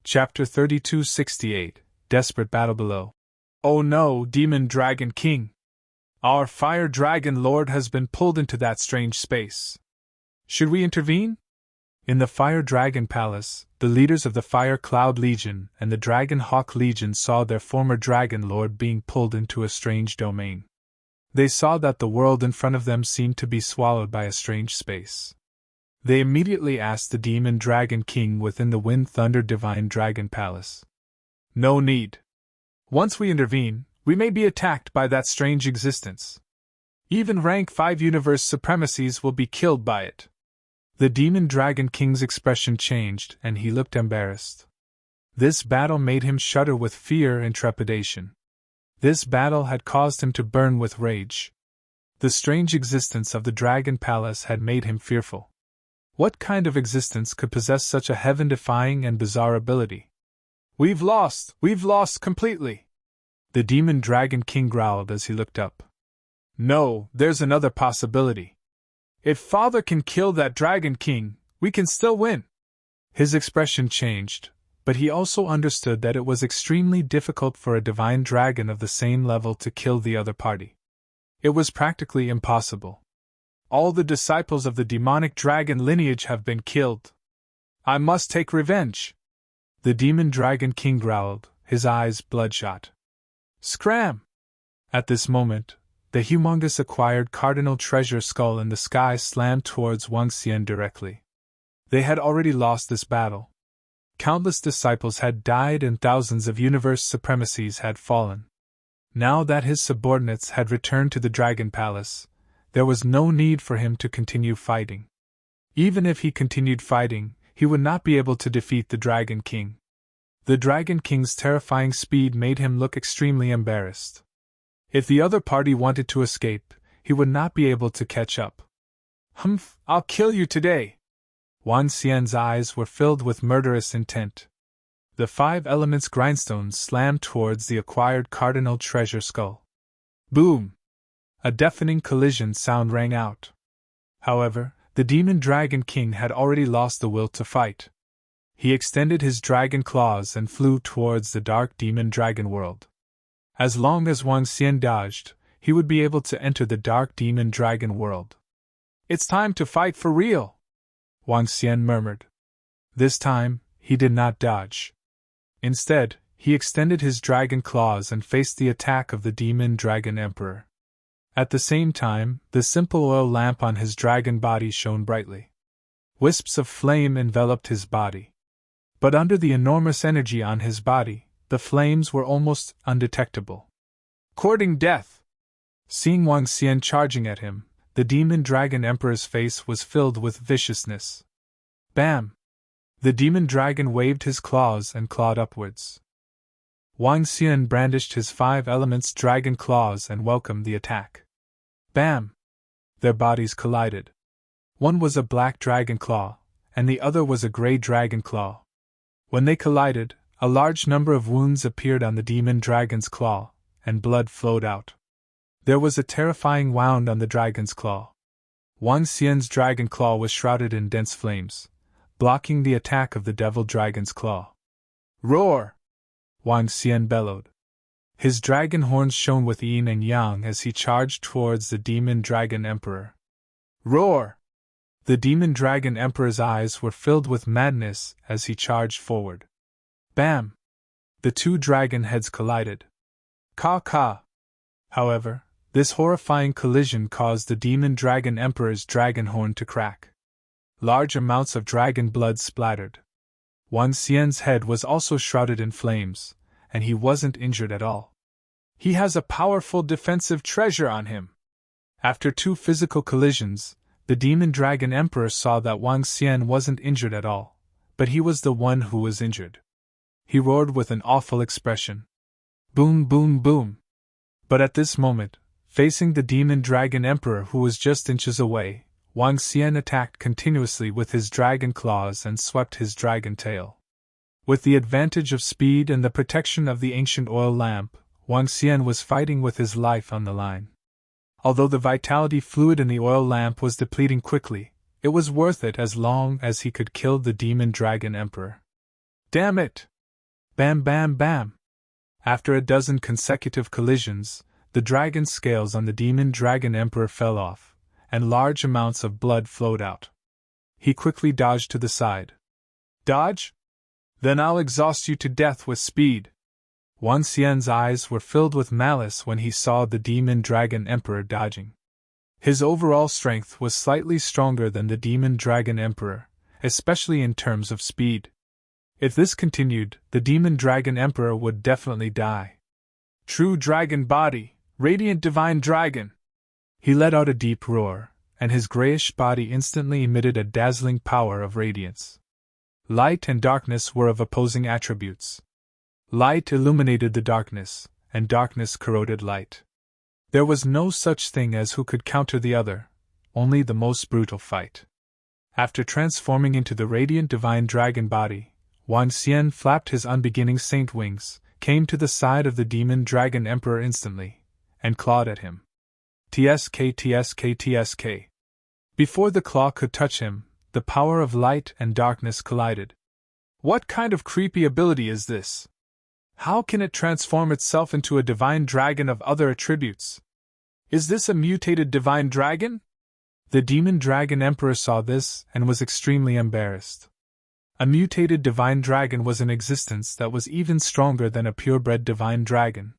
Chapter 3268, Desperate Battle Below. Oh no, Demon Dragon King! Our Fire Dragon Lord has been pulled into that strange space. Should we intervene? In the Fire Dragon Palace, the leaders of the Fire Cloud Legion and the Dragon Hawk Legion saw their former Dragon Lord being pulled into a strange domain. They saw that the world in front of them seemed to be swallowed by a strange space. They immediately asked the Demon Dragon King within the Wind Thunder Divine Dragon Palace. No need. Once we intervene, we may be attacked by that strange existence. Even rank 5 universe supremacies will be killed by it. The Demon Dragon King's expression changed and he looked embarrassed. This battle made him shudder with fear and trepidation. This battle had caused him to burn with rage. The strange existence of the Dragon Palace had made him fearful. What kind of existence could possess such a heaven-defying and bizarre ability? We've lost completely! The Demon Dragon King growled as he looked up. No, there's another possibility. If Father can kill that Dragon King, we can still win. His expression changed, but he also understood that it was extremely difficult for a divine dragon of the same level to kill the other party. It was practically impossible. All the disciples of the demonic dragon lineage have been killed. I must take revenge. The Demon Dragon King growled, his eyes bloodshot. Scram! At this moment, the humongous acquired cardinal treasure skull in the sky slammed towards Wang Xian directly. They had already lost this battle. Countless disciples had died and thousands of universe supremacies had fallen. Now that his subordinates had returned to the Dragon Palace, there was no need for him to continue fighting. Even if he continued fighting, he would not be able to defeat the Dragon King. The Dragon King's terrifying speed made him look extremely embarrassed. If the other party wanted to escape, he would not be able to catch up. Humph, I'll kill you today! Wang Xian's eyes were filled with murderous intent. The 5 elements grindstones slammed towards the acquired cardinal treasure skull. Boom! A deafening collision sound rang out. However, the Demon Dragon King had already lost the will to fight. He extended his dragon claws and flew towards the dark demon dragon world. As long as Wang Xian dodged, he would be able to enter the dark demon dragon world. It's time to fight for real! Wang Xian murmured. This time, he did not dodge. Instead, he extended his dragon claws and faced the attack of the Demon Dragon Emperor. At the same time, the simple oil lamp on his dragon body shone brightly. Wisps of flame enveloped his body. But under the enormous energy on his body, the flames were almost undetectable. Courting death! Seeing Wang Xian charging at him, the Demon Dragon Emperor's face was filled with viciousness. Bam! The Demon Dragon waved his claws and clawed upwards. Wang Xian brandished his 5 elements dragon claws and welcomed the attack. Bam! Their bodies collided. One was a black dragon claw, and the other was a gray dragon claw. When they collided, a large number of wounds appeared on the demon dragon's claw, and blood flowed out. There was a terrifying wound on the dragon's claw. Wang Xian's dragon claw was shrouded in dense flames, blocking the attack of the devil dragon's claw. Roar! Wang Xian bellowed. His dragon horns shone with yin and yang as he charged towards the Demon Dragon Emperor. Roar! The Demon Dragon Emperor's eyes were filled with madness as he charged forward. Bam! The 2 dragon heads collided. Caw-caw! However, this horrifying collision caused the Demon Dragon Emperor's dragon horn to crack. Large amounts of dragon blood splattered. Wang Xian's head was also shrouded in flames, and he wasn't injured at all. He has a powerful defensive treasure on him. After 2 physical collisions, the Demon Dragon Emperor saw that Wang Xian wasn't injured at all, but he was the one who was injured. He roared with an awful expression. Boom, boom, boom. But at this moment, facing the Demon Dragon Emperor who was just inches away, Wang Xian attacked continuously with his dragon claws and swept his dragon tail. With the advantage of speed and the protection of the ancient oil lamp, Wang Xian was fighting with his life on the line. Although the vitality fluid in the oil lamp was depleting quickly, it was worth it as long as he could kill the Demon Dragon Emperor. Damn it! Bam bam bam! After a dozen consecutive collisions, the dragon scales on the demon dragon emperor fell off, and large amounts of blood flowed out. He quickly dodged to the side. Dodge? Then I'll exhaust you to death with speed. Wan Xian's eyes were filled with malice when he saw the demon dragon emperor dodging. His overall strength was slightly stronger than the demon dragon emperor, especially in terms of speed. If this continued, the demon dragon emperor would definitely die. True dragon body, radiant divine dragon! He let out a deep roar, and his grayish body instantly emitted a dazzling power of radiance. Light and darkness were of opposing attributes. Light illuminated the darkness, and darkness corroded light. There was no such thing as who could counter the other, only the most brutal fight. After transforming into the radiant divine dragon body, Wan Xian flapped his unbeginning saint wings, came to the side of the demon dragon emperor instantly, and clawed at him. Tsk tsk tsk. Before the claw could touch him, the power of light and darkness collided. What kind of creepy ability is this? How can it transform itself into a divine dragon of other attributes? Is this a mutated divine dragon? The demon dragon emperor saw this and was extremely embarrassed. A mutated divine dragon was in existence that was even stronger than a purebred divine dragon.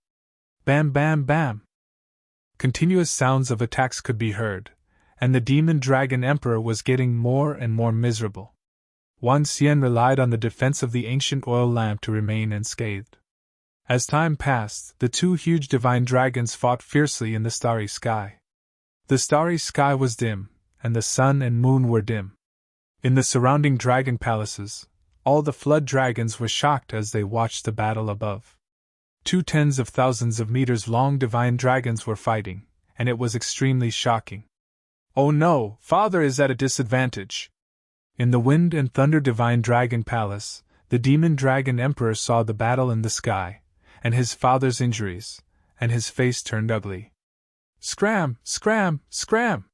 Bam bam bam! Continuous sounds of attacks could be heard, and the demon dragon emperor was getting more and more miserable. Wan Xian relied on the defense of the ancient oil lamp to remain unscathed. As time passed, the two huge divine dragons fought fiercely in the starry sky. The starry sky was dim, and the sun and moon were dim. In the surrounding dragon palaces, all the flood dragons were shocked as they watched the battle above. 2 tens of thousands of meters long divine dragons were fighting, and it was extremely shocking. Oh no, Father is at a disadvantage! In the wind and thunder divine dragon palace, the demon dragon emperor saw the battle in the sky, and his father's injuries, and his face turned ugly. Scram, scram, scram!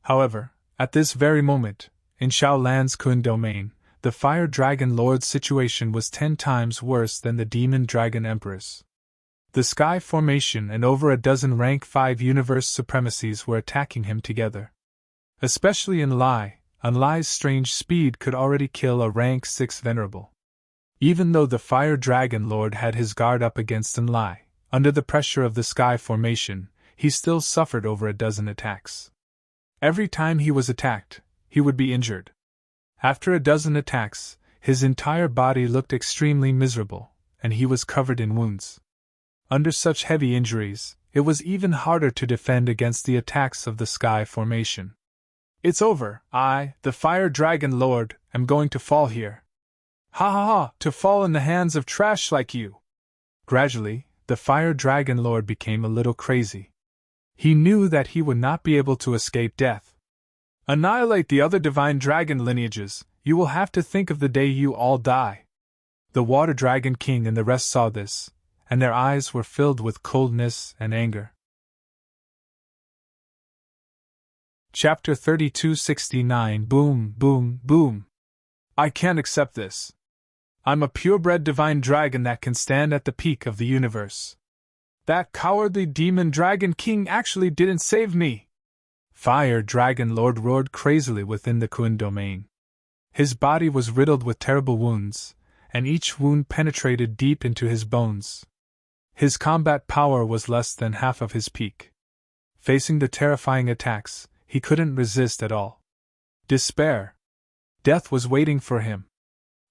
However, at this very moment, in Shaolan's Kun domain, the fire dragon lord's situation was 10 times worse than the demon dragon emperor's. The Sky Formation and over a dozen rank 5 universe supremacies were attacking him together. Especially Unlai's strange speed could already kill a rank 6 venerable. Even though the fire dragon lord had his guard up against Unlai, under the pressure of the Sky Formation, he still suffered over a dozen attacks. Every time he was attacked, he would be injured. After a dozen attacks, his entire body looked extremely miserable, and he was covered in wounds. Under such heavy injuries, it was even harder to defend against the attacks of the Sky Formation. It's over, I, the Fire Dragon Lord, am going to fall here. Ha ha ha, to fall in the hands of trash like you! Gradually, the Fire Dragon Lord became a little crazy. He knew that he would not be able to escape death. Annihilate the other divine dragon lineages, you will have to think of the day you all die. The Water Dragon King and the rest saw this, and their eyes were filled with coldness and anger. Chapter 3269 Boom, boom, boom. I can't accept this. I'm a purebred divine dragon that can stand at the peak of the universe. That cowardly demon dragon king actually didn't save me. Fire Dragon Lord roared crazily within the Kun domain. His body was riddled with terrible wounds, and each wound penetrated deep into his bones. His combat power was less than half of his peak. Facing the terrifying attacks, he couldn't resist at all. Despair. Death was waiting for him.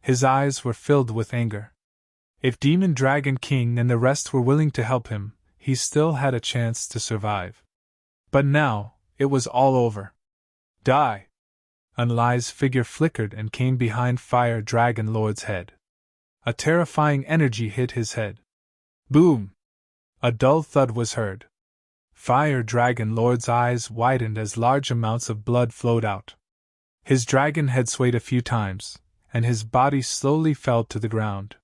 His eyes were filled with anger. If Demon Dragon King and the rest were willing to help him, he still had a chance to survive. But now, it was all over. Die! Unlai's figure flickered and came behind Fire Dragon Lord's head. A terrifying energy hit his head. Boom! A dull thud was heard. Fire Dragon Lord's eyes widened as large amounts of blood flowed out. His dragon head swayed a few times, and his body slowly fell to the ground.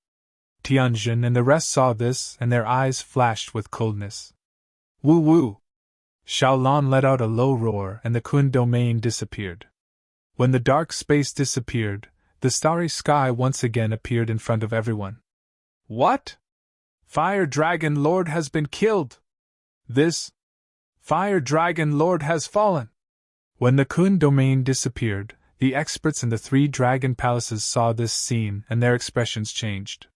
Tianjin and the rest saw this, and their eyes flashed with coldness. Woo woo! Xiaolan let out a low roar, and the Kun domain disappeared. When the dark space disappeared, the starry sky once again appeared in front of everyone. What? Fire Dragon Lord has been killed! This Fire Dragon Lord has fallen! When the Kun domain disappeared, the experts in the 3 dragon palaces saw this scene and their expressions changed.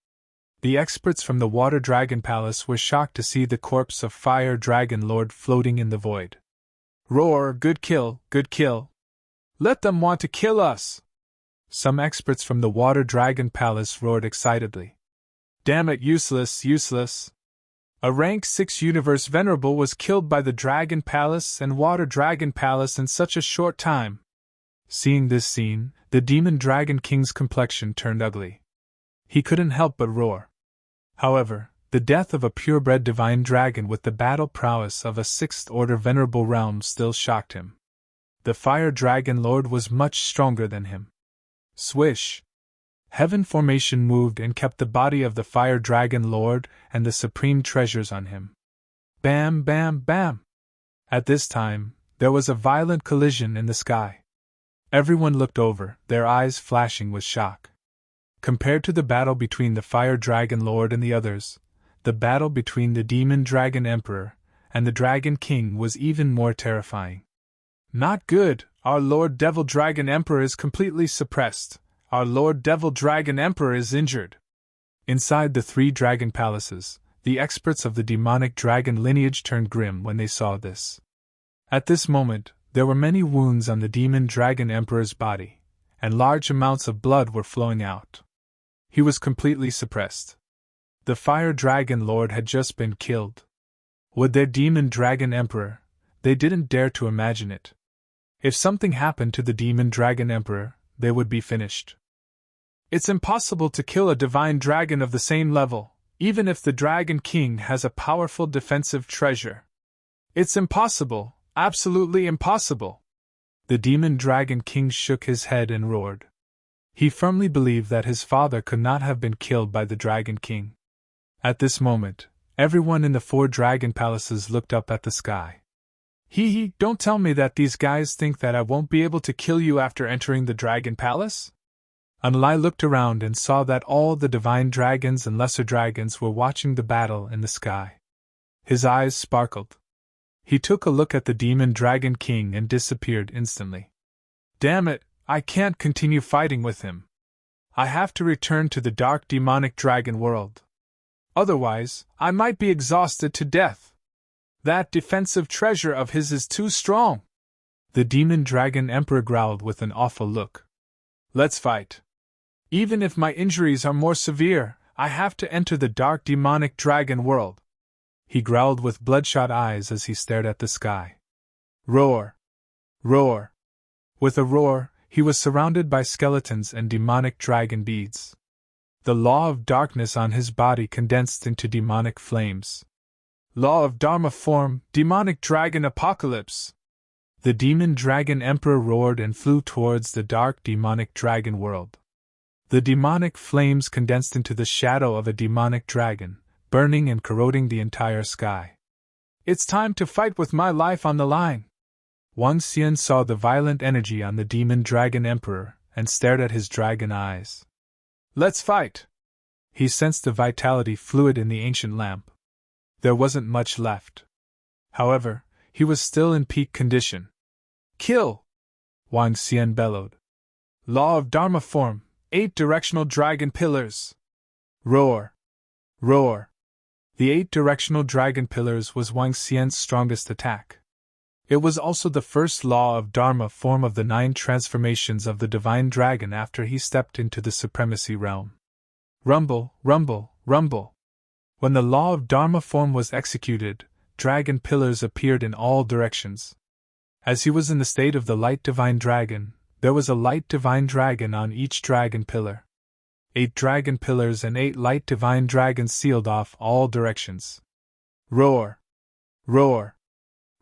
The experts from the Water Dragon Palace were shocked to see the corpse of Fire Dragon Lord floating in the void. Roar, good kill, good kill! Let them want to kill us! Some experts from the Water Dragon Palace roared excitedly. Damn it, useless, useless! A rank 6 universe venerable was killed by the Dragon Palace and Water Dragon Palace in such a short time. Seeing this scene, the Demon Dragon King's complexion turned ugly. He couldn't help but roar. However, the death of a purebred divine dragon with the battle prowess of a 6th-order venerable realm still shocked him. The Fire Dragon Lord was much stronger than him. Swish! Heaven formation moved and kept the body of the Fire Dragon Lord and the supreme treasures on him. Bam, bam, bam! At this time, there was a violent collision in the sky. Everyone looked over, their eyes flashing with shock. Compared to the battle between the Fire Dragon Lord and the others, the battle between the Demon Dragon Emperor and the Dragon King was even more terrifying. Not good, our Lord Devil Dragon Emperor is completely suppressed. Our Lord Devil Dragon Emperor is injured. Inside the 3 dragon palaces, the experts of the demonic dragon lineage turned grim when they saw this. At this moment, there were many wounds on the Demon Dragon Emperor's body, and large amounts of blood were flowing out. He was completely suppressed. The Fire Dragon Lord had just been killed. Would their Demon Dragon Emperor? They didn't dare to imagine it. If something happened to the Demon Dragon Emperor, they would be finished. It's impossible to kill a divine dragon of the same level, even if the Dragon King has a powerful defensive treasure. It's impossible, absolutely impossible. The Demon Dragon King shook his head and roared. He firmly believed that his father could not have been killed by the Dragon King. At this moment, everyone in the 4 dragon palaces looked up at the sky. Hee, don't tell me that these guys think that I won't be able to kill you after entering the Dragon Palace? Anlai looked around and saw that all the divine dragons and lesser dragons were watching the battle in the sky. His eyes sparkled. He took a look at the Demon Dragon King and disappeared instantly. Damn it, I can't continue fighting with him. I have to return to the dark demonic dragon world. Otherwise, I might be exhausted to death. That defensive treasure of his is too strong. The Demon Dragon Emperor growled with an awful look. Let's fight. Even if my injuries are more severe, I have to enter the dark demonic dragon world. He growled with bloodshot eyes as he stared at the sky. Roar! Roar! With a roar, he was surrounded by skeletons and demonic dragon beads. The law of darkness on his body condensed into demonic flames. Law of Dharma form, demonic dragon apocalypse! The Demon Dragon Emperor roared and flew towards the dark demonic dragon world. The demonic flames condensed into the shadow of a demonic dragon, burning and corroding the entire sky. It's time to fight with my life on the line! Wang Xian saw the violent energy on the Demon Dragon Emperor and stared at his dragon eyes. Let's fight! He sensed the vitality fluid in the ancient lamp. There wasn't much left. However, he was still in peak condition. Kill! Wang Xian bellowed. Law of Dharma form, 8 directional dragon pillars! Roar! Roar! The 8 directional dragon pillars was Wang Xian's strongest attack. It was also the first law of Dharma form of the 9 transformations of the divine dragon after he stepped into the supremacy realm. Rumble, rumble, rumble. When the law of Dharma form was executed, dragon pillars appeared in all directions. As he was in the state of the light divine dragon, there was a light divine dragon on each dragon pillar. 8 dragon pillars and 8 light divine dragons sealed off all directions. Roar! Roar!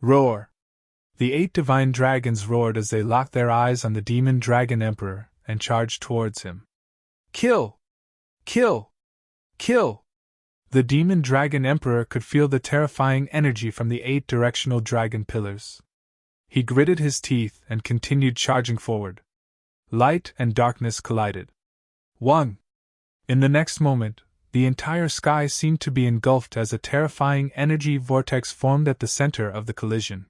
Roar! The 8 divine dragons roared as they locked their eyes on the Demon Dragon Emperor and charged towards him. Kill! Kill! Kill! The Demon Dragon Emperor could feel the terrifying energy from the 8 directional dragon pillars. He gritted his teeth and continued charging forward. Light and darkness collided. 1. In the next moment, the entire sky seemed to be engulfed as a terrifying energy vortex formed at the center of the collision.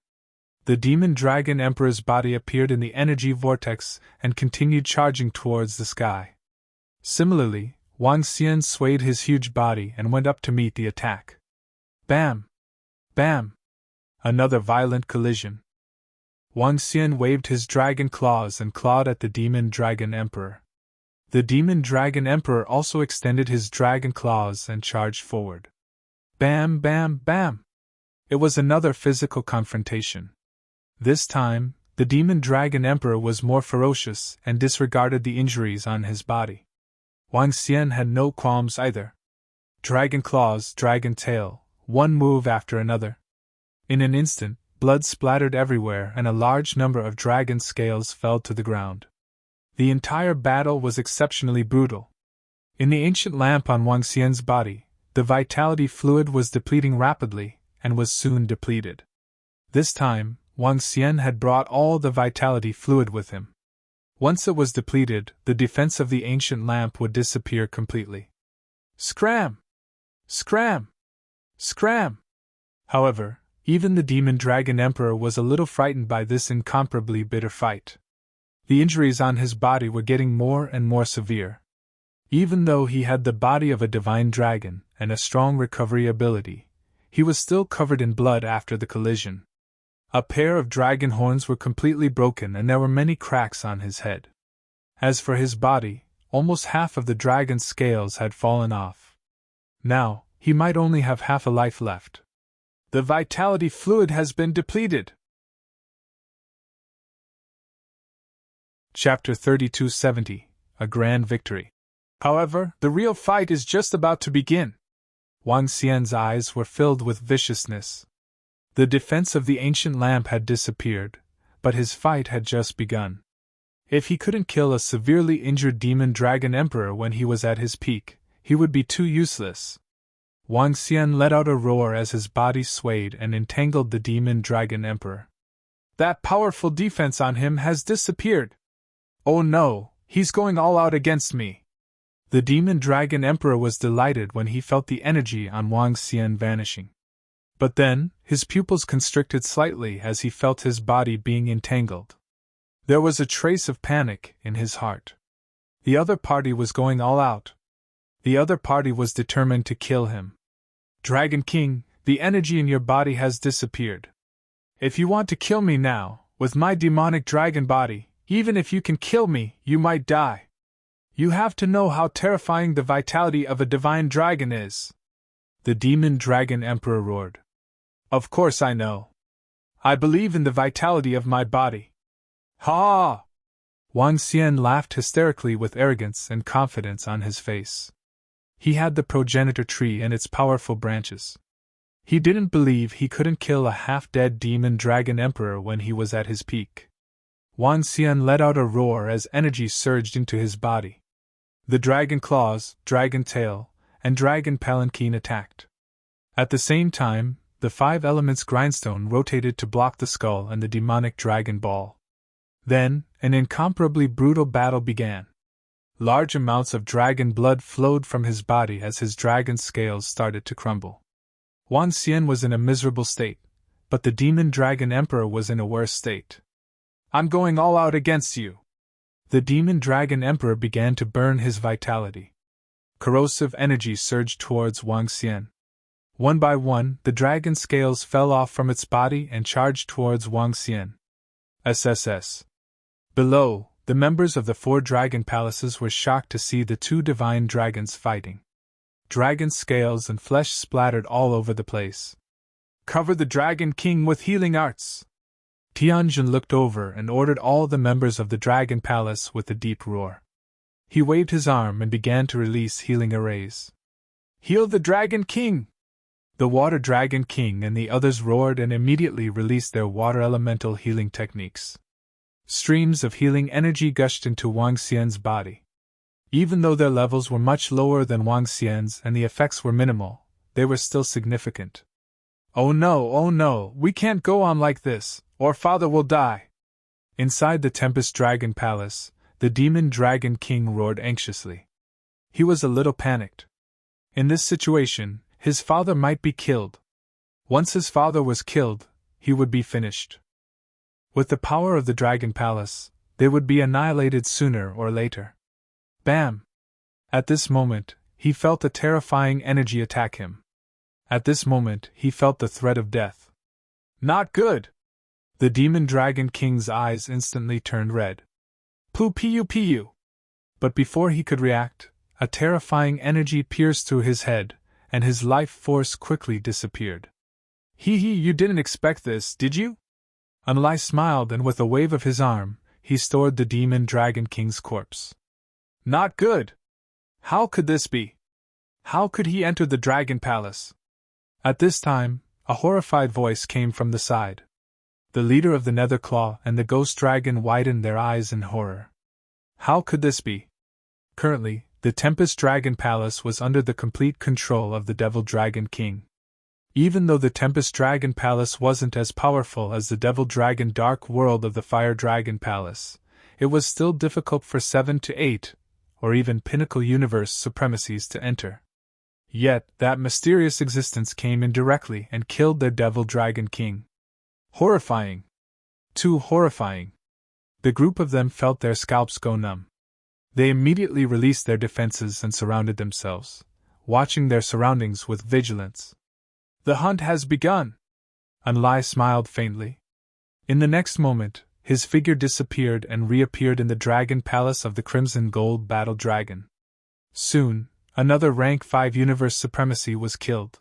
The demon dragon emperor's body appeared in the energy vortex and continued charging towards the sky. Similarly, Wang Xian swayed his huge body and went up to meet the attack. Bam! Bam! Another violent collision. Wang Xian waved his dragon claws and clawed at the demon dragon emperor. The demon dragon emperor also extended his dragon claws and charged forward. Bam! Bam! Bam! It was another physical confrontation. This time, the demon dragon emperor was more ferocious and disregarded the injuries on his body. Wang Xian had no qualms either. Dragon claws, dragon tail, one move after another. In an instant, blood splattered everywhere and a large number of dragon scales fell to the ground. The entire battle was exceptionally brutal. In the ancient lamp on Wang Xian's body, the vitality fluid was depleting rapidly and was soon depleted. This time, Wang Xian had brought all the vitality fluid with him. Once it was depleted, the defense of the ancient lamp would disappear completely. Scram! Scram! Scram! However, even the demon dragon emperor was a little frightened by this incomparably bitter fight. The injuries on his body were getting more and more severe. Even though he had the body of a divine dragon and a strong recovery ability, he was still covered in blood after the collision. A pair of dragon horns were completely broken and there were many cracks on his head. As for his body, almost half of the dragon's scales had fallen off. Now, he might only have half a life left. The vitality fluid has been depleted. Chapter 3270, A Grand Victory. However, the real fight is just about to begin. Wang Xian's eyes were filled with viciousness. The defense of the ancient lamp had disappeared, but his fight had just begun. If he couldn't kill a severely injured demon dragon emperor when he was at his peak, he would be too useless. Wang Xian let out a roar as his body swayed and entangled the demon dragon emperor. That powerful defense on him has disappeared. Oh no, he's going all out against me. The demon dragon emperor was delighted when he felt the energy on Wang Xian vanishing. But then, his pupils constricted slightly as he felt his body being entangled. There was a trace of panic in his heart. The other party was going all out. The other party was determined to kill him. Dragon King, the energy in your body has disappeared. If you want to kill me now, with my demonic dragon body, even if you can kill me, you might die. You have to know how terrifying the vitality of a divine dragon is. The demon dragon emperor roared. Of course I know. I believe in the vitality of my body. Ha! Wang Xian laughed hysterically with arrogance and confidence on his face. He had the progenitor tree and its powerful branches. He didn't believe he couldn't kill a half-dead demon dragon emperor when he was at his peak. Wang Xian let out a roar as energy surged into his body. The dragon claws, dragon tail, and dragon palanquin attacked. At the same time, the 5 elements grindstone rotated to block the skull and the demonic dragon ball. Then, an incomparably brutal battle began. Large amounts of dragon blood flowed from his body as his dragon scales started to crumble. Wang Xian was in a miserable state, but the demon dragon emperor was in a worse state. I'm going all out against you. The demon dragon emperor began to burn his vitality. Corrosive energy surged towards Wang Xian. One by one, the dragon scales fell off from its body and charged towards Wang Xian. SSS. Below, the members of the 4 dragon palaces were shocked to see the 2 divine dragons fighting. Dragon scales and flesh splattered all over the place. Cover the Dragon King with healing arts! Tianjin looked over and ordered all the members of the dragon palace with a deep roar. He waved his arm and began to release healing arrays. Heal the Dragon King! The Water Dragon King and the others roared and immediately released their water elemental healing techniques. Streams of healing energy gushed into Wang Xian's body. Even though their levels were much lower than Wang Xian's and the effects were minimal, they were still significant. Oh no, we can't go on like this, or father will die. Inside the Tempest Dragon Palace, the Demon Dragon King roared anxiously. He was a little panicked. In this situation, his father might be killed. Once his father was killed, he would be finished. With the power of the Dragon Palace, they would be annihilated sooner or later. Bam! At this moment, he felt a terrifying energy attack him. At this moment, he felt the threat of death. Not good! The Demon Dragon King's eyes instantly turned red. Pu. But before he could react, a terrifying energy pierced through his head, and his life force quickly disappeared. You didn't expect this, did you? Unlai smiled, and with a wave of his arm, he stored the Demon Dragon King's corpse. Not good! How could this be? How could he enter the Dragon Palace? At this time, a horrified voice came from the side. The leader of the Netherclaw and the Ghost Dragon widened their eyes in horror. How could this be? Currently, the Tempest Dragon Palace was under the complete control of the Devil Dragon King. Even though the Tempest Dragon Palace wasn't as powerful as the Devil Dragon Dark World of the Fire Dragon Palace, it was still difficult for 7 to 8, or even Pinnacle Universe supremacies to enter. Yet, that mysterious existence came in directly and killed their Devil Dragon King. Horrifying! Too horrifying! The group of them felt their scalps go numb. They immediately released their defenses and surrounded themselves, watching their surroundings with vigilance. The hunt has begun! Unlai smiled faintly. In the next moment, his figure disappeared and reappeared in the Dragon Palace of the Crimson Gold Battle Dragon. Soon, another Rank 5 Universe Supremacy was killed.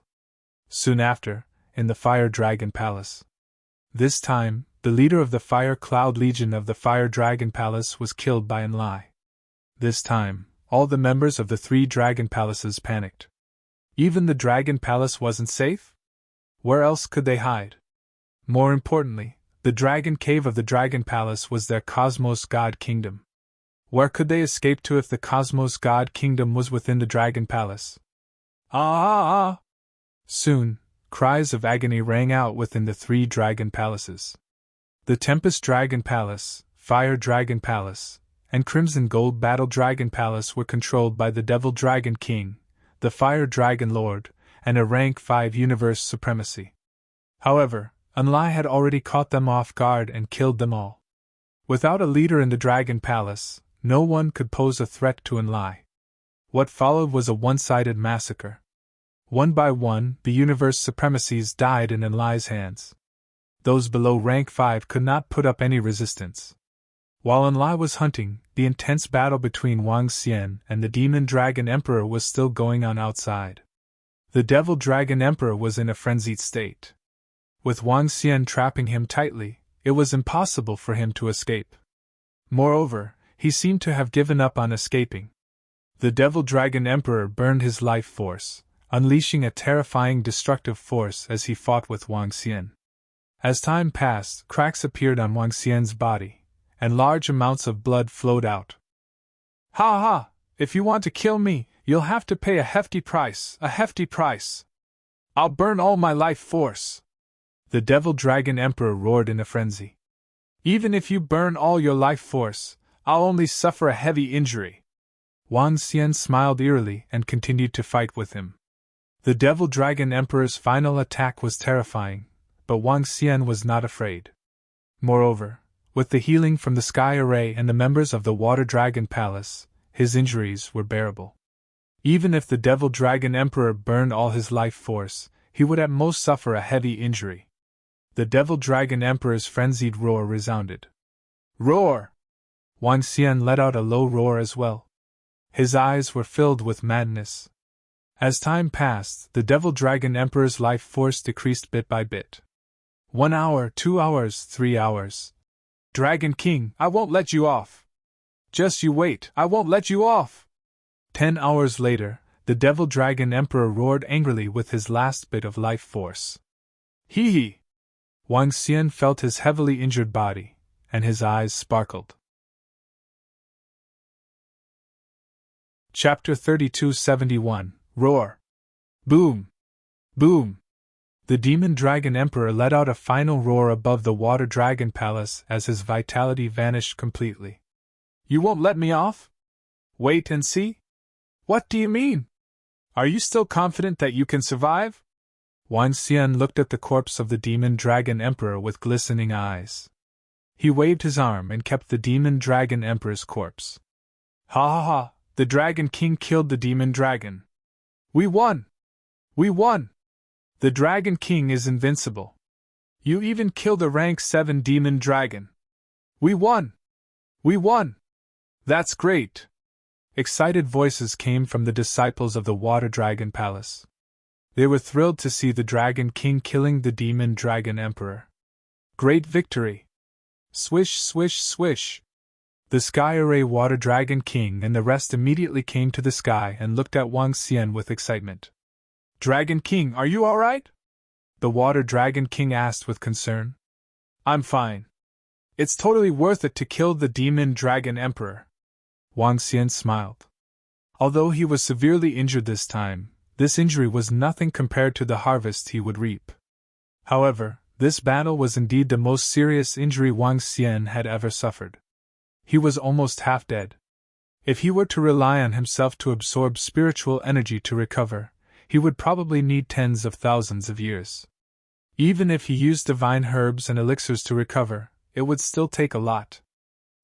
Soon after, in the Fire Dragon Palace. This time, the leader of the Fire Cloud Legion of the Fire Dragon Palace was killed by Unlai. This time, all the members of the 3 Dragon Palaces panicked. Even the Dragon Palace wasn't safe? Where else could they hide? More importantly, the Dragon Cave of the Dragon Palace was their Cosmos God Kingdom. Where could they escape to if the Cosmos God Kingdom was within the Dragon Palace? Ah! Soon, cries of agony rang out within the 3 Dragon Palaces. The Tempest Dragon Palace, Fire Dragon Palace, and Crimson Gold Battle Dragon Palace were controlled by the Devil Dragon King, the Fire Dragon Lord, and a Rank 5 Universe Supremacy. However, Unlai had already caught them off guard and killed them all. Without a leader in the Dragon Palace, no one could pose a threat to Unlai. What followed was a one-sided massacre. One by one, the Universe Supremacies died in Unlai's hands. Those below Rank 5 could not put up any resistance. While Unlai was hunting, the intense battle between Wang Xian and the Demon Dragon Emperor was still going on outside. The Devil Dragon Emperor was in a frenzied state. With Wang Xian trapping him tightly, it was impossible for him to escape. Moreover, he seemed to have given up on escaping. The Devil Dragon Emperor burned his life force, unleashing a terrifying destructive force as he fought with Wang Xian. As time passed, cracks appeared on Wang Xian's body, and large amounts of blood flowed out. Ha ha! If you want to kill me, you'll have to pay a hefty price, a hefty price. I'll burn all my life force. The Devil Dragon Emperor roared in a frenzy. Even if you burn all your life force, I'll only suffer a heavy injury. Wang Xian smiled eerily and continued to fight with him. The Devil Dragon Emperor's final attack was terrifying, but Wang Xian was not afraid. Moreover, with the healing from the Sky Array and the members of the Water Dragon Palace, his injuries were bearable. Even if the Devil Dragon Emperor burned all his life force, he would at most suffer a heavy injury. The Devil Dragon Emperor's frenzied roar resounded. Roar! Wang Xian let out a low roar as well. His eyes were filled with madness. As time passed, the Devil Dragon Emperor's life force decreased bit by bit. 1 hour, 2 hours, 3 hours. Dragon King, I won't let you off. Just you wait, I won't let you off. 10 hours later, the Devil Dragon Emperor roared angrily with his last bit of life force. Hee hee! Wang Xian felt his heavily injured body, and his eyes sparkled. Chapter 3271, Roar! Boom! Boom! The Demon Dragon Emperor let out a final roar above the Water Dragon Palace as his vitality vanished completely. You won't let me off? Wait and see? What do you mean? Are you still confident that you can survive? Wang Xian looked at the corpse of the Demon Dragon Emperor with glistening eyes. He waved his arm and kept the Demon Dragon Emperor's corpse. Ha ha ha, the Dragon King killed the Demon Dragon. We won! We won! The Dragon King is invincible. You even killed a rank 7 Demon Dragon. We won! We won! That's great! Excited voices came from the disciples of the Water Dragon Palace. They were thrilled to see the Dragon King killing the Demon Dragon Emperor. Great victory! Swish, swish, swish! The Sky Array Water Dragon King and the rest immediately came to the sky and looked at Wang Xian with excitement. Dragon King, are you alright? The Water Dragon King asked with concern. I'm fine. It's totally worth it to kill the Demon Dragon Emperor. Wang Xian smiled. Although he was severely injured this time, this injury was nothing compared to the harvest he would reap. However, this battle was indeed the most serious injury Wang Xian had ever suffered. He was almost half dead. If he were to rely on himself to absorb spiritual energy to recover, he would probably need tens of thousands of years. Even if he used divine herbs and elixirs to recover, it would still take a lot.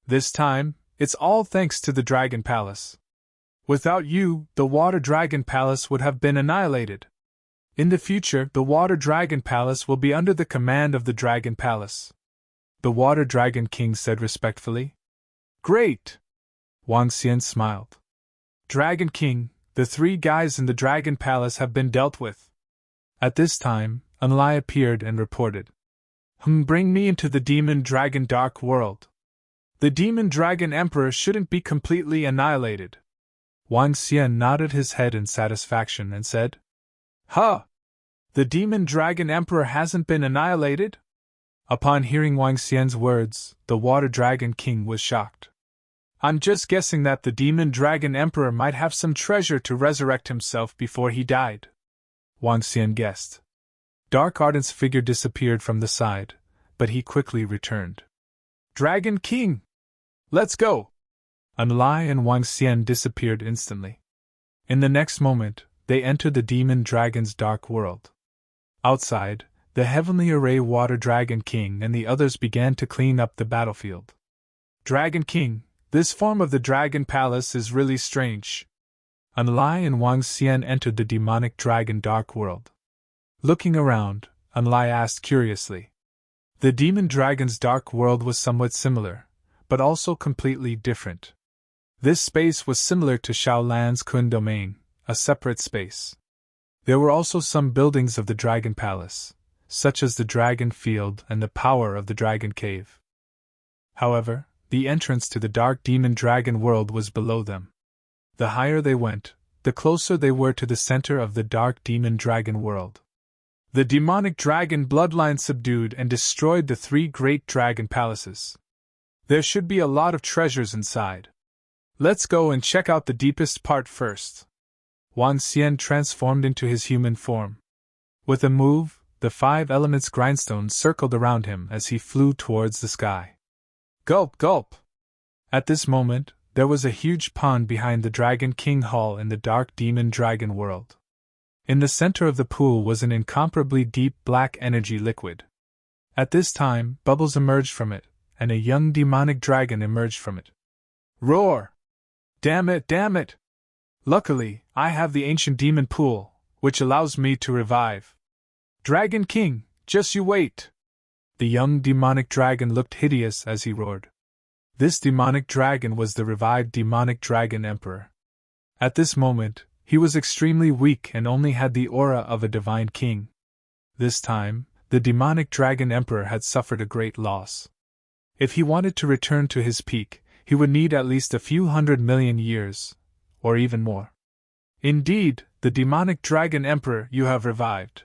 This time, it's all thanks to the Dragon Palace. Without you, the Water Dragon Palace would have been annihilated. In the future, the Water Dragon Palace will be under the command of the Dragon Palace. The Water Dragon King said respectfully. Great! Wang Xian smiled. Dragon King, the 3 guys in the Dragon Palace have been dealt with. At this time, Unlai appeared and reported. Bring me into the Demon Dragon Dark World. The Demon Dragon Emperor shouldn't be completely annihilated. Wang Xian nodded his head in satisfaction and said, Huh! The Demon Dragon Emperor hasn't been annihilated? Upon hearing Wang Xian's words, the Water Dragon King was shocked. I'm just guessing that the Demon Dragon Emperor might have some treasure to resurrect himself before he died. Wang Xian guessed. Dark Ardent's figure disappeared from the side, but he quickly returned. Dragon King! Let's go! Unlai and Wang Xian disappeared instantly. In the next moment, they entered the Demon Dragon's dark world. Outside, the Heavenly Array Water Dragon King and the others began to clean up the battlefield. Dragon King, this form of the Dragon Palace is really strange. Unlai and Wang Xian entered the demonic dragon dark world. Looking around, Unlai asked curiously. The demon dragon's dark world was somewhat similar, but also completely different. This space was similar to Shaolan's Kun domain, a separate space. There were also some buildings of the Dragon Palace, such as the Dragon Field and the power of the Dragon Cave. However, the entrance to the dark demon dragon world was below them. The higher they went, the closer they were to the center of the dark demon dragon world. The demonic dragon bloodline subdued and destroyed the 3 great dragon palaces. There should be a lot of treasures inside. Let's go and check out the deepest part first. Wang Xian transformed into his human form. With a move, the 5 elements grindstone circled around him as he flew towards the sky. Gulp, gulp! At this moment, there was a huge pond behind the Dragon King Hall in the dark demon dragon world. In the center of the pool was an incomparably deep black energy liquid. At this time, bubbles emerged from it, and a young demonic dragon emerged from it. Roar! Damn it, damn it! Luckily, I have the ancient demon pool, which allows me to revive. Dragon King, just you wait! The young demonic dragon looked hideous as he roared. This demonic dragon was the revived demonic dragon emperor. At this moment, he was extremely weak and only had the aura of a divine king. This time, the demonic dragon emperor had suffered a great loss. If he wanted to return to his peak, he would need at least a few 100 million years, or even more. Indeed, the demonic dragon emperor you have revived.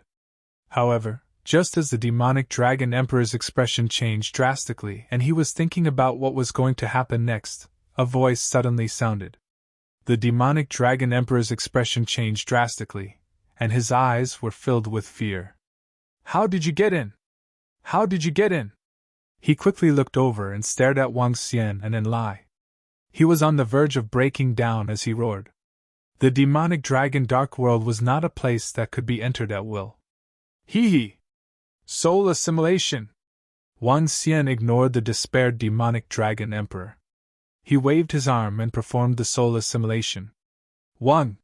However, just as the demonic dragon emperor's expression changed drastically and he was thinking about what was going to happen next, a voice suddenly sounded. The demonic dragon emperor's expression changed drastically, and his eyes were filled with fear. How did you get in? How did you get in? He quickly looked over and stared at Wang Xian and Enlai. He was on the verge of breaking down as he roared. The demonic dragon dark world was not a place that could be entered at will. Hee! Soul assimilation! Wang Xian ignored the despaired demonic dragon emperor. He waved his arm and performed the soul assimilation. 1.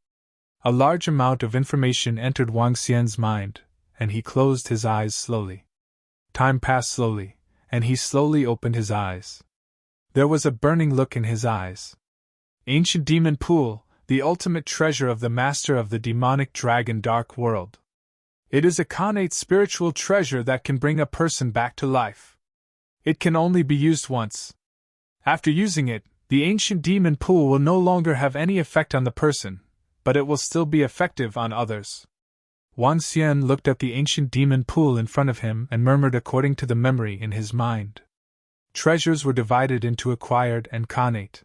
A large amount of information entered Wang Xian's mind, and he closed his eyes slowly. Time passed slowly, and he slowly opened his eyes. There was a burning look in his eyes. Ancient demon pool, the ultimate treasure of the master of the demonic dragon dark world. It is a connate spiritual treasure that can bring a person back to life. It can only be used once. After using it, the ancient demon pool will no longer have any effect on the person, but it will still be effective on others. Wang Xian looked at the ancient demon pool in front of him and murmured according to the memory in his mind. Treasures were divided into acquired and connate.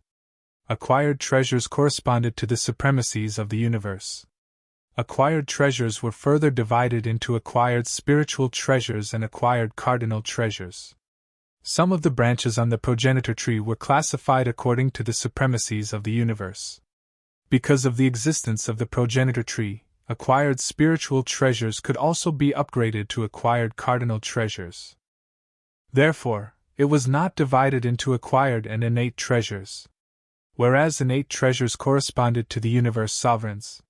Acquired treasures corresponded to the supremacies of the universe. Acquired treasures were further divided into acquired spiritual treasures and acquired cardinal treasures. Some of the branches on the progenitor tree were classified according to the supremacies of the universe. Because of the existence of the progenitor tree, acquired spiritual treasures could also be upgraded to acquired cardinal treasures. Therefore, it was not divided into acquired and innate treasures. Whereas innate treasures corresponded to the universe sovereigns,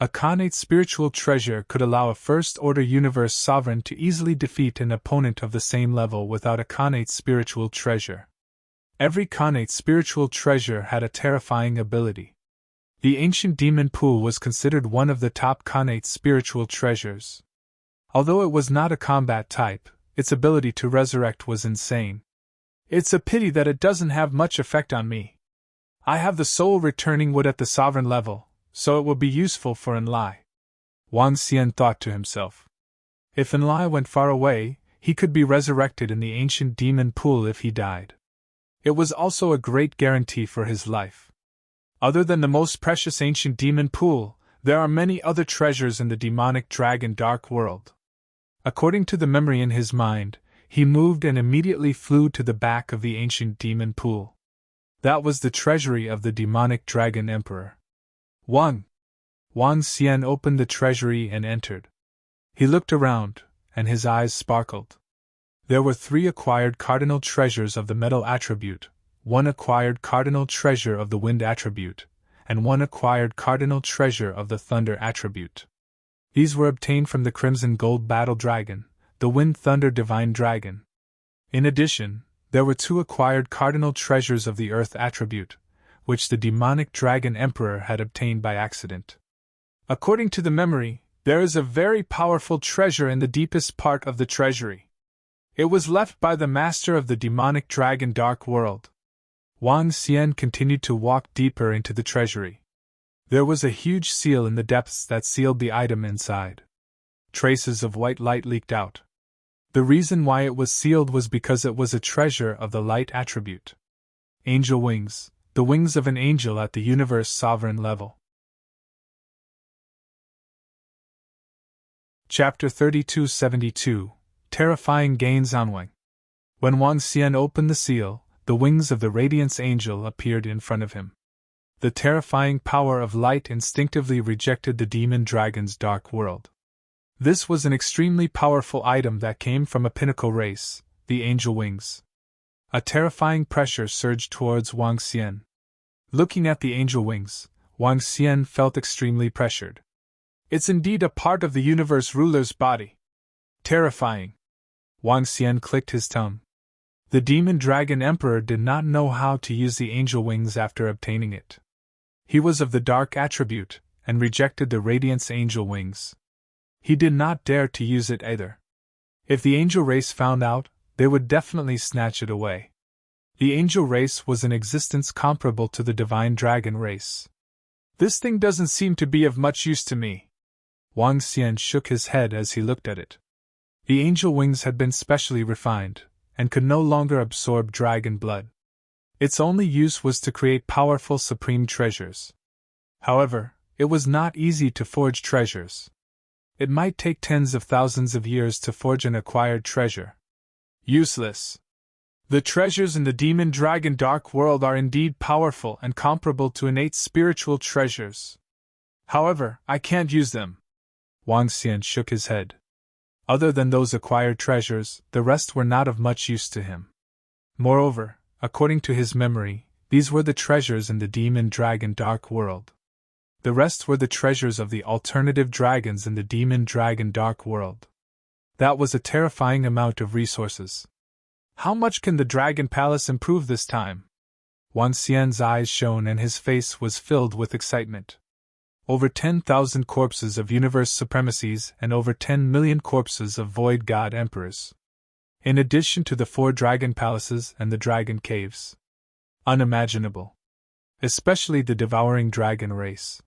a connate spiritual treasure could allow a first-order universe sovereign to easily defeat an opponent of the same level without a connate spiritual treasure. Every connate spiritual treasure had a terrifying ability. The ancient demon pool was considered one of the top connate spiritual treasures. Although it was not a combat type, its ability to resurrect was insane. It's a pity that it doesn't have much effect on me. I have the soul returning wood at the sovereign level, so it will be useful for Enlai. Wang Xian thought to himself. If Enlai went far away, he could be resurrected in the ancient demon pool if he died. It was also a great guarantee for his life. Other than the most precious ancient demon pool, there are many other treasures in the demonic dragon dark world. According to the memory in his mind, he moved and immediately flew to the back of the ancient demon pool. That was the treasury of the demonic dragon emperor. 1. Wang Xian opened the treasury and entered. He looked around, and his eyes sparkled. There were 3 acquired cardinal treasures of the metal attribute, 1 acquired cardinal treasure of the wind attribute, and 1 acquired cardinal treasure of the thunder attribute. These were obtained from the crimson gold battle dragon, the wind thunder divine dragon. In addition, there were 2 acquired cardinal treasures of the earth attribute, which the demonic dragon emperor had obtained by accident. According to the memory, there is a very powerful treasure in the deepest part of the treasury. It was left by the master of the demonic dragon dark world. Wang Xian continued to walk deeper into the treasury. There was a huge seal in the depths that sealed the item inside. Traces of white light leaked out. The reason why it was sealed was because it was a treasure of the light attribute. Angel wings, the wings of an angel at the universe sovereign level. Chapter 3272 Terrifying Gains Onwang. When Wang Xian opened the seal, the wings of the Radiance Angel appeared in front of him. The terrifying power of light instinctively rejected the demon dragon's dark world. This was an extremely powerful item that came from a pinnacle race, the Angel Wings. A terrifying pressure surged towards Wang Xian. Looking at the Angel Wings, Wang Xian felt extremely pressured. It's indeed a part of the universe ruler's body. Terrifying. Wang Xian clicked his tongue. The demon dragon emperor did not know how to use the Angel Wings after obtaining it. He was of the dark attribute, and rejected the Radiance Angel Wings. He did not dare to use it either. If the angel race found out, they would definitely snatch it away. The angel race was an existence comparable to the divine dragon race. This thing doesn't seem to be of much use to me. Wang Xian shook his head as he looked at it. The angel wings had been specially refined, and could no longer absorb dragon blood. Its only use was to create powerful supreme treasures. However, it was not easy to forge treasures. It might take tens of thousands of years to forge an acquired treasure. Useless. The treasures in the demon dragon dark world are indeed powerful and comparable to innate spiritual treasures. However, I can't use them. Wang Xian shook his head. Other than those acquired treasures, the rest were not of much use to him. Moreover, according to his memory, these were the treasures in the Demon Dragon Dark World. The rest were the treasures of the alternative dragons in the Demon Dragon Dark World. That was a terrifying amount of resources. How much can the Dragon Palace improve this time? Wang Xian's eyes shone and his face was filled with excitement. Over 10,000 corpses of universe supremacies and over 10 million corpses of void god emperors. In addition to the 4 dragon palaces and the dragon caves. Unimaginable. Especially the devouring dragon race.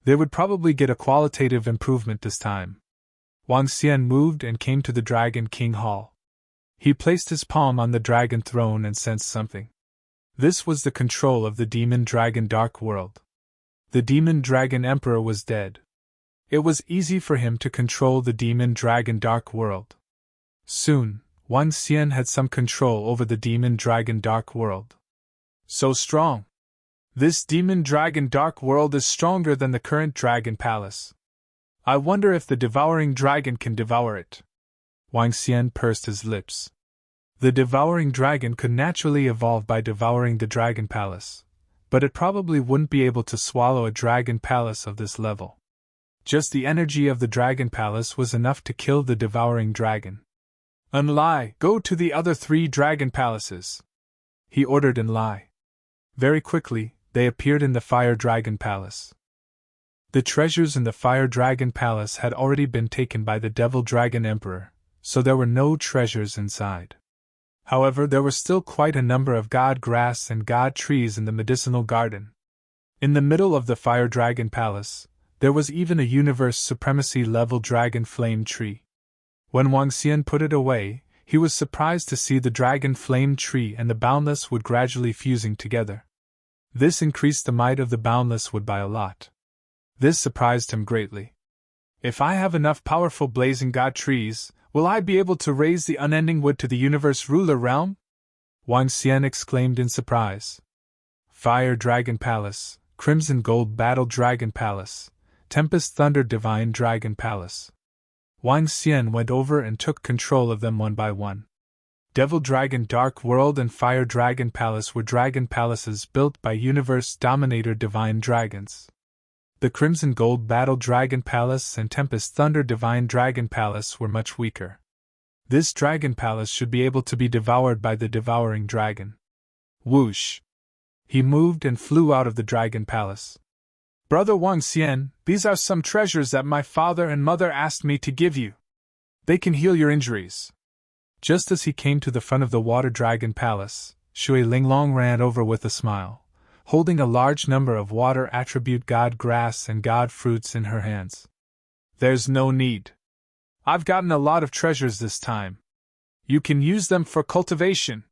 They would probably get a qualitative improvement this time. Wang Xian moved and came to the Dragon King Hall. He placed his palm on the dragon throne and sensed something. This was the control of the Demon Dragon Dark World. The Demon Dragon Emperor was dead. It was easy for him to control the Demon Dragon Dark World. Soon, Wang Xian had some control over the Demon Dragon Dark World. So strong! This Demon Dragon Dark World is stronger than the current Dragon Palace. I wonder if the devouring dragon can devour it. Wang Xian pursed his lips. The devouring dragon could naturally evolve by devouring the Dragon Palace, but it probably wouldn't be able to swallow a Dragon Palace of this level. Just the energy of the Dragon Palace was enough to kill the devouring dragon. Unlai, go to the other 3 Dragon Palaces, he ordered Enlai. Very quickly, they appeared in the Fire Dragon Palace. The treasures in the Fire Dragon Palace had already been taken by the Devil Dragon Emperor, so there were no treasures inside. However, there were still quite a number of god grass and god trees in the medicinal garden. In the middle of the Fire Dragon Palace, there was even a universe supremacy level dragon flame tree. When Wang Xian put it away, he was surprised to see the dragon flame tree and the boundless wood gradually fusing together. This increased the might of the boundless wood by a lot. This surprised him greatly. If I have enough powerful blazing god trees, will I be able to raise the unending wood to the universe ruler realm? Wang Xian exclaimed in surprise. Fire Dragon Palace, Crimson Gold Battle Dragon Palace, Tempest Thunder Divine Dragon Palace. Wang Xian went over and took control of them one by one. Devil Dragon Dark World and Fire Dragon Palace were dragon palaces built by Universe Dominator Divine Dragons. The Crimson Gold Battle Dragon Palace and Tempest Thunder Divine Dragon Palace were much weaker. This dragon palace should be able to be devoured by the devouring dragon. Whoosh! He moved and flew out of the dragon palace. Brother Wang Xian, these are some treasures that my father and mother asked me to give you. They can heal your injuries. Just as he came to the front of the Water Dragon Palace, Shui Linglong ran over with a smile, holding a large number of water attribute god grass and god fruits in her hands. There's no need. I've gotten a lot of treasures this time. You can use them for cultivation.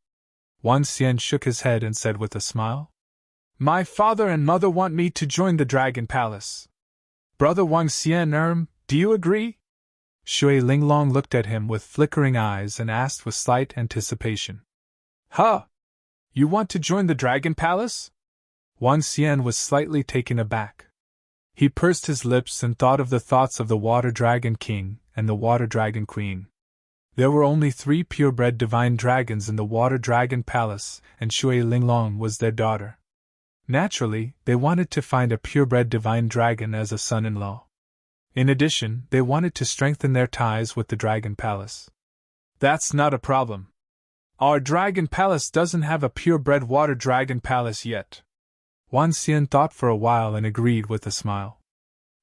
Wang Xian shook his head and said with a smile. My father and mother want me to join the Dragon Palace. Brother Wang Xian, do you agree? Shui Linglong looked at him with flickering eyes and asked with slight anticipation. Huh? You want to join the Dragon Palace? Wang Xian was slightly taken aback. He pursed his lips and thought of the thoughts of the Water Dragon King and the Water Dragon Queen. There were only 3 purebred divine dragons in the Water Dragon Palace, and Shui Linglong was their daughter. Naturally, they wanted to find a purebred divine dragon as a son-in-law. In addition, they wanted to strengthen their ties with the Dragon Palace. That's not a problem. Our Dragon Palace doesn't have a purebred Water Dragon Palace yet. Wang Xian thought for a while and agreed with a smile.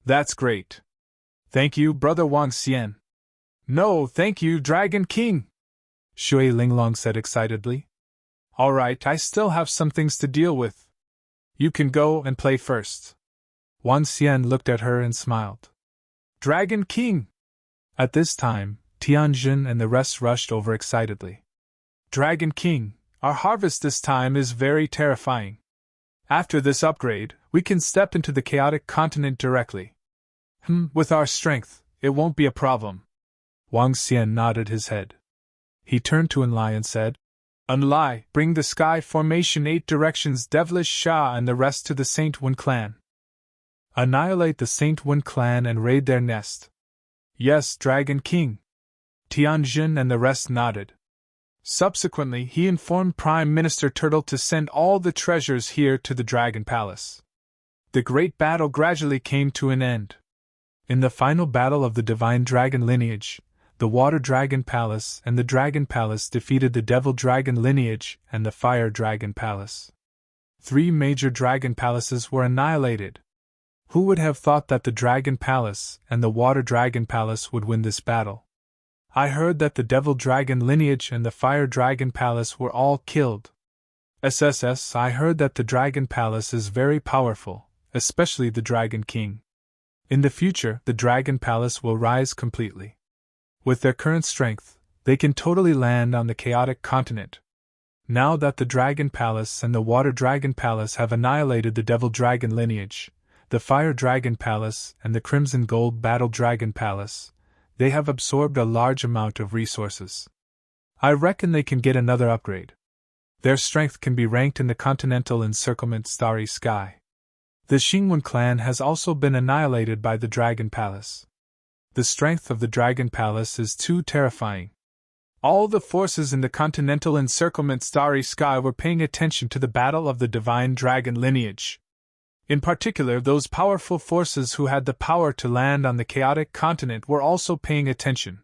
That's great. Thank you, Brother Wang Xian. No, thank you, Dragon King, Shui Linglong said excitedly. All right, I still have some things to deal with. You can go and play first. Wang Xian looked at her and smiled. Dragon King! At this time, Tianjin and the rest rushed over excitedly. Dragon King, our harvest this time is very terrifying. After this upgrade, we can step into the chaotic continent directly. With our strength, it won't be a problem. Wang Xian nodded his head. He turned to Enlai and said, Enlai, bring the Sky Formation 8 Directions Devilish Sha and the rest to the Saint Wen clan. Annihilate the Saint Wen clan and raid their nest. Yes, Dragon King. Tianjin and the rest nodded. Subsequently, he informed Prime Minister Turtle to send all the treasures here to the Dragon Palace. The great battle gradually came to an end. In the final battle of the Divine Dragon lineage, the Water Dragon Palace and the Dragon Palace defeated the Devil Dragon lineage and the Fire Dragon Palace. 3 major dragon palaces were annihilated. Who would have thought that the Dragon Palace and the Water Dragon Palace would win this battle? I heard that the Devil Dragon lineage and the Fire Dragon Palace were all killed. I heard that the Dragon Palace is very powerful, especially the Dragon King. In the future, the Dragon Palace will rise completely. With their current strength, they can totally land on the chaotic continent. Now that the Dragon Palace and the Water Dragon Palace have annihilated the Devil Dragon lineage, the Fire Dragon Palace and the Crimson Gold Battle Dragon Palace, they have absorbed a large amount of resources. I reckon they can get another upgrade. Their strength can be ranked in the continental encirclement starry sky. The Xingwen clan has also been annihilated by the Dragon Palace. The strength of the Dragon Palace is too terrifying. All the forces in the continental encirclement starry sky were paying attention to the battle of the Divine Dragon lineage. In particular, those powerful forces who had the power to land on the chaotic continent were also paying attention.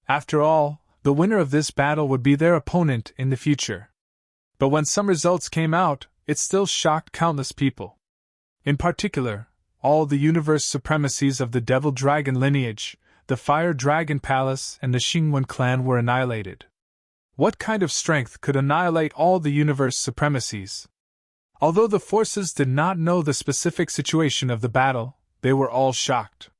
After all, the winner of this battle would be their opponent in the future. But when some results came out, it still shocked countless people. In particular, all the universe supremacies of the Devil Dragon lineage, the Fire Dragon Palace, and the Xingwen clan were annihilated. What kind of strength could annihilate all the universe supremacies? Although the forces did not know the specific situation of the battle, they were all shocked.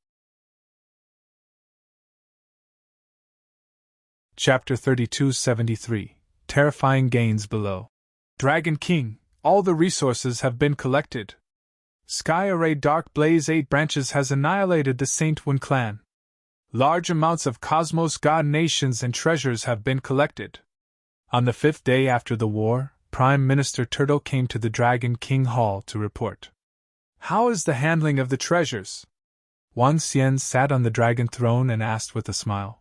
Chapter 3273 Terrifying Gains Below. Dragon King, all the resources have been collected. Sky Array Dark Blaze 8 Branches has annihilated the Saint Wen clan. Large amounts of Cosmos God nations and treasures have been collected. On the 5th day after the war, Prime Minister Turtle came to the Dragon King Hall to report. How is the handling of the treasures? Wang Xian sat on the dragon throne and asked with a smile.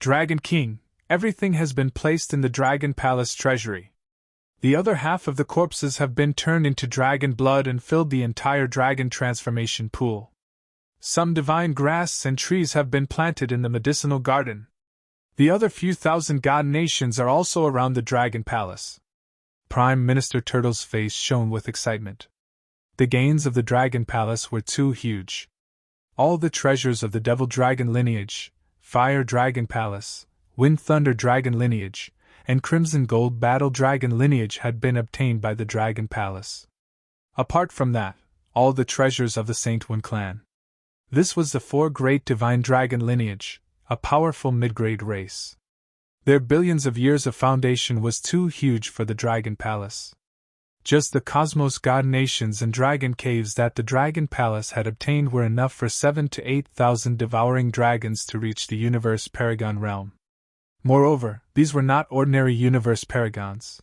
Dragon King, everything has been placed in the Dragon Palace treasury. The other half of the corpses have been turned into dragon blood and filled the entire dragon transformation pool. Some divine grass and trees have been planted in the medicinal garden. The other few thousand god nations are also around the Dragon Palace. Prime Minister Turtle's face shone with excitement. The gains of the Dragon Palace were too huge. All the treasures of the Devil Dragon lineage, Fire Dragon Palace, Wind Thunder Dragon lineage, and Crimson Gold Battle Dragon lineage had been obtained by the Dragon Palace. Apart from that, all the treasures of the Saint Wen clan. This was the 4 great Divine Dragon lineage, a powerful mid-grade race. Their billions of years of foundation was too huge for the Dragon Palace. Just the Cosmos God nations and dragon caves that the Dragon Palace had obtained were enough for 7,000 to 8,000 devouring dragons to reach the Universe Paragon realm. Moreover, these were not ordinary Universe Paragons.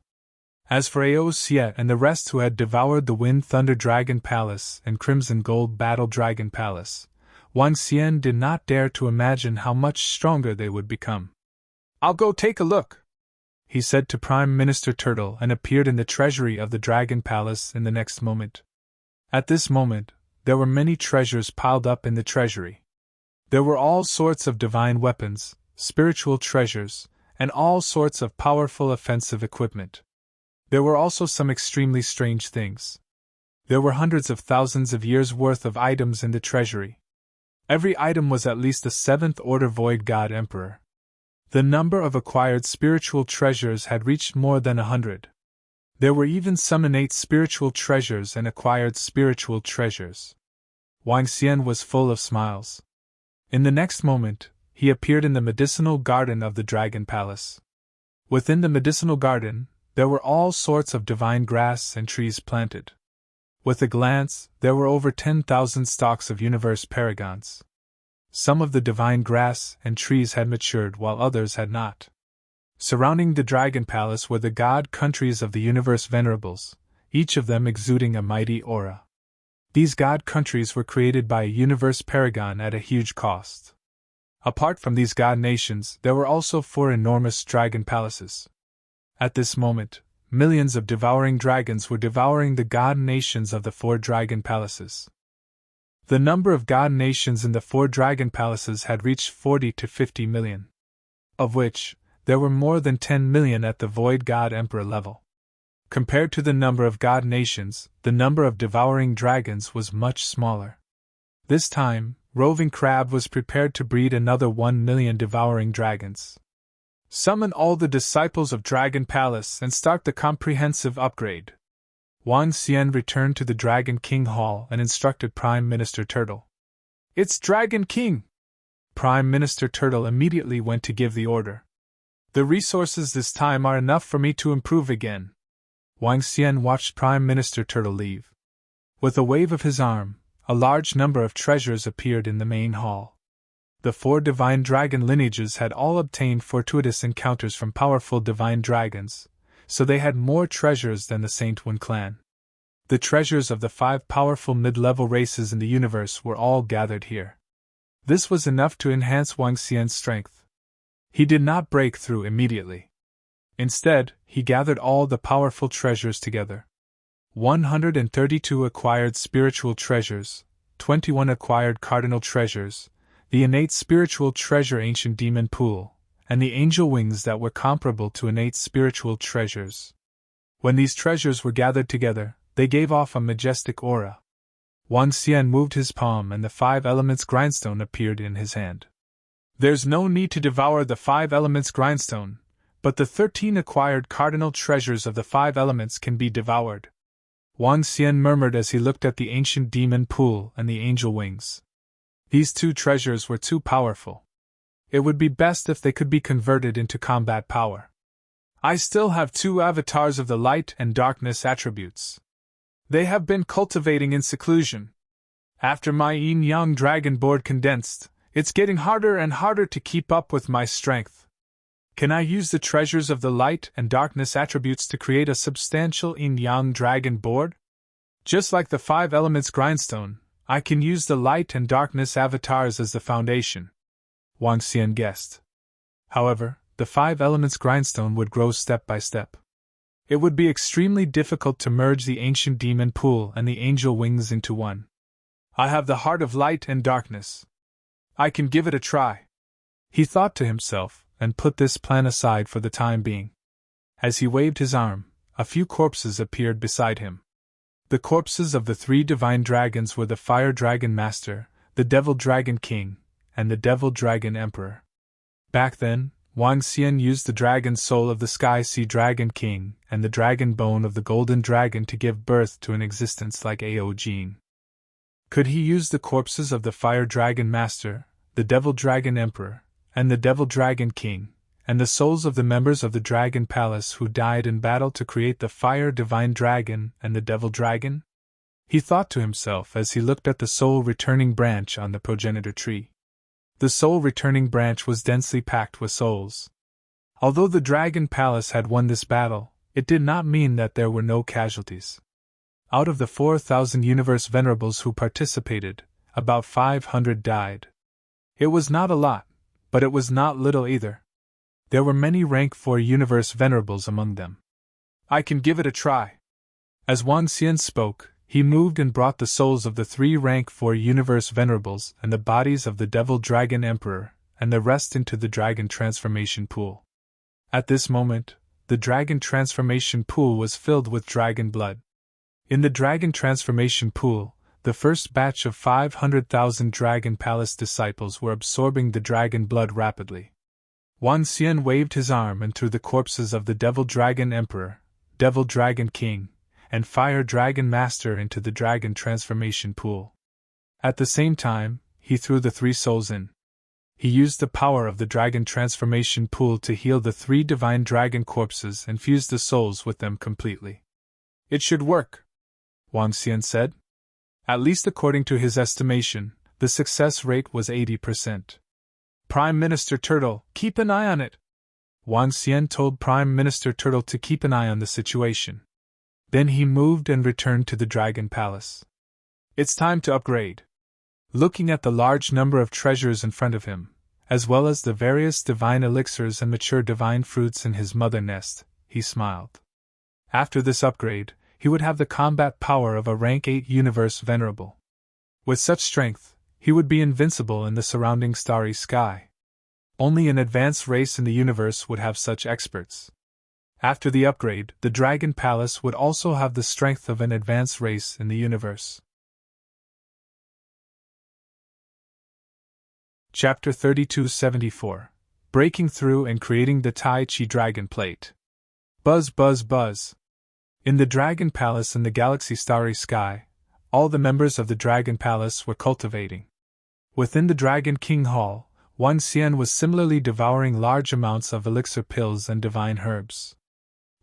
As for Ao Xie and the rest who had devoured the Wind Thunder Dragon Palace and Crimson Gold Battle Dragon Palace, Wang Xian did not dare to imagine how much stronger they would become. I'll go take a look, he said to Prime Minister Turtle and appeared in the treasury of the Dragon Palace in the next moment. At this moment, there were many treasures piled up in the treasury. There were all sorts of divine weapons, spiritual treasures, and all sorts of powerful offensive equipment. There were also some extremely strange things. There were hundreds of thousands of years' worth of items in the treasury. Every item was at least a 7th order Void God Emperor. The number of acquired spiritual treasures had reached more than 100. There were even some innate spiritual treasures and acquired spiritual treasures. Wang Xian was full of smiles. In the next moment, he appeared in the medicinal garden of the Dragon Palace. Within the medicinal garden, there were all sorts of divine grass and trees planted. With a glance, there were over 10,000 stalks of universe paragons. Some of the divine grass and trees had matured while others had not. Surrounding the Dragon Palace were the god countries of the universe venerables, each of them exuding a mighty aura. These god countries were created by a universe paragon at a huge cost. Apart from these god nations, there were also 4 enormous dragon palaces. At this moment, millions of devouring dragons were devouring the god nations of the 4 dragon palaces. The number of god nations in the 4 dragon palaces had reached 40 to 50 million, of which there were more than 10 million at the Void God Emperor level. Compared to the number of god nations, the number of devouring dragons was much smaller. This time, Roving Crab was prepared to breed another 1 million devouring dragons. Summon all the disciples of Dragon Palace and start the comprehensive upgrade. Wang Xian returned to the Dragon King Hall and instructed Prime Minister Turtle. It's Dragon King! Prime Minister Turtle immediately went to give the order. The resources this time are enough for me to improve again. Wang Xian watched Prime Minister Turtle leave. With a wave of his arm, a large number of treasures appeared in the main hall. The 4 divine dragon lineages had all obtained fortuitous encounters from powerful divine dragons, so they had more treasures than the Saint Wen clan. The treasures of the 5 powerful mid-level races in the universe were all gathered here. This was enough to enhance Wang Xian's strength. He did not break through immediately. Instead, he gathered all the powerful treasures together. 132 acquired spiritual treasures, 21 acquired cardinal treasures, the innate spiritual treasure ancient demon pool, and the angel wings that were comparable to innate spiritual treasures. When these treasures were gathered together, they gave off a majestic aura. Wang Xian moved his palm and the 5 elements grindstone appeared in his hand. There's no need to devour the 5 elements grindstone, but the 13 acquired cardinal treasures of the 5 elements can be devoured. Wang Xian murmured as he looked at the ancient demon pool and the angel wings. These 2 treasures were too powerful. It would be best if they could be converted into combat power. I still have 2 avatars of the light and darkness attributes. They have been cultivating in seclusion. After my yin-yang dragon board condensed, it's getting harder and harder to keep up with my strength. Can I use the treasures of the light and darkness attributes to create a substantial yin-yang dragon board? Just like the 5 elements grindstone, I can use the light and darkness avatars as the foundation, Wang Xian guessed. However, the 5 elements grindstone would grow step by step. It would be extremely difficult to merge the ancient demon pool and the angel wings into one. I have the heart of light and darkness. I can give it a try. He thought to himself, and put this plan aside for the time being. As he waved his arm, a few corpses appeared beside him. The corpses of the 3 divine dragons were the Fire Dragon Master, the Devil Dragon King, and the Devil Dragon Emperor. Back then, Wang Xian used the dragon soul of the Sky Sea Dragon King and the dragon bone of the Golden Dragon to give birth to an existence like Ao Jin. Could he use the corpses of the Fire Dragon Master, the Devil Dragon Emperor, and the Devil Dragon King, and the souls of the members of the Dragon Palace who died in battle to create the Fire Divine Dragon and the Devil Dragon? He thought to himself as he looked at the soul-returning branch on the progenitor tree. The soul-returning branch was densely packed with souls. Although the Dragon Palace had won this battle, it did not mean that there were no casualties. Out of the 4,000 Universe Venerables who participated, about 500 died. It was not a lot, but it was not little either. There were many rank 4 Universe Venerables among them. I can give it a try. As Wang Xian spoke, he moved and brought the souls of the 3 rank 4 Universe Venerables and the bodies of the Devil Dragon Emperor and the rest into the Dragon Transformation Pool. At this moment, the Dragon Transformation Pool was filled with dragon blood. In the Dragon Transformation Pool, the first batch of 500,000 Dragon Palace disciples were absorbing the dragon blood rapidly. Wang Xian waved his arm and threw the corpses of the Devil Dragon Emperor, Devil Dragon King, and Fire Dragon Master into the Dragon Transformation Pool. At the same time, he threw the 3 souls in. He used the power of the Dragon Transformation Pool to heal the 3 divine dragon corpses and fuse the souls with them completely. It should work, Wang Xian said. At least according to his estimation, the success rate was 80%. Prime Minister Turtle, keep an eye on it. Wang Xian told Prime Minister Turtle to keep an eye on the situation. Then he moved and returned to the Dragon Palace. It's time to upgrade. Looking at the large number of treasures in front of him, as well as the various divine elixirs and mature divine fruits in his mother nest, he smiled. After this upgrade, he would have the combat power of a rank 8 universe venerable. With such strength, he would be invincible in the surrounding starry sky. Only an advanced race in the universe would have such experts. After the upgrade, the Dragon Palace would also have the strength of an advanced race in the universe. Chapter 3274 Breaking Through and Creating the Tai Chi Dragon Plate. Buzz, buzz, buzz. In the Dragon Palace in the galaxy starry sky, all the members of the Dragon Palace were cultivating. Within the Dragon King Hall, Wang Xian was similarly devouring large amounts of elixir pills and divine herbs.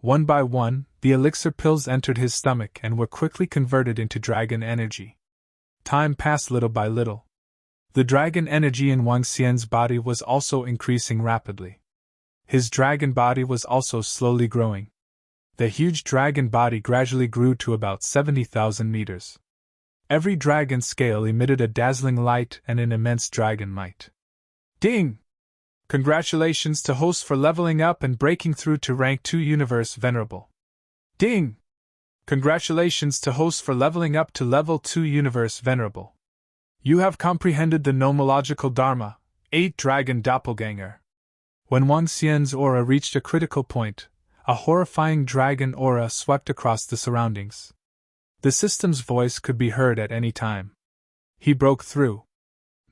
One by one, the elixir pills entered his stomach and were quickly converted into dragon energy. Time passed little by little. The dragon energy in Wang Xian's body was also increasing rapidly. His dragon body was also slowly growing. The huge dragon body gradually grew to about 70,000 meters. Every dragon scale emitted a dazzling light and an immense dragon might. Ding! Congratulations to host for leveling up and breaking through to rank 2 universe venerable. Ding! Congratulations to host for leveling up to level 2 universe venerable. You have comprehended the nomological dharma, 8 dragon doppelganger. When Wang Xian's aura reached a critical point, a horrifying dragon aura swept across the surroundings. The system's voice could be heard at any time. He broke through.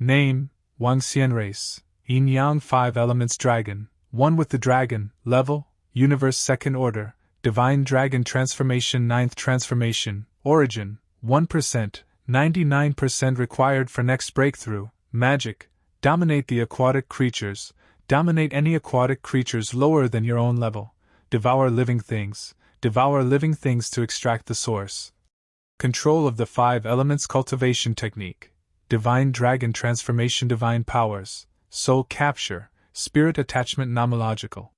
Name, Wang Xian race, Yin Yang 5 elements dragon, 1 with the dragon, level, universe 2nd order, divine dragon transformation 9th transformation, origin, 1%, 99% required for next breakthrough, magic, dominate the aquatic creatures, dominate any aquatic creatures lower than your own level, devour living things to extract the source. Control of the 5 elements cultivation technique, divine dragon transformation divine powers, soul capture, spirit attachment nomological.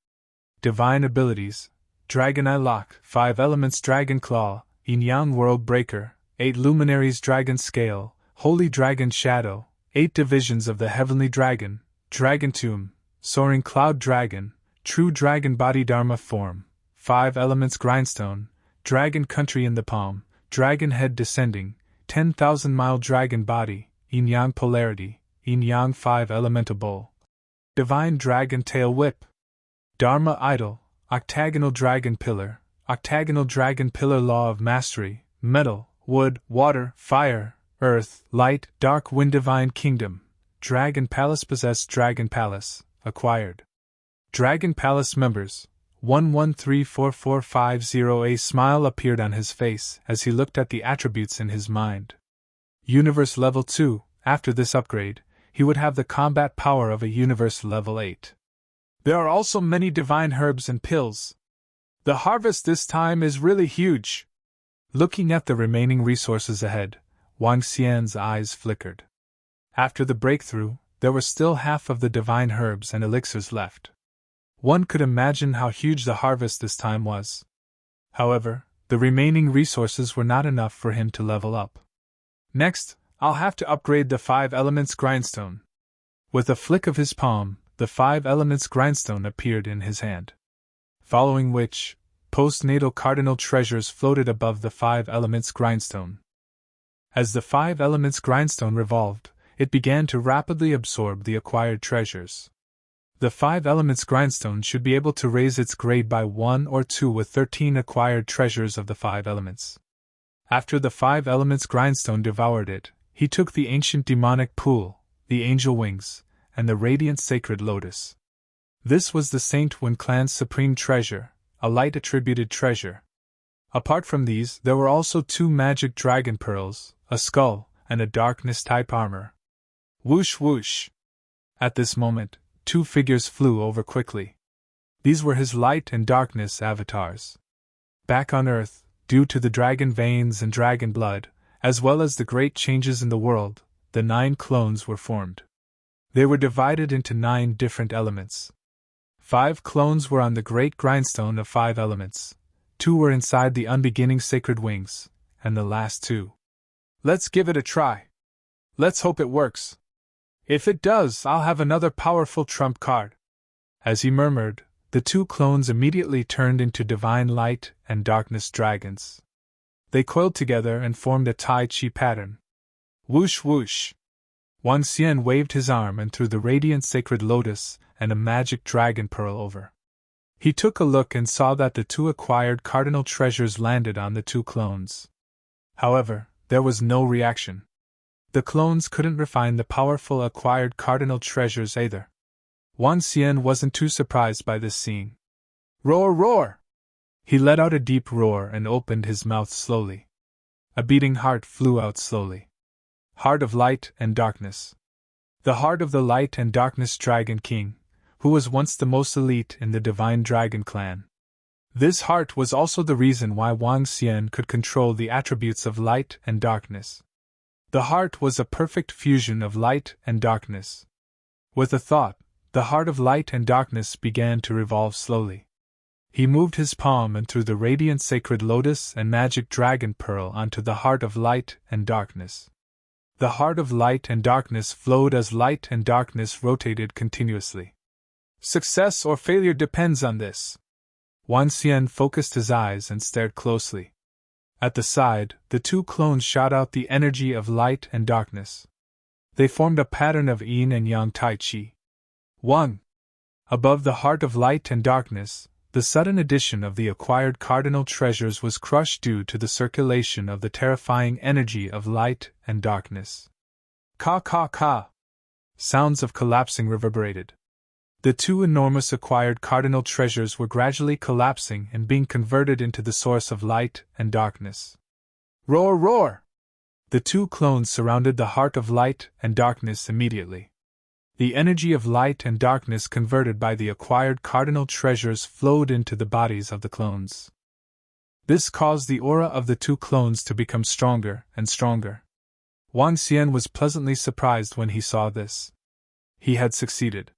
Divine abilities, dragon eye lock, 5 elements dragon claw, yin yang world breaker, 8 luminaries dragon scale, holy dragon shadow, 8 divisions of the heavenly dragon, dragon tomb, soaring cloud dragon, true dragon body dharma form, 5 elements grindstone, dragon country in the palm, dragon head descending, 10,000-mile dragon body, yin yang polarity, yin yang 5 elemental bowl, divine dragon tail whip, dharma idol, octagonal dragon pillar law of mastery, metal, wood, water, fire, earth, light, dark wind divine kingdom, dragon palace possessed dragon palace, acquired. Dragon palace members, 113445. A smile appeared on his face as he looked at the attributes in his mind. Universe level 2, after this upgrade, he would have the combat power of a universe level 8. There are also many divine herbs and pills. The harvest this time is really huge. Looking at the remaining resources ahead, Wang Xian's eyes flickered. After the breakthrough, there were still half of the divine herbs and elixirs left. One could imagine how huge the harvest this time was. However, the remaining resources were not enough for him to level up. Next, I'll have to upgrade the 5 elements grindstone. With a flick of his palm, the 5 elements grindstone appeared in his hand. Following which, postnatal cardinal treasures floated above the 5 elements grindstone. As the 5 elements grindstone revolved, it began to rapidly absorb the acquired treasures. The 5 elements grindstone should be able to raise its grade by 1 or 2 with 13 acquired treasures of the 5 elements. After the 5 elements grindstone devoured it, he took the ancient demonic pool, the angel wings, and the radiant sacred lotus. This was the Saint Wen clan's supreme treasure, a light attributed treasure. Apart from these, there were also 2 magic dragon pearls, a skull, and a darkness type armor. Whoosh whoosh! At this moment, 2 figures flew over quickly. These were his light and darkness avatars. Back on Earth, due to the dragon veins and dragon blood, as well as the great changes in the world, the 9 clones were formed. They were divided into 9 different elements. 5 clones were on the great grindstone of 5 elements, 2 were inside the unbeginning sacred wings, and the last 2 Let's give it a try. Let's hope it works. If it does, I'll have another powerful trump card. As he murmured, the two clones immediately turned into divine light and darkness dragons. They coiled together and formed a Tai Chi pattern. Whoosh whoosh! Wang Xian waved his arm and threw the radiant sacred lotus and a magic dragon pearl over. He took a look and saw that the two acquired cardinal treasures landed on the two clones. However, there was no reaction. The clones couldn't refine the powerful acquired cardinal treasures either. Wang Xian wasn't too surprised by this scene. Roar, roar! He let out a deep roar and opened his mouth slowly. A beating heart flew out slowly. Heart of light and darkness. The heart of the light and darkness dragon king, who was once the most elite in the divine dragon clan. This heart was also the reason why Wang Xian could control the attributes of light and darkness. The heart was a perfect fusion of light and darkness. With a thought, the heart of light and darkness began to revolve slowly. He moved his palm and threw the radiant sacred lotus and magic dragon pearl onto the heart of light and darkness. The heart of light and darkness flowed as light and darkness rotated continuously. Success or failure depends on this. Wang Xian focused his eyes and stared closely. At the side, the two clones shot out the energy of light and darkness. They formed a pattern of yin and yang tai chi. 1. Above the heart of light and darkness, the sudden addition of the acquired cardinal treasures was crushed due to the circulation of the terrifying energy of light and darkness. Ka ka ka! Sounds of collapsing reverberated. The two enormous acquired cardinal treasures were gradually collapsing and being converted into the source of light and darkness. Roar, roar! The two clones surrounded the heart of light and darkness immediately. The energy of light and darkness converted by the acquired cardinal treasures flowed into the bodies of the clones. This caused the aura of the two clones to become stronger and stronger. Wang Xian was pleasantly surprised when he saw this. He had succeeded.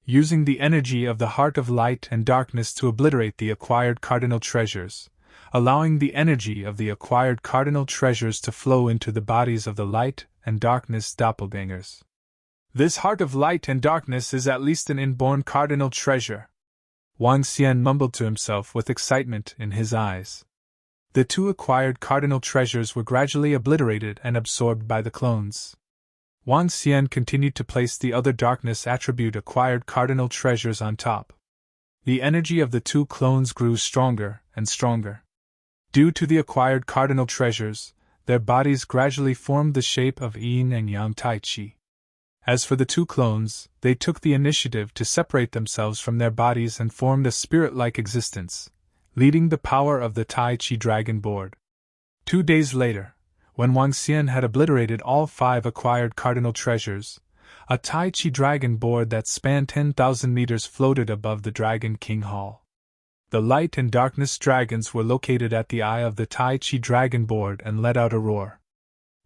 Using the energy of the heart of light and darkness to obliterate the acquired cardinal treasures, allowing the energy of the acquired cardinal treasures to flow into the bodies of the light and darkness doppelgangers. This heart of light and darkness is at least an inborn cardinal treasure. Wang Xian mumbled to himself with excitement in his eyes. The two acquired cardinal treasures were gradually obliterated and absorbed by the clones. Wang Xian continued to place the other darkness attribute acquired cardinal treasures on top. The energy of the two clones grew stronger and stronger. Due to the acquired cardinal treasures, their bodies gradually formed the shape of yin and yang tai chi. As for the two clones, they took the initiative to separate themselves from their bodies and formed a spirit-like existence, leading the power of the Tai Chi Dragon Board. 2 days later, when Wang Xian had obliterated all 5 acquired cardinal treasures, a Tai Chi Dragon Board that spanned 10,000 meters floated above the Dragon King Hall. The light and darkness dragons were located at the eye of the Tai Chi Dragon Board and let out a roar.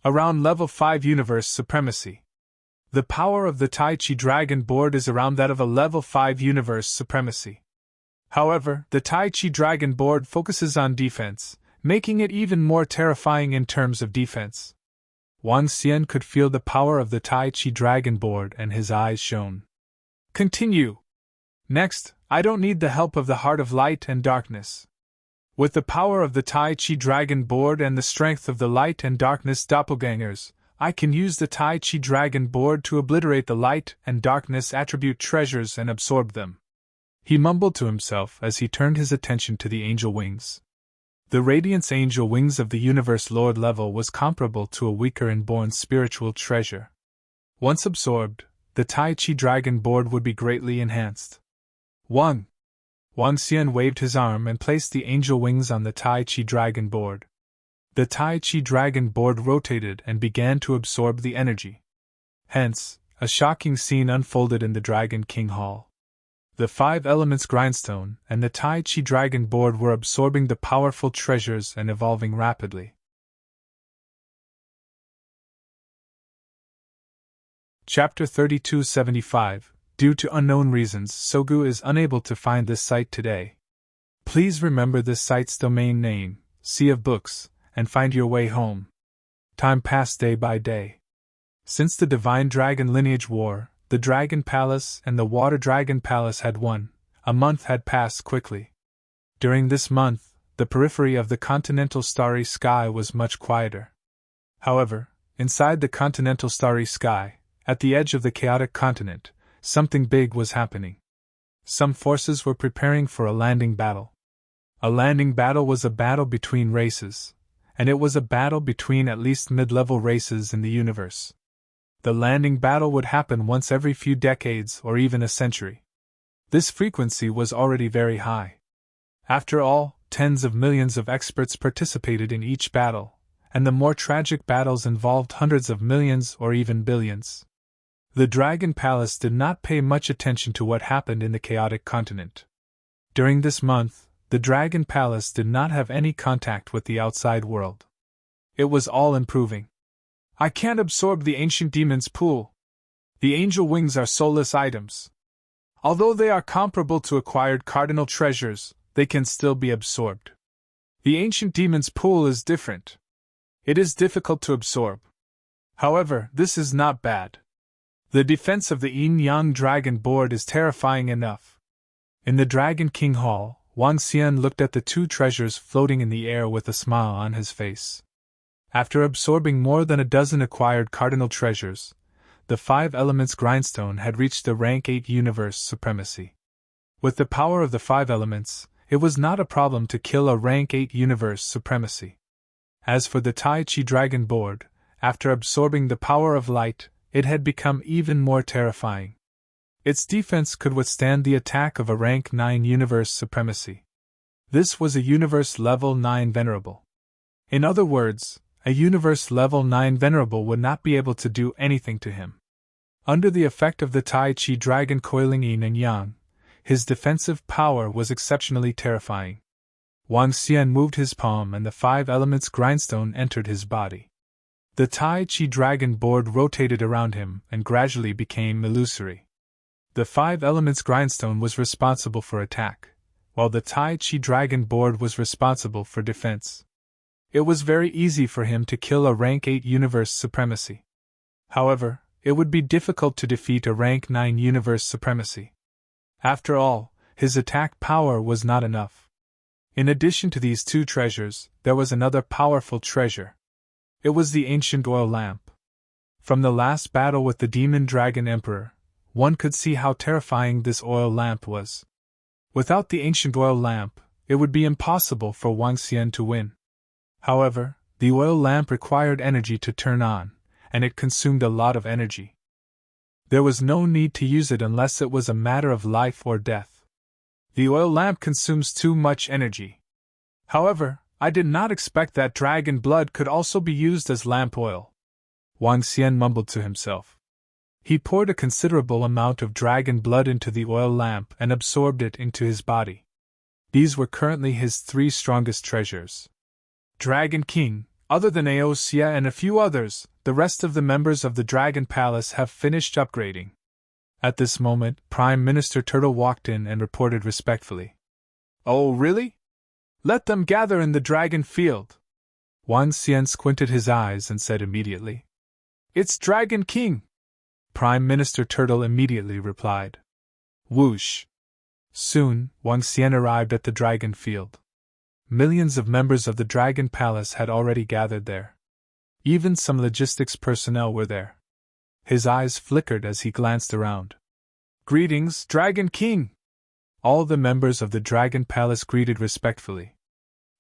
Around level 5 universe supremacy. The power of the Tai Chi Dragon Board is around that of a level 5 universe supremacy. However, the Tai Chi Dragon Board focuses on defense, making it even more terrifying in terms of defense. Wang Xian could feel the power of the Tai Chi Dragon Board and his eyes shone. Continue. Next, I don't need the help of the Heart of Light and Darkness. With the power of the Tai Chi Dragon Board and the strength of the Light and Darkness doppelgangers, I can use the Tai Chi Dragon Board to obliterate the light and darkness attribute treasures and absorb them. He mumbled to himself as he turned his attention to the angel wings. The Radiance Angel Wings of the Universe Lord level was comparable to a weaker inborn spiritual treasure. Once absorbed, the Tai Chi Dragon Board would be greatly enhanced. Wang Xian waved his arm and placed the angel wings on the Tai Chi Dragon Board. The Tai Chi Dragon Board rotated and began to absorb the energy. Hence, a shocking scene unfolded in the Dragon King Hall. The 5 elements grindstone and the Tai Chi Dragon Board were absorbing the powerful treasures and evolving rapidly. Chapter 3275. Due to unknown reasons, Sogu is unable to find this site today. Please remember this site's domain name, Sea of Books, and find your way home. Time passed day by day. Since the Divine Dragon Lineage War, the Dragon Palace and the Water Dragon Palace had won. A month had passed quickly. During this month, the periphery of the continental starry sky was much quieter. However, inside the continental starry sky, at the edge of the chaotic continent, something big was happening. Some forces were preparing for a landing battle. A landing battle was a battle between races, and it was a battle between at least mid-level races in the universe. The landing battle would happen once every few decades or even a century. This frequency was already very high. After all, tens of millions of experts participated in each battle, and the more tragic battles involved hundreds of millions or even billions. The Dragon Palace did not pay much attention to what happened in the chaotic continent. During this month, the Dragon Palace did not have any contact with the outside world. It was all improving. I can't absorb the ancient demon's pool. The angel wings are soulless items. Although they are comparable to acquired cardinal treasures, they can still be absorbed. The ancient demon's pool is different. It is difficult to absorb. However, this is not bad. The defense of the Yin-Yang Dragon Board is terrifying enough. In the Dragon King Hall, Wang Xian looked at the two treasures floating in the air with a smile on his face. After absorbing more than a dozen acquired cardinal treasures, the 5 Elements Grindstone had reached the rank 8 universe supremacy. With the power of the 5 elements, it was not a problem to kill a rank 8 universe supremacy. As for the Tai Chi Dragon Board, after absorbing the power of light, it had become even more terrifying. Its defense could withstand the attack of a rank 9 universe supremacy. This was a universe level 9 venerable. In other words, a universe level 9 venerable would not be able to do anything to him. Under the effect of the Tai Chi Dragon coiling yin and yang, his defensive power was exceptionally terrifying. Wang Xian moved his palm and the 5 Elements Grindstone entered his body. The Tai Chi Dragon Board rotated around him and gradually became illusory. The 5 Elements Grindstone was responsible for attack, while the Tai Chi Dragon Board was responsible for defense. It was very easy for him to kill a rank 8 universe supremacy. However, it would be difficult to defeat a rank 9 universe supremacy. After all, his attack power was not enough. In addition to these 2 treasures, there was another powerful treasure. It was the ancient oil lamp. From the last battle with the Demon Dragon Emperor, one could see how terrifying this oil lamp was. Without the ancient oil lamp, it would be impossible for Wang Xian to win. However, the oil lamp required energy to turn on, and it consumed a lot of energy. There was no need to use it unless it was a matter of life or death. The oil lamp consumes too much energy. However, I did not expect that dragon blood could also be used as lamp oil. Wang Xian mumbled to himself. He poured a considerable amount of dragon blood into the oil lamp and absorbed it into his body. These were currently his 3 strongest treasures. Dragon King, other than Aosia and a few others, the rest of the members of the Dragon Palace have finished upgrading. At this moment, Prime Minister Turtle walked in and reported respectfully. Oh, really? Let them gather in the Dragon Field. Wang Xian squinted his eyes and said immediately. It's Dragon King! Prime Minister Turtle immediately replied. Whoosh! Soon, Wang Xian arrived at the Dragon Field. Millions of members of the Dragon Palace had already gathered there. Even some logistics personnel were there. His eyes flickered as he glanced around. Greetings, Dragon King! All the members of the Dragon Palace greeted respectfully.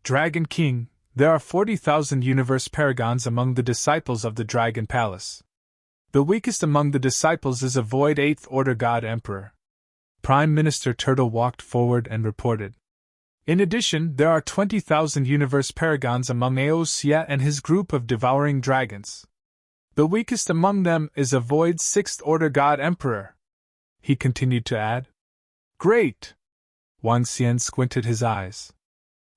Dragon King, there are 40,000 universe paragons among the disciples of the Dragon Palace. The weakest among the disciples is a void 8th Order God Emperor. Prime Minister Turtle walked forward and reported. In addition, there are 20,000 universe paragons among Aosia and his group of devouring dragons. The weakest among them is a void 6th Order God Emperor. He continued to add. Great! Wang Xian squinted his eyes.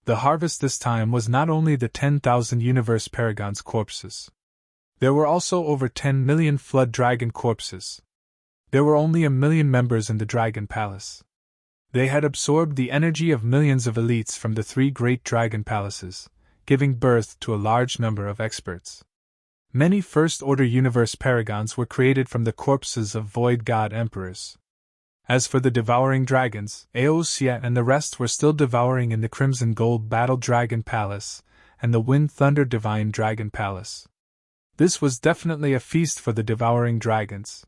The harvest this time was not only the 10,000 universe paragons' corpses. There were also over 10 million flood dragon corpses. There were only 1 million members in the Dragon Palace. They had absorbed the energy of millions of elites from the 3 great dragon palaces, giving birth to a large number of experts. Many First-Order Universe Paragons were created from the corpses of Void God Emperors. As for the Devouring Dragons, Aosia and the rest were still devouring in the Crimson Gold Battle Dragon Palace and the Wind Thunder Divine Dragon Palace. This was definitely a feast for the Devouring Dragons.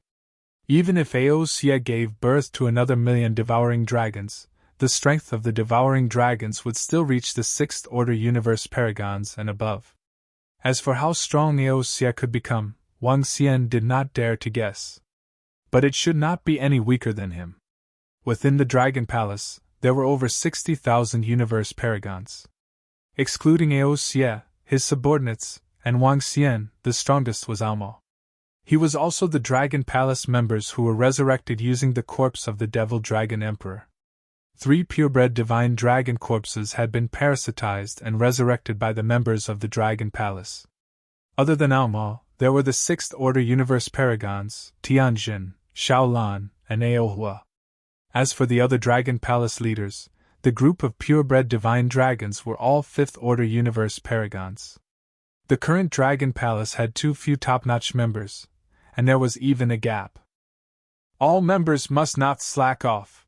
Even if Aosia gave birth to another 1,000,000 Devouring Dragons, the strength of the Devouring Dragons would still reach the Sixth Order Universe Paragons and above. As for how strong Aosia could become, Wang Xian did not dare to guess. But it should not be any weaker than him. Within the Dragon Palace, there were over 60,000 Universe Paragons. Excluding Aosia, his subordinates, and Wang Xian, the strongest was Aomo. He was also the Dragon Palace members who were resurrected using the corpse of the Devil Dragon Emperor. 3 purebred divine dragon corpses had been parasitized and resurrected by the members of the Dragon Palace. Other than Aomo, there were the Sixth Order Universe Paragons, Tianjin, Shaolan, and Aohua. As for the other Dragon Palace leaders, the group of purebred divine dragons were all Fifth Order Universe Paragons. The current Dragon Palace had too few top-notch members, and there was even a gap. All members must not slack off.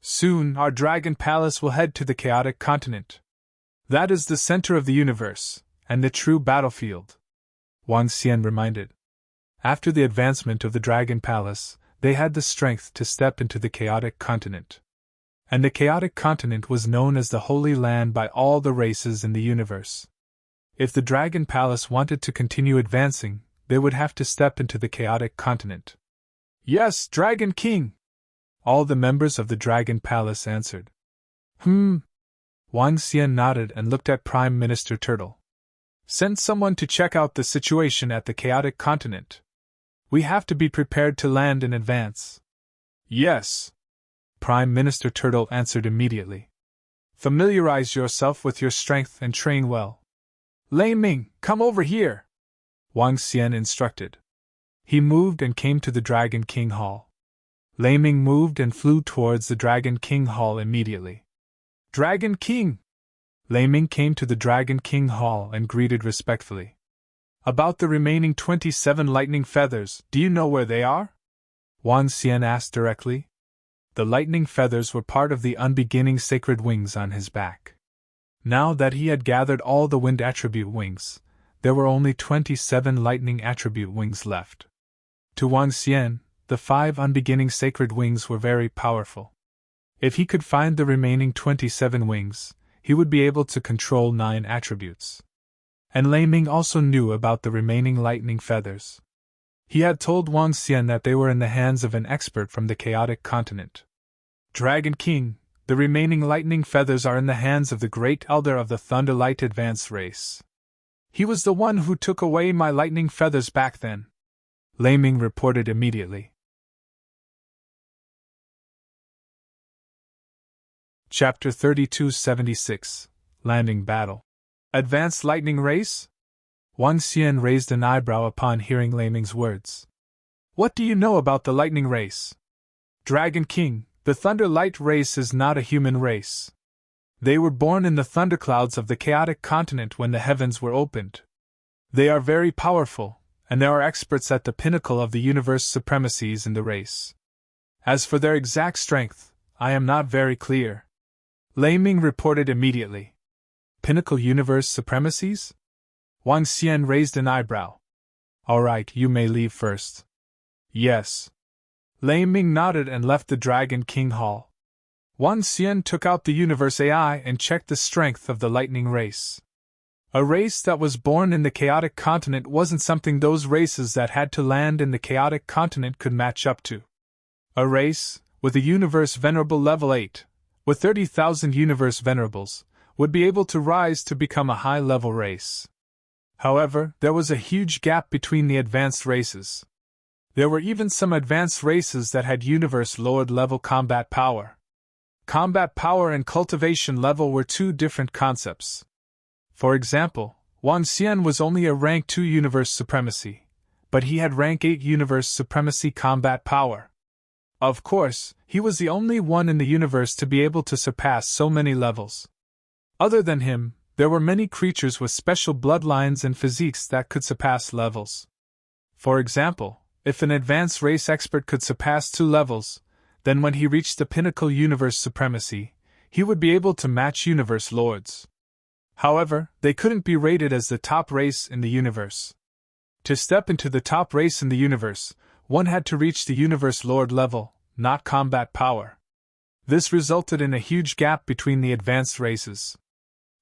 Soon our Dragon Palace will head to the Chaotic Continent. That is the center of the universe, and the true battlefield, Wang Xian reminded. After the advancement of the Dragon Palace, they had the strength to step into the Chaotic Continent. And the Chaotic Continent was known as the Holy Land by all the races in the universe. If the Dragon Palace wanted to continue advancing, they would have to step into the Chaotic Continent. Yes, Dragon King! All the members of the Dragon Palace answered. Wang Xian nodded and looked at Prime Minister Turtle. Send someone to check out the situation at the Chaotic Continent. We have to be prepared to land in advance. Yes. Prime Minister Turtle answered immediately. Familiarize yourself with your strength and train well. Lei Ming, come over here, Wang Xian instructed. He moved and came to the Dragon King Hall. Lei Ming moved and flew towards the Dragon King Hall immediately. Dragon King! Lei Ming came to the Dragon King Hall and greeted respectfully. About the remaining 27 lightning feathers, do you know where they are? Wang Xian asked directly. The lightning feathers were part of the unbeginning sacred wings on his back. Now that he had gathered all the wind attribute wings, there were only 27 lightning attribute wings left. To Wang Xian, the 5 unbeginning sacred wings were very powerful. If he could find the remaining 27 wings, he would be able to control 9 attributes. And Lei Ming also knew about the remaining lightning feathers. He had told Wang Xian that they were in the hands of an expert from the Chaotic Continent. Dragon King, the remaining lightning feathers are in the hands of the Great Elder of the Thunderlight Advanced Race. He was the one who took away my lightning feathers back then, Lei Ming reported immediately. Chapter 3276, Landing Battle. Advanced Lightning Race? Wang Xian raised an eyebrow upon hearing Lei Ming's words. What do you know about the Lightning Race? Dragon King, the Thunderlight Race is not a human race. They were born in the thunderclouds of the Chaotic Continent when the heavens were opened. They are very powerful, and there are experts at the pinnacle of the universe supremacies in the race. As for their exact strength, I am not very clear. Lei Ming reported immediately. Pinnacle universe supremacies? Wang Xian raised an eyebrow. All right, you may leave first. Yes. Lei Ming nodded and left the Dragon King Hall. Wang Xian took out the universe AI and checked the strength of the lightning race. A race that was born in the Chaotic Continent wasn't something those races that had to land in the Chaotic Continent could match up to. A race, with a universe venerable level 8, with 30,000 universe venerables, would be able to rise to become a high-level race. However, there was a huge gap between the advanced races. There were even some advanced races that had universe-lowered level combat power. Combat power and cultivation level were 2 different concepts. For example, Wang Xian was only a rank 2 universe supremacy, but he had rank 8 universe supremacy combat power. Of course, he was the only one in the universe to be able to surpass so many levels. Other than him, There were many creatures with special bloodlines and physiques that could surpass levels. For example, if an advanced race expert could surpass 2 levels, then when he reached the pinnacle universe supremacy, he would be able to match universe lords. However, they couldn't be rated as the top race in the universe. To step into the top race in the universe, one had to reach the universe lord level, not combat power. This resulted in a huge gap between the advanced races.